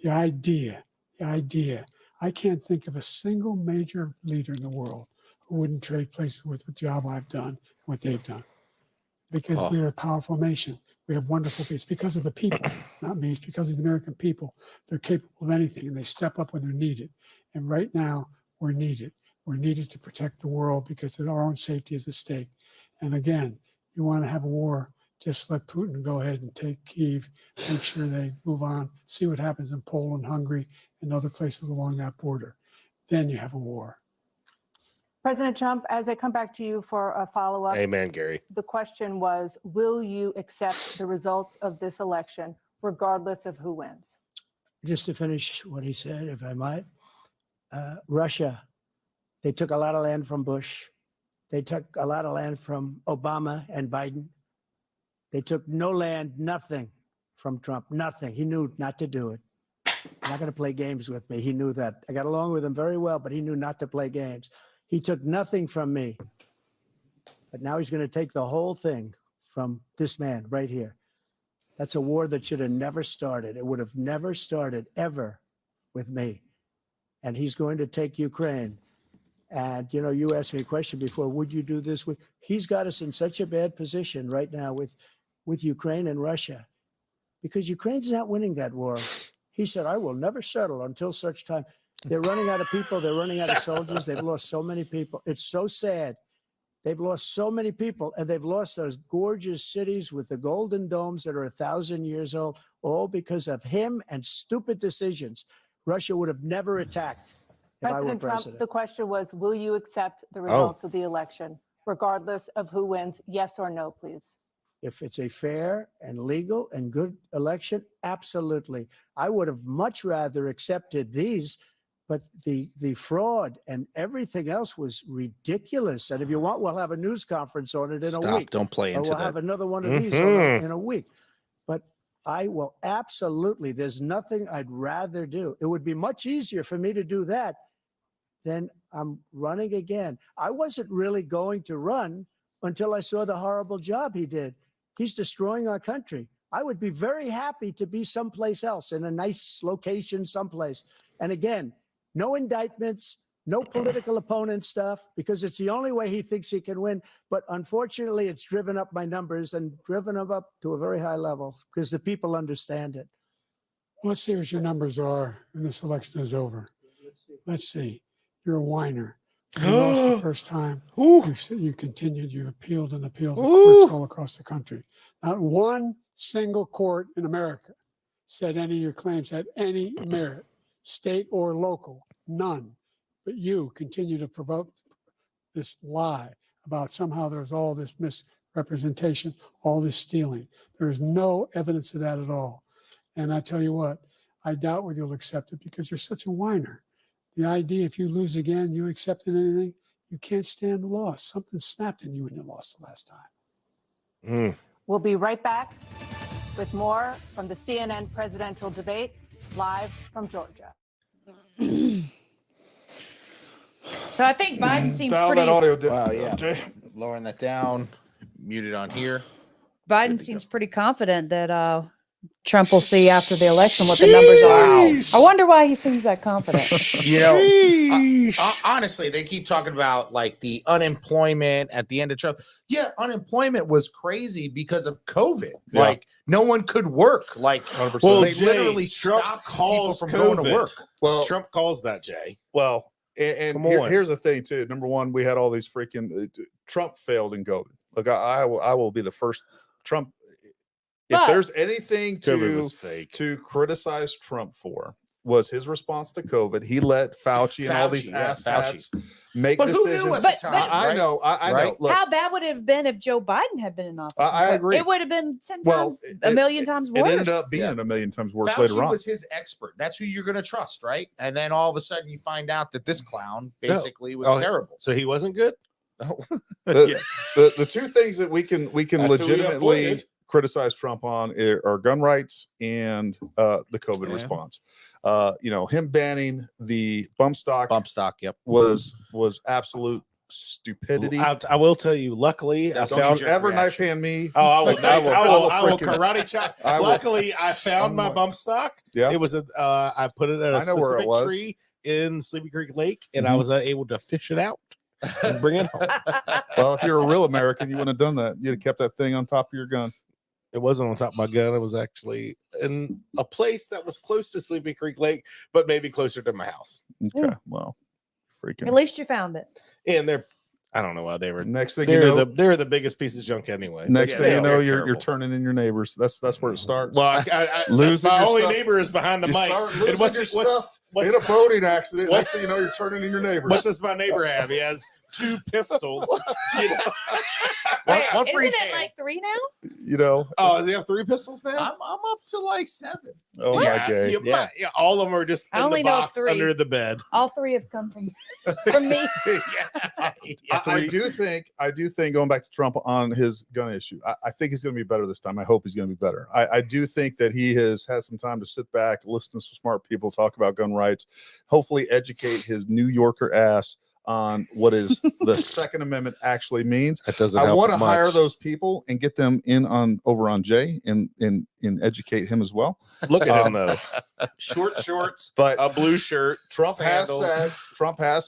The idea, I can't think of a single major leader in the world who wouldn't trade places with the job I've done, what they've done. Because we're a powerful nation. We have wonderful people. It's because of the people, not me. It's because of the American people. They're capable of anything, and they step up when they're needed. And right now, we're needed. We're needed to protect the world because our own safety is at stake. And again, you want to have a war, just let Putin go ahead and take Kyiv, make sure they move on, see what happens in Poland, Hungary, and other places along that border. then you have a war. President Trump, as I come back to you for a follow-up. Amen, Gary. The question was, will you accept the results of this election, regardless of who wins? Just to finish what he said, if I might, Russia, they took a lot of land from Bush. They took a lot of land from Obama and Biden. They took no land, nothing from Trump, nothing. He knew not to do it. Not going to play games with me. He knew that. I got along with him very well, but he knew not to play games. He took nothing from me. But now he's going to take the whole thing from this man right here. That's a war that should have never started. It would have never started ever with me. And he's going to take Ukraine. And, you know, you asked me a question before, would you do this? He's got us in such a bad position right now with Ukraine and Russia, because Ukraine's not winning that war. He said, I will never settle until such time. They're running out of people. They're running out of soldiers. They've lost so many people. It's so sad. They've lost so many people, and they've lost those gorgeous cities with the golden domes that are 1,000 years old, all because of him and stupid decisions. Russia would have never attacked if I were President Trump, president. the question was, will you accept the results of the election, regardless of who wins? Yes or no, please. If it's a fair and legal and good election, absolutely. I would have much rather accepted these, but the fraud and everything else was ridiculous. And if you want, we'll have a news conference on it in a week. Don't play into or we'll that. have another one of these in a week. But I will absolutely, there's nothing I'd rather do. It would be much easier for me to do that than I'm running again. I wasn't really going to run until I saw the horrible job he did. He's destroying our country. I would be very happy to be someplace else, in a nice location someplace. And again, no indictments, no political opponent stuff, because it's the only way he thinks he can win. But unfortunately, it's driven up my numbers and driven them up to a very high level because the people understand it. Let's see what your numbers are when this election is over. Let's see. You're a whiner. You lost the first time. You continued. You appealed and appealed to courts all across the country. Not one single court in America said any of your claims had any merit, state or local, none. But you continue to provoke this lie about somehow there's all this misrepresentation, all this stealing. There is no evidence of that at all. And I tell you what, I doubt whether you'll accept it because you're such a whiner. The idea, if you lose again, you accepting anything, you can't stand the loss. Something snapped in you when you lost the last time. We'll be right back with more from the CNN presidential debate, live from Georgia. So I think Biden seems Dial pretty. that audio Wow, yeah. Lowering that down, muted on here. Biden seems pretty confident that Trump will see after the election what the numbers are. I wonder why he seems that confident. You know, honestly, they keep talking about like the unemployment at the end of Trump. Yeah, unemployment was crazy because of COVID. Yeah. Like no one could work. Like 100%. Well, they Jay, literally Trump stopped calls people from going to COVID. work. Well, Trump calls that, Jay. Well, and Come on. here's the thing too. Number one, we had all these freaking Trump failed in COVID. Look, I will be the first. Trump. If there's anything COVID was fake. to criticize Trump for, was his response to COVID. He let Fauci and all these asshats make But who decisions. knew at the time? I right? know. I Right? know. Look, How bad would it have been if Joe Biden had been in office? I agree. It would have been 10 Well, times, a million times worse. It ended up being a million times worse Fauci later on. was his expert. That's who you're going to trust, right? And then all of a sudden you find out that this clown basically was terrible. So he wasn't good? The two things that we can That's who we legitimately appointed. criticize Trump on are gun rights and the COVID response. You know, him banning the bump stock Yep. was absolute stupidity. I will tell you, luckily, I Don't found you ever knife hand me. Oh, I will freaking- karate chop. I will- Luckily, I found my bump stock. Yeah. It was I put it at a I know where it specific was. tree in Sleepy Creek Lake, and I was able to fish it out and bring it home. Well, if you're a real American, you wouldn't have done that. You'd have kept that thing on top of your gun. It wasn't on top of my gun. It was actually in a place that was close to Sleepy Creek Lake, but maybe closer to my house. Okay, well, freaking. At least you found it. And they're I don't know why they were. Next thing you know, they're the biggest piece of junk anyway. next thing you know, you're you're turning in your neighbors. That's where it starts. Well, losing my your only stuff. neighbor is behind the You mic. start And losing your stuff in a boating accident. Next thing you know, you're turning in your neighbors. What does my neighbor have? He has 2 pistols. You know? Wait, one for isn't each it hand. like 3 now? You know. Oh, does he have 3 pistols now? I'm up to like 7. Oh my God. Yeah, all of them are just I in only the know of box 3. under the bed. All 3 have come from me. I do think going back to Trump on his gun issue, I think he's going to be better this time. I hope he's going to be better. I do think that he has had some time to sit back, listen to some smart people talk about gun rights, hopefully educate his New Yorker ass on what is the Second Amendment actually means. That doesn't. I want to hire those people and get them in over on Jay and educate him as well. Look at him though. Short shorts, but a blue shirt. Trump has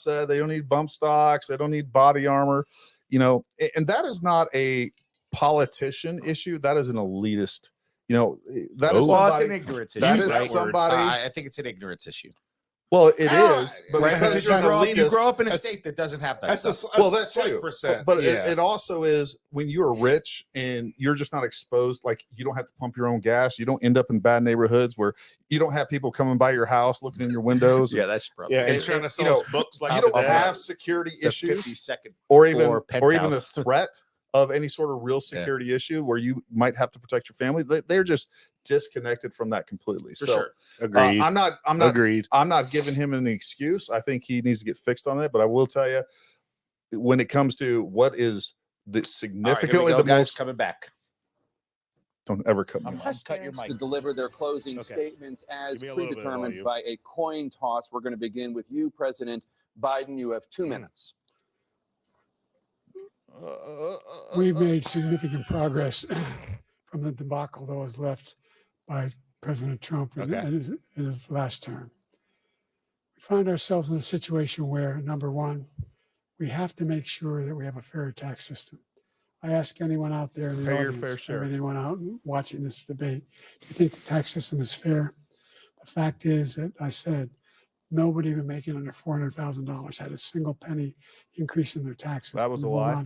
said they don't need bump stocks, they don't need body armor, you know, and that is not a politician issue. That is an elitist. You know, that is well, it's an ignorance issue. That is right? somebody. I think it's an ignorance issue. Well, it is, but right? because you grow up in a state that doesn't have that stuff. Well, that's too. But it also is when you are rich and you're just not exposed, like you don't have to pump your own gas. You don't end up in bad neighborhoods where you don't have people coming by your house looking in your windows. Yeah, that's probably. Yeah, and trying to sell books like you don't have security issues, 52nd or even the threat of any sort of real security issue where you might have to protect your family. They're just disconnected from that completely. For so sure. Agreed. I'm not agreed. I'm not giving him an excuse. I think he needs to get fixed on that. But I will tell you, when it comes to what is the significantly the most coming back. Don't ever cut me off. Cut your mic. To deliver their closing statements as predetermined by a coin toss. We're going to begin with you, President Biden. You have 2 minutes. We've made significant progress from the debacle that was left by President Trump in his last term. We find ourselves in a situation where, number one, we have to make sure that we have a fair tax system. I ask anyone out there in the Pay your audience, fair share. anyone out watching this debate, do you think the tax system is fair? The fact is that I said nobody even making under $400,000 had a single penny increase in their taxes. That was a lie.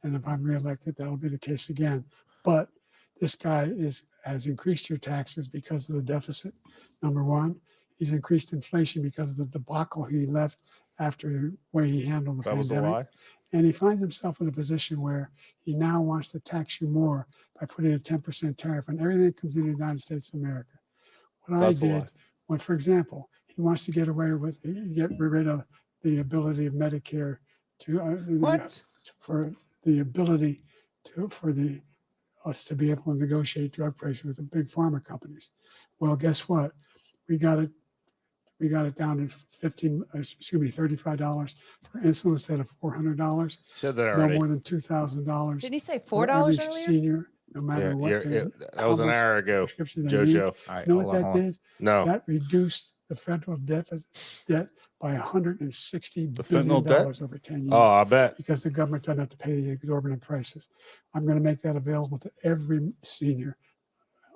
And if I'm reelected, that'll be the case again. But this guy has increased your taxes because of the deficit. Number one, he's increased inflation because of the debacle he left after the way he handled the pandemic. Was a lie. And he finds himself in a position where he now wants to tax you more by putting a 10% tariff on everything that comes into the United States of America. What I did, when, for example, he wants to get rid of the ability of Medicare to for the ability for us to be able to negotiate drug prices with the big pharma companies. Well, guess what? We got it down to $35 for insulin instead of $400. Said that no already. more than $2,000. Did he say for $4 every earlier? Senior, no matter what. That was an hour ago. JoJo. You know what that did? No. That reduced the federal debt by $160 The billion fentanyl debt? over 10 years. Oh, I bet. Because the government doesn't have to pay the exorbitant prices. I'm going to make that available to every senior.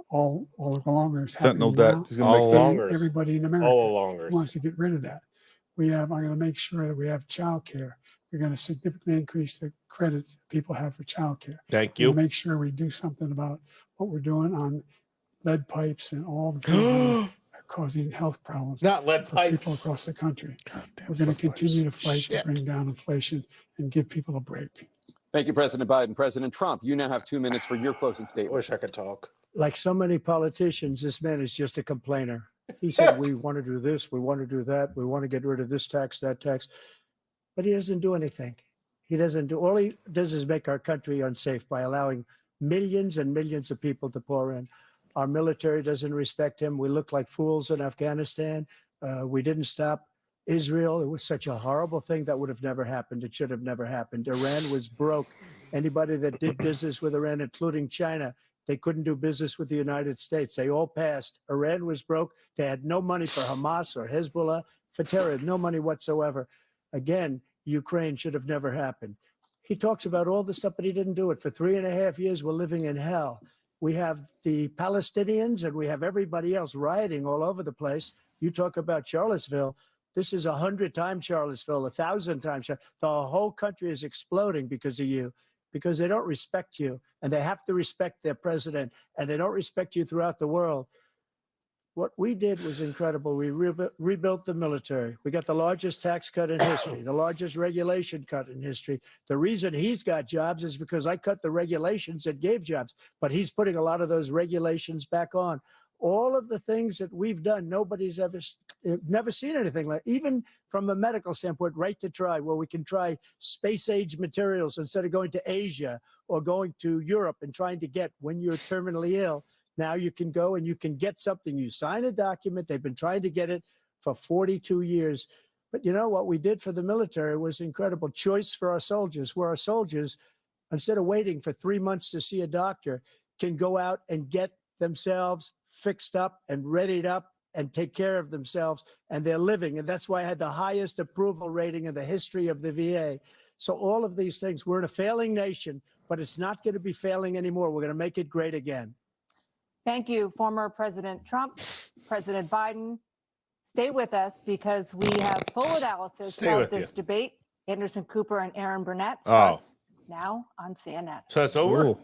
All along. Fentanyl debt. Now. He's going to make Everybody in America All along. wants to get rid of that. I'm going to make sure that we have childcare. We're going to significantly increase the credits people have for childcare. Thank you. Make sure we do something about what we're doing on lead pipes and all the things that are causing health problems. Not lead for pipes. people across the country. We're going to continue to fight to bring down inflation and give people a break. Thank you, President Biden. President Trump, you now have 2 minutes for your closing statement. Wish I could talk. Like so many politicians, this man is just a complainer. He said, we want to do this, we want to do that, we want to get rid of this tax, that tax. But he doesn't do anything. All he does is make our country unsafe by allowing millions and millions of people to pour in. Our military doesn't respect him. We look like fools in Afghanistan. We didn't stop Israel. It was such a horrible thing that would have never happened. It should have never happened. Iran was broke. Anybody that did business with Iran, including China, they couldn't do business with the United States. They all passed. Iran was broke. They had no money for Hamas or Hezbollah, for terror, no money whatsoever. Again, Ukraine should have never happened. He talks about all this stuff, but he didn't do it. For 3.5 years, we're living in hell. We have the Palestinians and we have everybody else rioting all over the place. You talk about Charlottesville. This is 100 times Charlottesville, 1,000 times. The whole country is exploding because of you, because they don't respect you, and they have to respect their president, and they don't respect you throughout the world. What we did was incredible. We rebuilt the military. We got the largest tax cut in history, the largest regulation cut in history. The reason he's got jobs is because I cut the regulations that gave jobs, but he's putting a lot of those regulations back on. All of the things that we've done, nobody's never seen anything like, even from a medical standpoint, right to try, where we can try space age materials instead of going to Asia or going to Europe and trying to get when you're terminally ill. Now you can go and you can get something. You sign a document. They've been trying to get it for 42 years. But you know what we did for the military was incredible. Choice for our soldiers, where our soldiers, instead of waiting for 3 months to see a doctor, can go out and get themselves fixed up and readied up and take care of themselves, and they're living. And that's why I had the highest approval rating in the history of the VA. So all of these things, we're in a failing nation, but it's not going to be failing anymore. We're going to make it great again. Thank you, former President Trump, President Biden. Stay with us because we have full analysis of this debate. Anderson Cooper and Aaron Burnett starts now on CNN. So it's over. Ooh,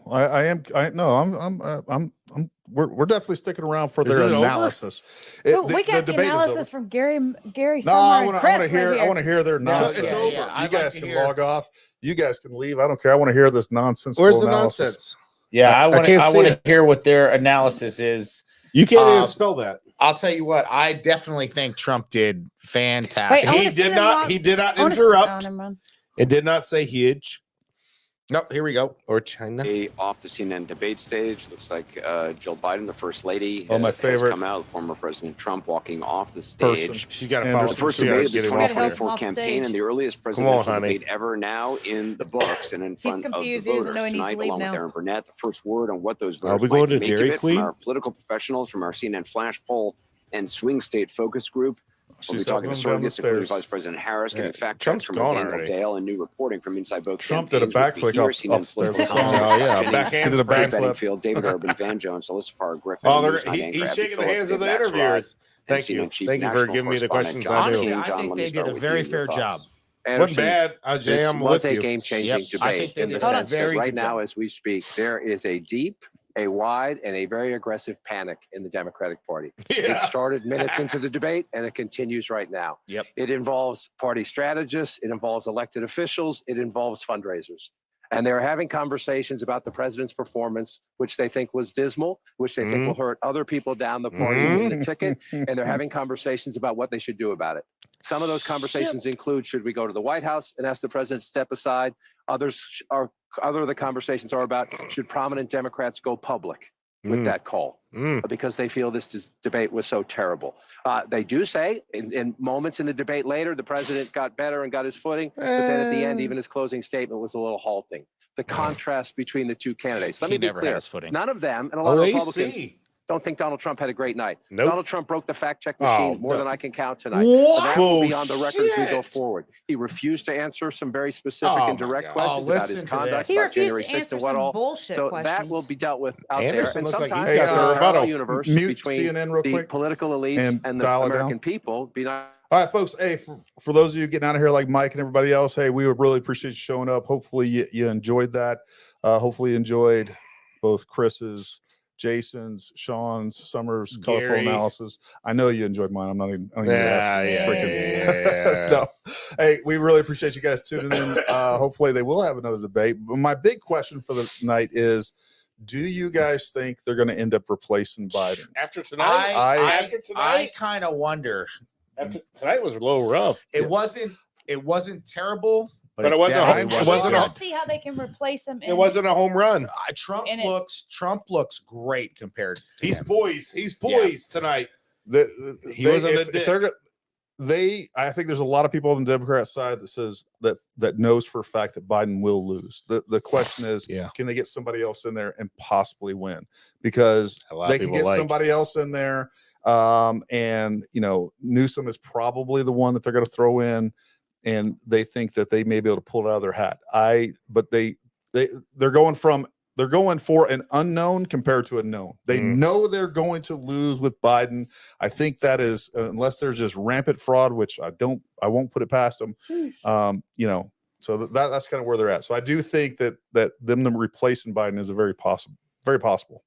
we're definitely sticking around for their analysis. We got the analysis from Gary. No, I want to hear. I want to hear their nonsense. You guys can log off. You guys can leave. I don't care. I want to hear this nonsense. Where's the nonsense? Yeah, I want to hear what their analysis is. You can't even spell that. I'll tell you what. I definitely think Trump did fantastic. Wait, he did not interrupt. It did not say huge. Nope, here we go. Or China. Off the CNN debate stage. Looks like Jill Biden, the first lady, my favorite, has come out. Former President Trump walking off the stage. She got to follow the first debate of the 2024 campaign and the earliest presidential debate ever now in the books and in front of the voters. Tonight, along with Aaron Burnett, the first word on what those voters might make of it from our political professionals, from our CNN Flash poll and swing state focus group. We'll be talking to surrogates, including Vice President Harris, getting fact checks from Daniel Dale and new reporting from inside both Trump did a backflip off the stairs. Backhand did a backflip. David Urban, Van Jones, Alyssa Farr, Griffin. He's shaking the hands of the interviewers. Thank you. Thank you for giving me the questions. Honestly, I think they did a very fair job. Wasn't bad. This was a game-changing debate in the sense that right now, as we speak, there is a deep, a wide, and a very aggressive panic in the Democratic Party. It started minutes into the debate, and it continues right now. It involves party strategists. It involves elected officials. It involves fundraisers. And they're having conversations about the president's performance, which they think was dismal, which they think will hurt other people down the party in the ticket. And they're having conversations about what they should do about it. Some of those conversations include, should we go to the White House and ask the president to step aside? Other of the conversations are about, should prominent Democrats go public with that call because they feel this debate was so terrible. They do say in moments in the debate later, the president got better and got his footing, but then at the end, even his closing statement was a little halting. The contrast between the two candidates. Let me be clear. None of them, and a lot of Republicans, don't think Donald Trump had a great night. Donald Trump broke the fact-check machine more than I can count tonight. That's beyond the record as we go forward. He refused to answer some very specific and direct questions about his conduct, about January 6th and what all. So that will be dealt with out there. And sometimes there's a parallel universe between the political elites and the American people. All right, folks. Hey, for those of you getting out of here like Mike and everybody else, hey, we would really appreciate you showing up. Hopefully you enjoyed that. Hopefully you enjoyed both Chris's, Jason's, Sean's, Summers' colorful analysis. I know you enjoyed mine. I'm not even asking. No. Hey, we really appreciate you guys tuning in. Hopefully they will have another debate. But my big question for the night is, do you guys think they're going to end up replacing Biden? After tonight? I kind of wonder. Tonight was a little rough. It wasn't terrible. But it wasn't. We'll see how they can replace him. It wasn't a home run. Trump looks great compared. He's poised. He's poised tonight. I think there's a lot of people on the Democrat side that says that knows for a fact that Biden will lose. The question is, can they get somebody else in there and possibly win? Because they can get somebody else in there, and Newsom is probably the one that they're going to throw in. And they think that they may be able to pull it out of their hat. But they're going from they're going for an unknown compared to a known. They know they're going to lose with Biden. I think that is, unless there's just rampant fraud, which I won't put it past them. So that's kind of where they're at. So I do think that them replacing Biden is very possible.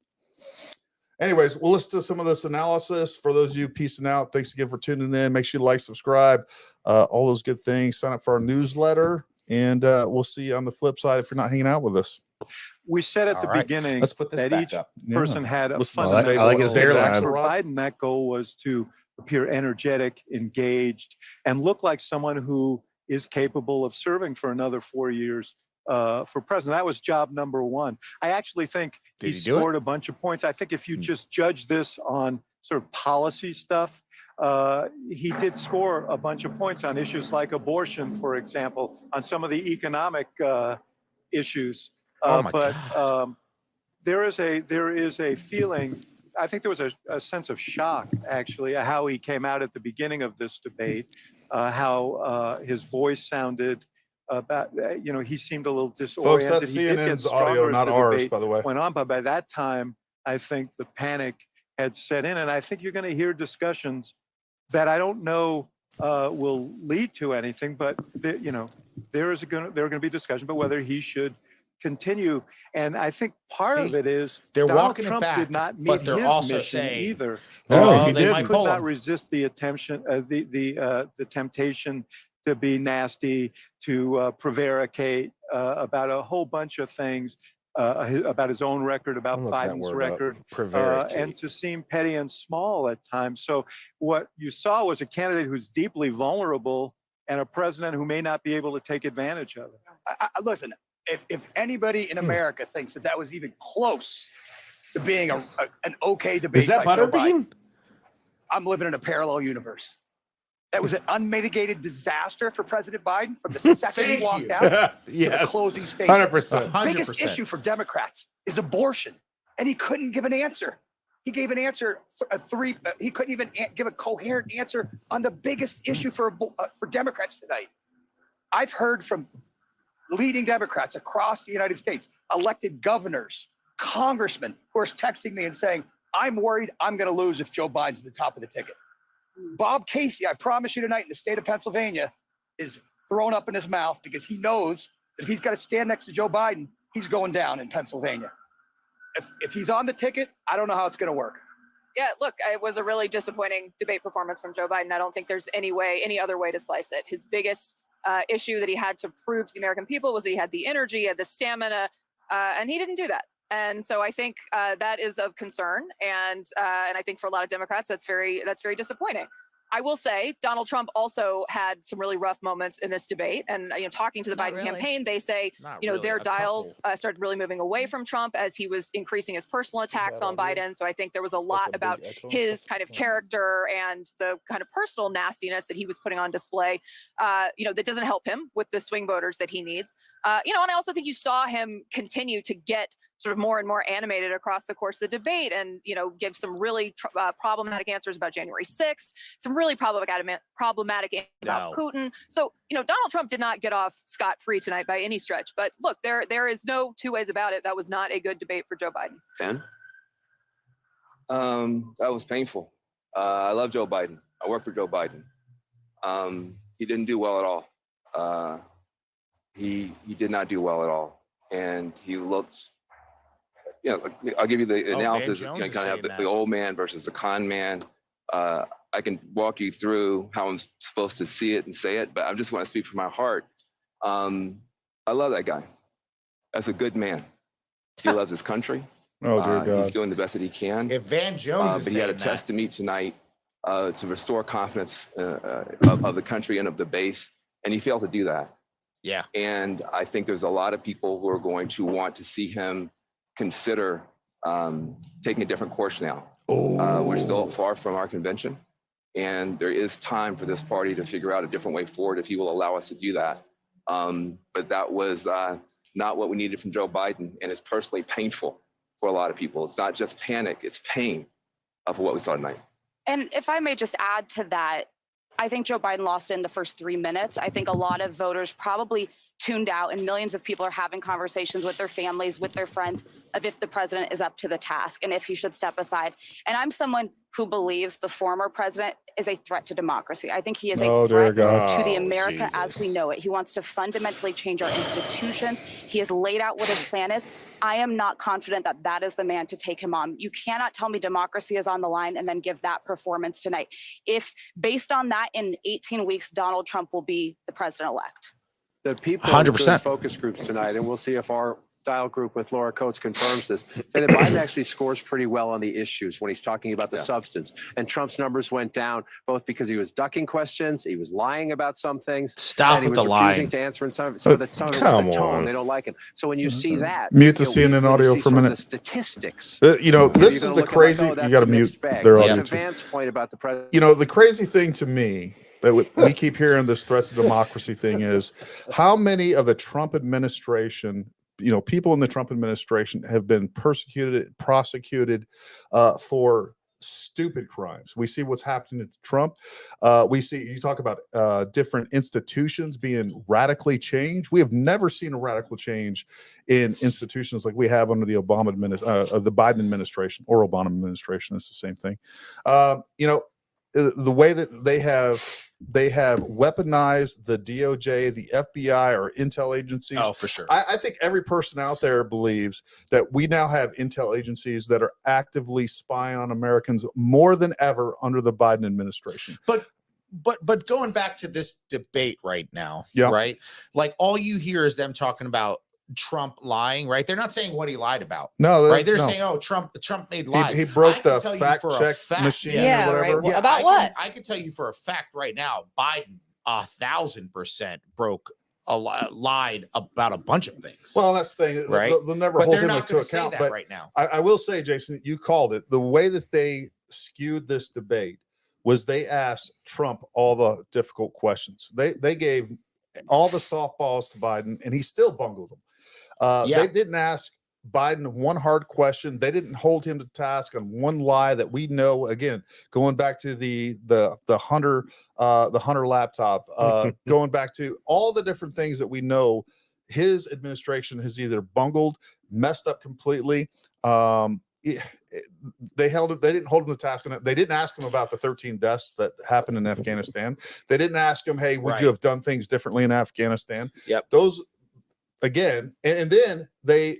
Anyways, we'll listen to some of this analysis. For those of you piecing out, thanks again for tuning in. Make sure you like, subscribe, all those good things. Sign up for our newsletter, and we'll see you on the flip side if you're not hanging out with us. We said at the beginning that each person had a fundamental goal. For Biden, that goal was to appear energetic, engaged, and look like someone who is capable of serving for another 4 years for president. That was job number one. I actually think he scored a bunch of points. I think if you just judge this on sort of policy stuff, he did score a bunch of points on issues like abortion, for example, on some of the economic issues. There is a feeling. I think there was a sense of shock, actually, at how he came out at the beginning of this debate, how his voice sounded. He seemed a little disoriented. Folks, that's CNN's audio, not ours, by the way. Went on, but by that time, I think the panic had set in, and I think you're going to hear discussions that I don't know will lead to anything, but there are going to be discussion about whether he should continue. And I think part of it is they're Donald walking Trump it back, did not meet but they're his also mission saying either. they Could not resist the temptation, the temptation to be nasty, to prevaricate about a whole bunch of things, about his own record, about Biden's record, and to seem petty and small at times. So what you saw was a candidate who's deeply vulnerable and a president who may not be able to take advantage of it. Listen, if anybody in America thinks that was even close to being an okay debate, is that Butterbean? I'm living in a parallel universe. That was an unmitigated disaster for President Biden from the second he walked out to the closing statement. 100%. The biggest issue for Democrats is abortion, and he couldn't give an answer. He gave an answer he couldn't even give a coherent answer on the biggest issue for Democrats tonight. I've heard from leading Democrats across the United States, elected governors, congressmen, who are texting me and saying, "I'm worried I'm going to lose if Joe Biden's at the top of the ticket." Bob Casey, I promise you tonight, in the state of Pennsylvania, is thrown up in his mouth because he knows that if he's got to stand next to Joe Biden, he's going down in Pennsylvania. If he's on the ticket, I don't know how it's going to work. Yeah, look, it was a really disappointing debate performance from Joe Biden. I don't think there's any other way to slice it. His biggest issue that he had to prove to the American people was that he had the energy, he had the stamina, and he didn't do that. And so I think that is of concern, and I think for a lot of Democrats, that's very disappointing. I will say Donald Trump also had some really rough moments in this debate, and talking to the Biden campaign, they say their dials started really moving away from Trump as he was increasing his personal attacks on Biden. So I think there was a lot about his kind of character and the kind of personal nastiness that he was putting on display, that doesn't help him with the swing voters that he needs. And I also think you saw him continue to get sort of more and more animated across the course of the debate, and give some really problematic answers about January 6th, some really problematic about Putin. So Donald Trump did not get off scot-free tonight by any stretch. But look, there is no two ways about it. That was not a good debate for Joe Biden. Ben? That was painful. I love Joe Biden. I work for Joe Biden. He didn't do well at all. He did not do well at all, and he looked. I'll give you the analysis. You kind of have the old man versus the con man. I can walk you through how I'm supposed to see it and say it, but I just want to speak from my heart. I love that guy. That's a good man. He loves his country. Oh, dear God. He's doing the best that he can. If Van Jones is but he had a saying test to meet tonight to restore confidence of the country and of the base, and he failed to do that. Yeah. And I think there's a lot of people who are going to want to see him consider taking a different course now. We're still far from our convention, and there is time for this party to figure out a different way forward if he will allow us to do that. But that was not what we needed from Joe Biden, and it's personally painful for a lot of people. It's not just panic, it's pain of what we saw tonight. And if I may just add to that, I think Joe Biden lost in the first 3 minutes. I think a lot of voters probably tuned out, and millions of people are having conversations with their families, with their friends, of if the president is up to the task and if he should step aside. And I'm someone who believes the former president is a threat to democracy. I think he is a threat to the America as we know it. He wants to fundamentally change our institutions. He has laid out what his plan is. I am not confident that that is the man to take him on. You cannot tell me democracy is on the line and then give that performance tonight. If based on that, in 18 weeks, Donald Trump will be the president-elect. The people 100%. focus groups tonight, and we'll see if our style group with Laura Coates confirms this, say that Biden actually scores pretty well on the issues when he's talking about the substance. And Trump's numbers went down both because he was ducking questions, he was lying about some things, Stop and he with was the refusing lying. to answer in some of the Come tone. on. They don't like him. So when you see that, Mute the you know, CNN when you audio see for a sort of minute. The statistics. You know, this you're is gonna the look at crazy. like, oh, You got to that's a mute mixed bag. their To audio too. Vance's point about the president. You know, the crazy thing to me that we keep hearing this threats to democracy thing is how many of the Trump administration, you know, people in the Trump administration have been persecuted, prosecuted for stupid crimes. We see what's happening to Trump. We see, you talk about different institutions being radically changed. We have never seen a radical change in institutions like we have under the the Biden administration or Obama administration. It's the same thing. You know, the way that they have weaponized the DOJ, the FBI, or intel agencies. Oh, for sure. I think every person out there believes that we now have intel agencies that are actively spying on Americans more than ever under the Biden administration. But going back to this debate right now, Yeah. right? Like all you hear is them talking about Trump lying, right? They're not saying what he lied about. No, right? They're no. saying, oh, Trump made lies. He broke I can the tell you fact for a check fact- machine Yeah, or whatever. right. About what? I can tell you for a fact right now, Biden 1,000% broke lied about a bunch of things. Well, that's the thing. Right? They'll never But hold they're him not to gonna say account. that But right now. I will say, Jason, you called it. The way that they skewed this debate was they asked Trump all the difficult questions. They gave all the softballs to Biden, and he still bungled them. They didn't ask Biden one hard question. They didn't hold him to task on one lie that we know. Again, going back to the Hunter laptop, going back to all the different things that we know, his administration has either bungled, messed up completely. They didn't hold him to task on it. They didn't ask him about the 13 deaths that happened in Afghanistan. They didn't ask him, hey, would you have done things differently in Afghanistan? Yep. Those again, and then they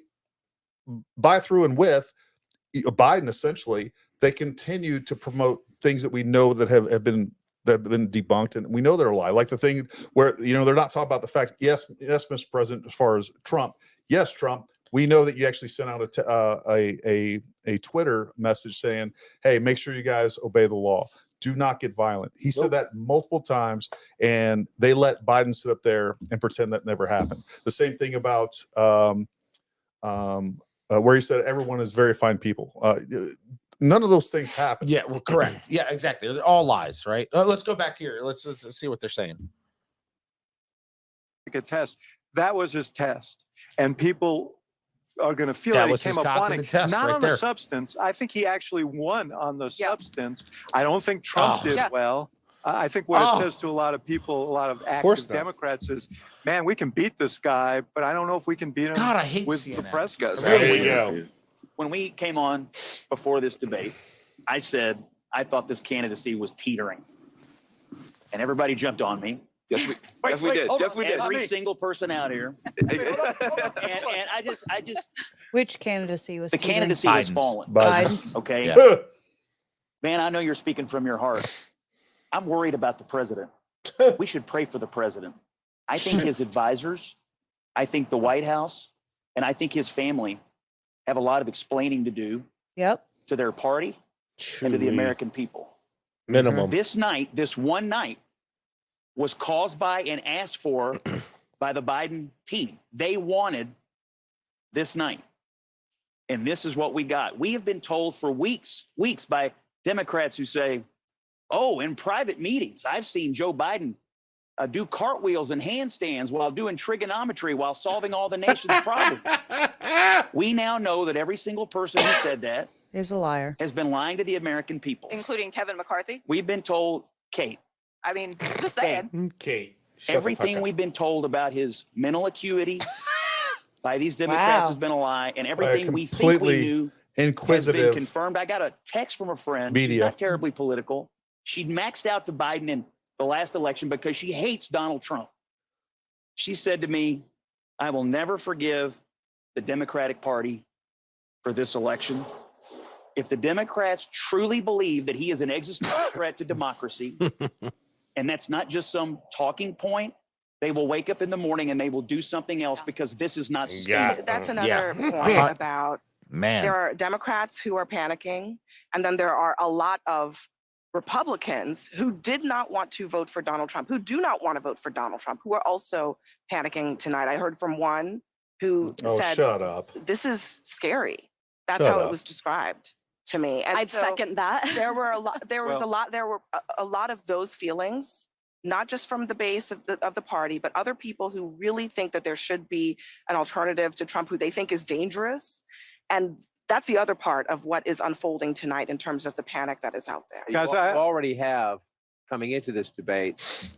by through and with Biden, essentially, they continue to promote things that we know that have been debunked, and we know they're a lie. Like the thing where, you know, they're not talking about the fact, yes, Mr. President, as far as Trump, yes, Trump, we know that you actually sent out a Twitter message saying, hey, make sure you guys obey the law. Do not get violent. He said that multiple times, and they let Biden sit up there and pretend that never happened. The same thing about where he said everyone is very fine people. None of those things happen. Yeah, well, correct. Yeah, exactly. They're all lies, right? Let's go back here. Let's see what they're saying. A test. That was his test, and people are going to feel That that, was he his came up on cognitive it. test Not right on there. the substance. I think he actually won on the substance. I don't think Trump did well. I think what it says to a lot of people, a lot of active Democrats is, man, we can beat this guy, but I don't know if we can beat him God, I hate with CNN. the press. There you go. When we came on before this debate, I said I thought this candidacy was teetering, and everybody jumped on me. Yes, we did. Yes, we did. Every single person out here, and I just Which candidacy was the teetering? candidacy has fallen. Biden's. Okay, Yeah. man, I know you're speaking from your heart. I'm worried about the president. We should pray for the president. I think his advisors, I think the White House, and I think his family have a lot of explaining to do to their party and to the American people. Minimum. This night, this one night, was caused by and asked for by the Biden team. They wanted this night. And this is what we got. We have been told for weeks by Democrats who say, oh, in private meetings, I've seen Joe Biden do cartwheels and handstands while doing trigonometry while solving all the nation's problems. We now know that every single person who said that is a liar, has been lying to the American people. Including Kevin McCarthy. We've been told, Kate. I mean, just saying. Kate. Everything we've been told about his mental acuity by these Democrats has been a lie, and everything we think we knew has been confirmed. I got a text from a friend. She's not terribly political. She maxed out to Biden in the last election because she hates Donald Trump. She said to me, I will never forgive the Democratic Party for this election. If the Democrats truly believe that he is an existential threat to democracy, and that's not just some talking point, they will wake up in the morning and they will do something else because this is not sustainable. That's another point about there are Democrats who are panicking, and then there are a lot of Republicans who did not want to vote for Donald Trump, who do not want to vote for Donald Trump, who are also panicking tonight. I heard from one who said, shut up. This is scary. That's how it was described to me. And I'd second that. There were a lot of those feelings, not just from the base of the party, but other people who really think that there should be an alternative to Trump, who they think is dangerous. And that's the other part of what is unfolding tonight in terms of the panic that is out there. You already have, coming into this debate,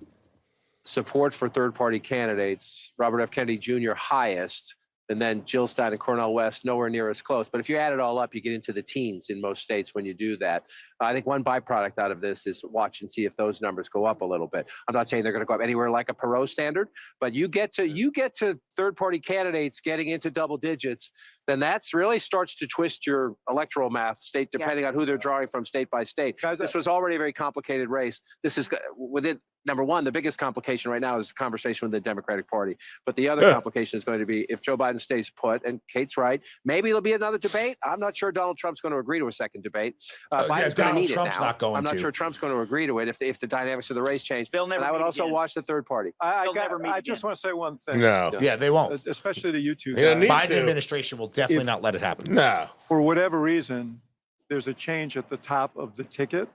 support for third-party candidates, Robert F. Kennedy Jr. highest, and then Jill Stein and Cornel West nowhere near as close. But if you add it all up, you get into the teens in most states when you do that. I think one byproduct out of this is watch and see if those numbers go up a little bit. I'm not saying they're going to go up anywhere like a Perot standard, but you get to third-party candidates getting into double digits, then that's really starts to twist your electoral math state depending on who they're drawing from state by state. This was already a very complicated race. This is within. Number one, the biggest complication right now is the conversation with the Democratic Party. But the other complication is going to be if Joe Biden stays put, and Kate's right, maybe there'll be another debate. I'm not sure Donald Trump's going to agree to a second debate. Donald Trump's not going to. I'm not sure Trump's going to agree to it if the dynamics of the race change. They'll never. And I would also watch the third party. I just want to say one thing. No. Yeah, they won't. Especially the you two guys. guys. Biden administration will definitely not let it happen. No. For whatever reason, there's a change at the top of the ticket.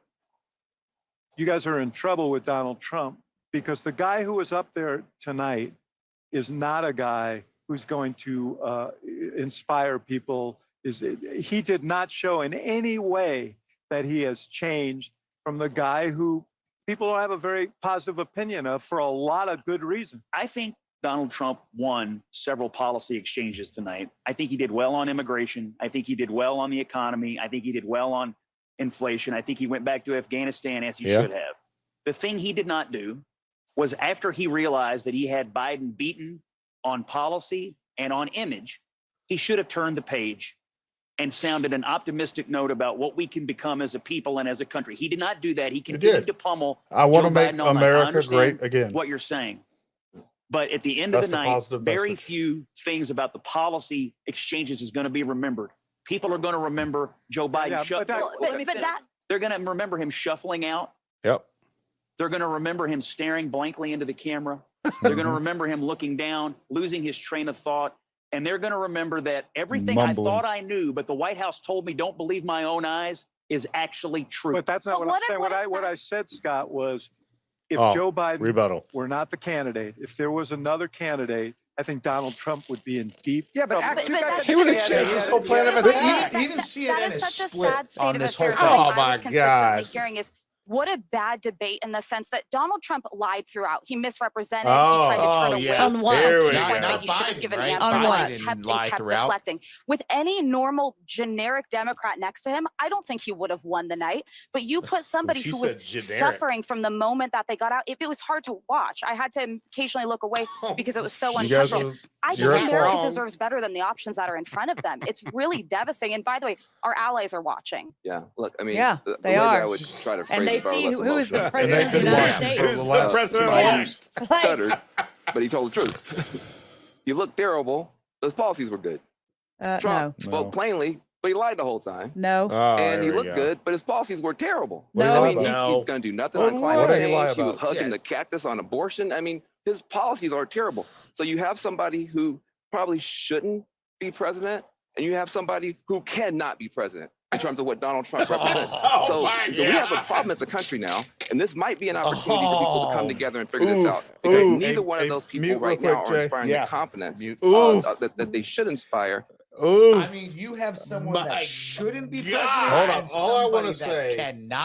You guys are in trouble with Donald Trump, because the guy who was up there tonight is not a guy who's going to inspire people. He did not show in any way that he has changed from the guy who people don't have a very positive opinion of for a lot of good reason. I think Donald Trump won several policy exchanges tonight. I think he did well on immigration. I think he did well on the economy. I think he did well on inflation. I think he went back to Afghanistan as he should have. The thing he did not do was after he realized that he had Biden beaten on policy and on image, he should have turned the page and sounded an optimistic note about what we can become as a people and as a country. He did not do that. He continued to pummel. I want to make Biden America great again. What you're saying. But at the end of the night, very few things about the policy exchanges is going to be remembered. People are going to remember Joe Biden. They're going to remember him shuffling out. Yep. They're going to remember him staring blankly into the camera. They're going to remember him looking down, losing his train of thought. And they're going to remember that everything I thought I knew, but the White House told me don't believe my own eyes, is actually true. But that's not what I'm saying. What I said, Scott, was if Joe Biden were not the candidate, if there was another candidate, I think Donald Trump would be in deep trouble. He would have changed his whole plan of attack. Even CNN is split on this whole thing. Oh my God! Hearing is what a bad debate in the sense that Donald Trump lied throughout. He misrepresented. He tried to turn away. On what? He should have given answers. On what? He kept deflecting. With any normal generic Democrat next to him, I don't think he would have won the night. But you put somebody who was suffering from the moment that they got out. It was hard to watch. I had to occasionally look away because it was so uncomfortable. I think America deserves better than the options that are in front of them. It's really devastating. And by the way, our allies are watching. Yeah, look, I mean, the way I would try to phrase and they see who is the president of the United States. Who's the president? Stuttered, but he told the truth. He looked terrible. Those policies were good. Trump spoke plainly, but he lied the whole time. No. And he looked good, but his policies were terrible. No. I mean, he's going to do nothing on climate change. He was hugging the cactus on abortion. I mean, his policies are terrible. So you have somebody who probably shouldn't be president, and you have somebody who cannot be president in terms of what Donald Trump represents. So we have a problem as a country now, and this might be an opportunity for people to come together and figure this out. Because neither one of those people right now are inspiring the confidence that they should inspire. I mean, you have someone that shouldn't be president. Hold on. All I want to say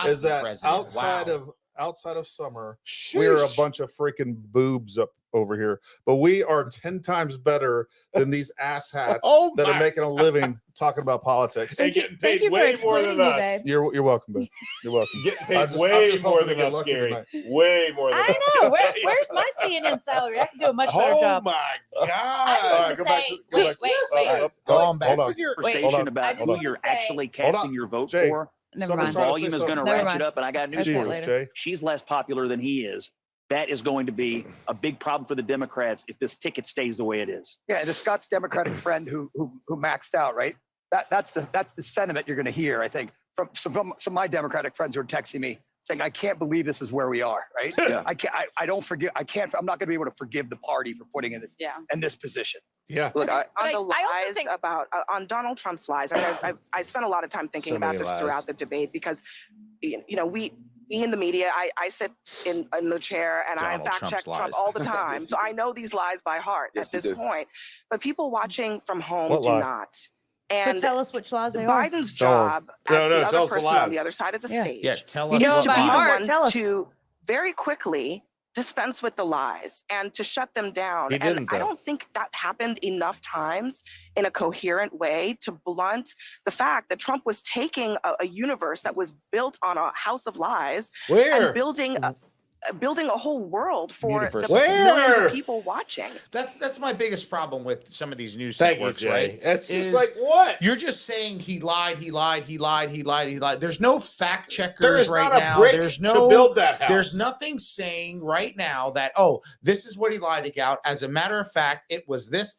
is that outside of outside of summer, we are a bunch of freaking boobs up over here, but we are 10 times better than these asshats that are making a living talking about politics. And getting paid way more than us. You're welcome, babe. You're welcome. Getting paid way more than us, Gary. Way more than us. I know. Where's my CNN salary? I can do a much better job. Oh my God! I was gonna say, wait. Go on back. Hold on. Conversation about who you're actually casting your vote for. Never The mind. volume is going to Never ratchet mind. up, and I got news That's for it you. later. She's less popular than he is. That is going to be a big problem for the Democrats if this ticket stays the way it is. Yeah, and the Scott's Democratic friend who maxed out, right? That's the sentiment you're going to hear, I think, from some of my Democratic friends who are texting me saying, "I can't believe this is where we are." Right? Yeah. I don't forgive. I'm not going to be able to forgive the party for putting in this position. Yeah. Look, on the lies about on Donald Trump's lies. I spent a lot of time thinking So about many this lies. throughout the debate because, you know, we in the media, I sit in the chair and Donald I fact Trump's check Trump lies. all the time. So I know these lies by heart Yes, at this you do. point. But people watching from home What do lie? not. So And tell us which laws they are. Biden's Don't worry. job No, as no, the tell other us the person on the lies. other side of the Yeah. stage Yeah, tell You us. know is it to by be the heart. one Tell us. to very quickly dispense with the lies and to shut them down. He And didn't, I though. don't think that happened enough times in a coherent way to blunt the fact that Trump was taking a universe that was built on a house of lies Where? and building a whole world for Universe. the Where? millions of people watching. That's my biggest problem with some of these news Thank you, networks, Jay. right? It's just is like, what? You're just saying he lied. There's no fact checkers There is right not a now. brick There's to no build that house. There's nothing saying right now that, oh, this is what he lied about. As a matter of fact, it was this,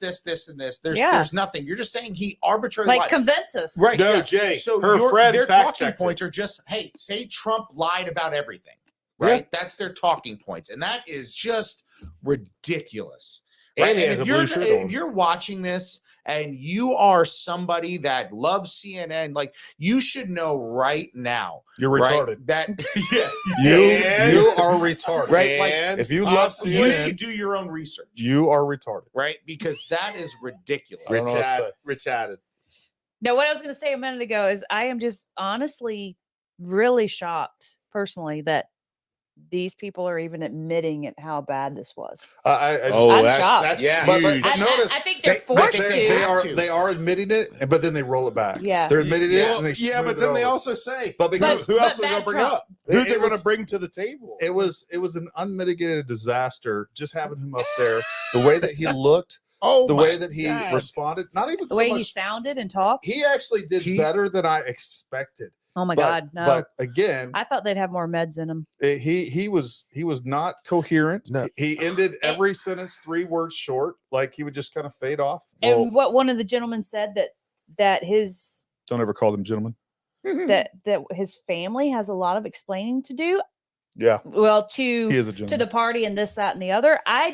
and this. There's nothing. You're just saying he arbitrarily Like lied. convince us. Right. No, yeah. Jay, So her friend their fact talking checked points it. are just, hey, say Trump lied about everything. Right. That's their talking points. And that is just ridiculous. Right. And he And has a blue shirt on. if you're watching this and you are somebody that loves CNN, like you should know right now. You're right, retarded. That You are retarded. Right. Like And if you love you CNN, should do your own research. you are retarded. Right. Because that is ridiculous. I don't know what to Retarded. No, what I was going to say a minute ago is I am just honestly really shocked personally that these people are even admitting at how bad this was. I I'm shocked. That's Yeah. But huge. notice I think they're forced to. They are admitting it, but then they roll it back. Yeah. They're admitting it, Well, and they yeah, smooth but then it they over. also say, But because who else are they bad going to bring Trump. up? Who It they're going was- to bring to the table? it was an unmitigated disaster just having him up there. The way that he looked, Oh, the my way that he God. responded, not even The so way he much. sounded and talked. He actually did better than I expected. Oh my But- God, no. But again, I thought they'd have more meds in them. he was not coherent. No. He ended every sentence 3 words short, like he would just kind of fade off. And what one of the gentlemen said that his Don't ever call them gentlemen. that his family has a lot of explaining to do. Yeah, Well, he is a to gentleman. the party and this, that, and the other. I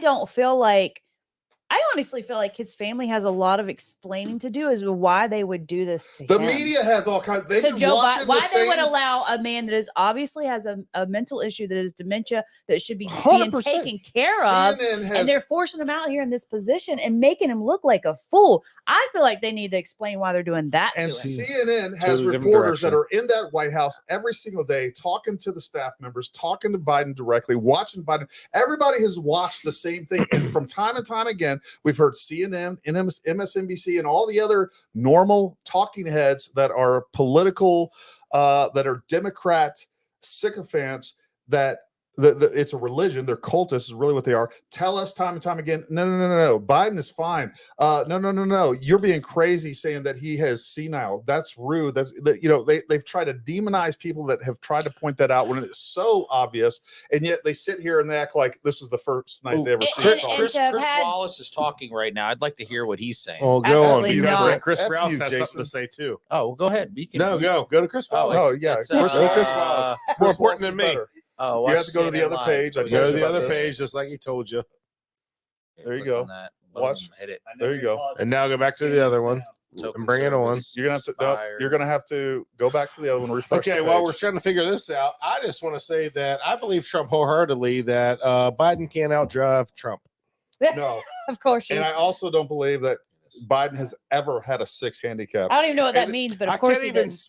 honestly feel like his family has a lot of explaining to do as to why they would do this to The him. media has all kinds. They've To been Joe watching Biden, why the they would same- allow a man that is obviously has a mental issue that is dementia that should be being 100%. taken care of, CNN has- and they're forcing him out here in this position and making him look like a fool. I feel like they need to explain why they're doing that And to him. CNN has Totally different reporters that direction. are in that White House every single day, talking to the staff members, talking to Biden directly, watching Biden. Everybody has watched the same thing. And from time and time again, we've heard CNN, MSNBC, and all the other normal talking heads that are political, that are Democrat sycophants, that it's a religion. They're cultists is really what they are. Tell us time and time again, no. Biden is fine. No. You're being crazy saying that he has senile. That's rude. They've tried to demonize people that have tried to point that out when it's so obvious, and yet they sit here and they act like this is the first night they ever seen Chris it. Wallace is talking right now. I'd like to hear what he's saying. Oh, go on. Absolutely Because not. Chris F Rouse you, has Jason. something to say too. Oh, well, go ahead. Go to Chris Wallace. Oh, yeah. It's, Chris Wallace. Wallace. More Chris important Wallace than is me. better. Oh, You have to go to the other page. I Go told to you the about other this. page, just like he told you. There you go. Watch. Hit it. There you go. And now go back to the other one and bring it on. You're gonna have to go back to the other one. Refresh. Okay, the while page. we're trying to figure this out, I just want to say that I believe Trump wholeheartedly that Biden can't outdrive Trump. No, Of course, and I also don't believe that Biden has ever had a 6 handicap. I don't even know what that And means, but I of course can't he even didn't.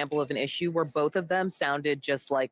example of an issue where both of them sounded just like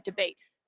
that debate.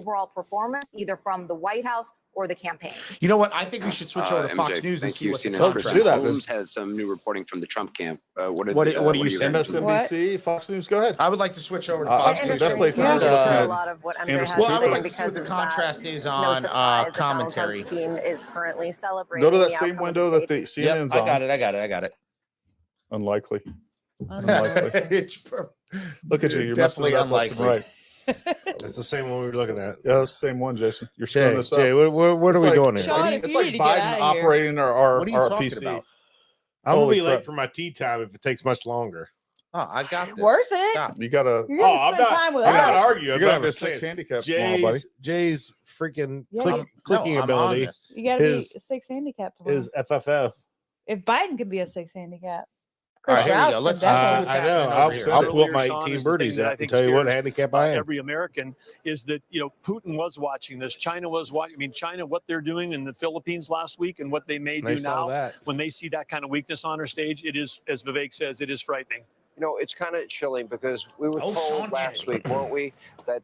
overall performance, either from the White House or the campaign. You know what? I think we should switch over to Fox MJ, News and thank see you. what the CNN contrast Chris is. Holmes has some new reporting from the Trump camp. What are you you saying? MSNBC, Fox News, go ahead. I would like to switch over to I Fox can News. definitely Yeah, turn a to lot of what MJ Anderson. has Well, I would saying like to see what the because of contrast that. is It's no on surprise that Donald commentary. Trump's team is currently celebrating. Go to that the same outcome of window the that the debate. CNN's on. I got it. Unlikely. It's Look at you. You're definitely messing it up left and unlikely. right. That's the same one we were looking at. Yeah, that's the same one, Jason. You're screwing this up. Jay, what are It's we like- doing it's here? like- Sean, if it's you like need to get Biden out of here. operating our What are you talking PC. about? I'm gonna Holy be late crap. for my tea time if it takes much longer. Oh, I got this. Worth it. Stop. You gotta. You're gonna I'm spend not. time with I'm not us. arguing. You're I'm gonna not have a just 6 saying. handicap tomorrow, buddy. Jay's freaking Yeah, clicking I'm on ability this. You got to be His- a 6 handicap tomorrow. is FFF. If Biden could be a 6 handicap, All Chris right, here we Strauss go. can Let's definitely. see what's I know. happening I'll over here. pull up Earlier, my Sean, 18 is the thing birdies that I out and think tell you what scares, handicap I am. every American is that, Putin was watching this. China was watching. I mean, China, what they're doing in the Philippines last week and what they may They do saw now that. when they see that kind of weakness on our stage, it is, as Vivek says, it is frightening. It's kind of chilling because we were Oh, told Sean last Hannity. week, weren't we, that,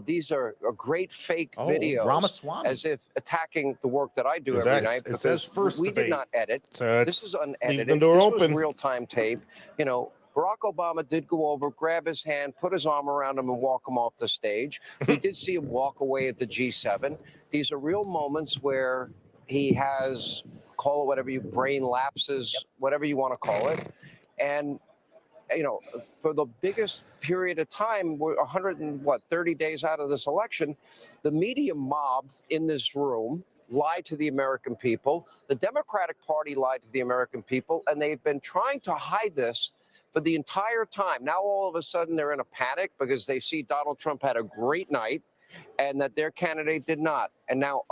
these are great fake videos. Ramaswamy. As if attacking the work that I do every Exactly. night. It because says first we debate. did not edit. So This is leave unedited. the door This open. was real-time tape. Barack Obama did go over, grab his hand, put his arm around him, and walk him off the stage. We did see him walk away at the G7. These are real moments where he has, call it whatever you, brain lapses, whatever you want to call it. And, for the biggest period of time, we're 130 days out of this election, the media mob in this room lied to the American people. The Democratic Party lied to the American people, and they've been trying to hide this for the entire time. Now, all of a sudden, they're in a panic because they see Donald Trump had a great night and that their candidate did not. And now,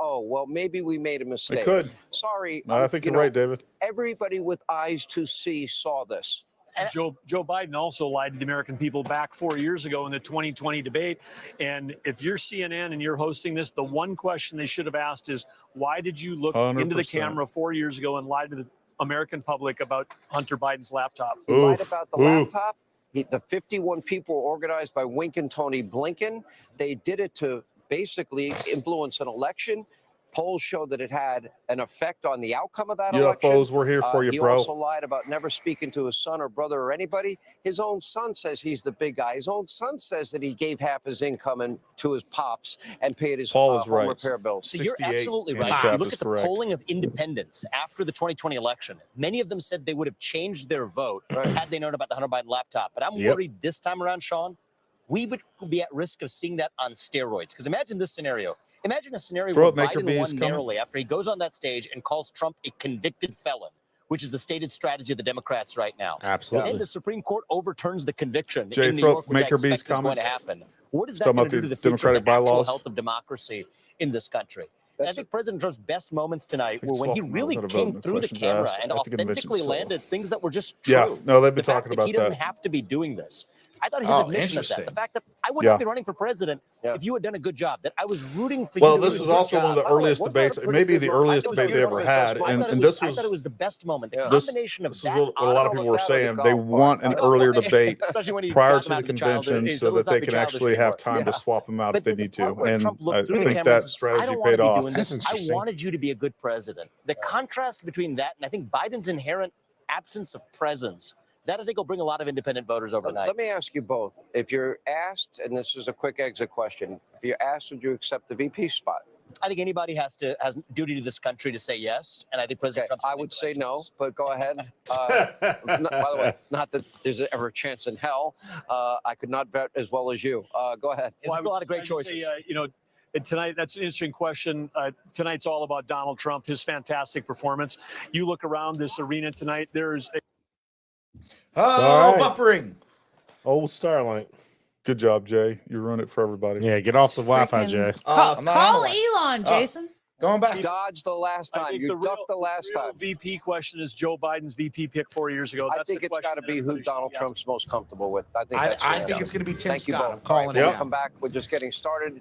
maybe we made a mistake. They could. Sorry. No, I think you're right, David. Everybody with eyes to see saw this. Joe Biden also lied to the American people back 4 years ago in the 2020 debate. And if you're CNN and you're hosting this, the one question they should have asked is, why did you look into the 100%. camera 4 years ago and lie to the American public about Hunter Biden's laptop? He lied about the laptop. The 51 people were organized by Wink and Tony Blinken. They did it to basically influence an election. Polls show that it had an effect on the outcome of that election. UFOs, we're here for you, He bro. also lied about never speaking to his son or brother or anybody. His own son says he's the big guy. His own son says that he gave half his income to his pops and paid his Paul is home right. repair bills. So you're 68 absolutely right. handicap If you look is at the correct. polling of independents after the 2020 election, many of them said they would have changed their vote had they known about the Hunter Biden laptop. But I'm worried this time around, Sean, we would be at risk of seeing that on steroids. Because imagine this scenario. Imagine a scenario where Biden won narrowly after he goes on that stage and calls Trump a convicted felon, which is the stated strategy of the Democrats right now. Absolutely. And the Supreme Court overturns the conviction Jay, in New throw York, which I Maker B's expect is going to comments. happen. What is that Talking going about to do the to the future Democratic of the actual bylaws. health of democracy in this country? And I think President Trump's best moments tonight were when he Swap really them out came without a through the question to camera ask and at the convention, authentically so- landed things that were just true. Yeah, no, they've been The fact talking that about he doesn't that. have to be doing this. I thought his Oh, admission of that, interesting. the fact that I would Yeah. not be running for president if you had done a good job, that I was rooting for Well, you to this do a is good also one of the job. By the way, earliest wasn't that a debates, pretty maybe good the moment? earliest It was debate they ever beautiful. had, I thought and it this I was thought it was the best moment. The this combination of is that, what a lot of people were saying. They want an Oh, earlier debate especially when he prior got to them the out of the childhood. convention He so said, "Let's that not they be can childish actually have anymore." time to swap them out if they need to. part where And Trump looked I through the think camera that and said, I strategy don't want to paid be off. doing this. I wanted you to be a good president. The contrast between that and I think Biden's inherent absence of presence, that I think will bring a lot of independent voters overnight. Let me ask you both. If you're asked, and this is a quick exit question, if you're asked, would you accept the VP spot? I think anybody has duty to this country to say yes, and I think President Trump. I would say no, but go ahead. By the way, not that there's ever a chance in hell. I could not vet as well as you. Go ahead. There's a lot of great choices. And tonight, that's an interesting question. Tonight's all about Donald Trump, his fantastic performance. You look around this arena tonight, there's buffering. Old Starlink. Good job, Jay. You ruined it for everybody. Yeah, get off the Wi-Fi, Jay. Call Elon, Jason. Going back. Dodged the last I time. think You ducked the last real time. VP question is Joe Biden's VP pick 4 years ago. I That's think the it's got to question be that who everybody Donald should be Trump's most comfortable with. I think I that's think it's going to be Tim Thank you Scott. both. I'm calling All right, it we'll now. come back. We're just getting started.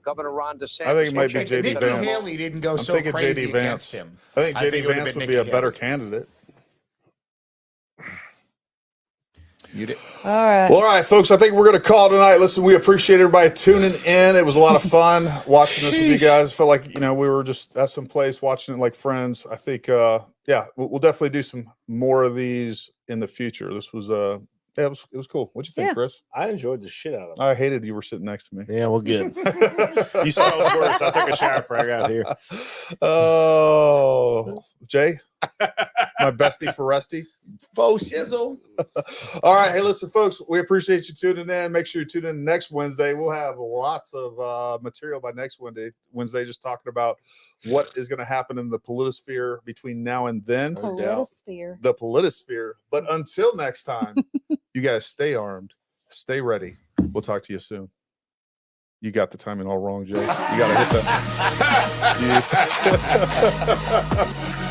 Governor Ron DeSantis. I think it might be If JD Nikki Vance. Haley didn't go I'm so thinking crazy JD Vance. against him. I think I JD think it would've Vance been would be a Nikki better Haley. candidate. All right. Well, all right, folks. I think we're going to call tonight. Listen, we appreciate everybody tuning in. It was a lot of fun watching this with you guys. Felt like, we were just at some place watching it like friends. I think, yeah, we'll definitely do some more of these in the future. This was, yeah, it was cool. What'd you think, Chris? I enjoyed the shit out of it. I hated you were sitting next to me. Yeah, well, good. You saw it worse. I took a shower before I got here. Oh, Jay, my bestie for Rusty. Faux shizzle. All right. Hey, listen, folks, we appreciate you tuning in. Make sure you tune in next Wednesday. We'll have lots of material by next Wednesday, just talking about what is going to happen in the politosphere between now and then. Politosphere. The politosphere. But until next time, you guys stay armed, stay ready. We'll talk to you soon. You got the timing all wrong, Jay. You got to hit that.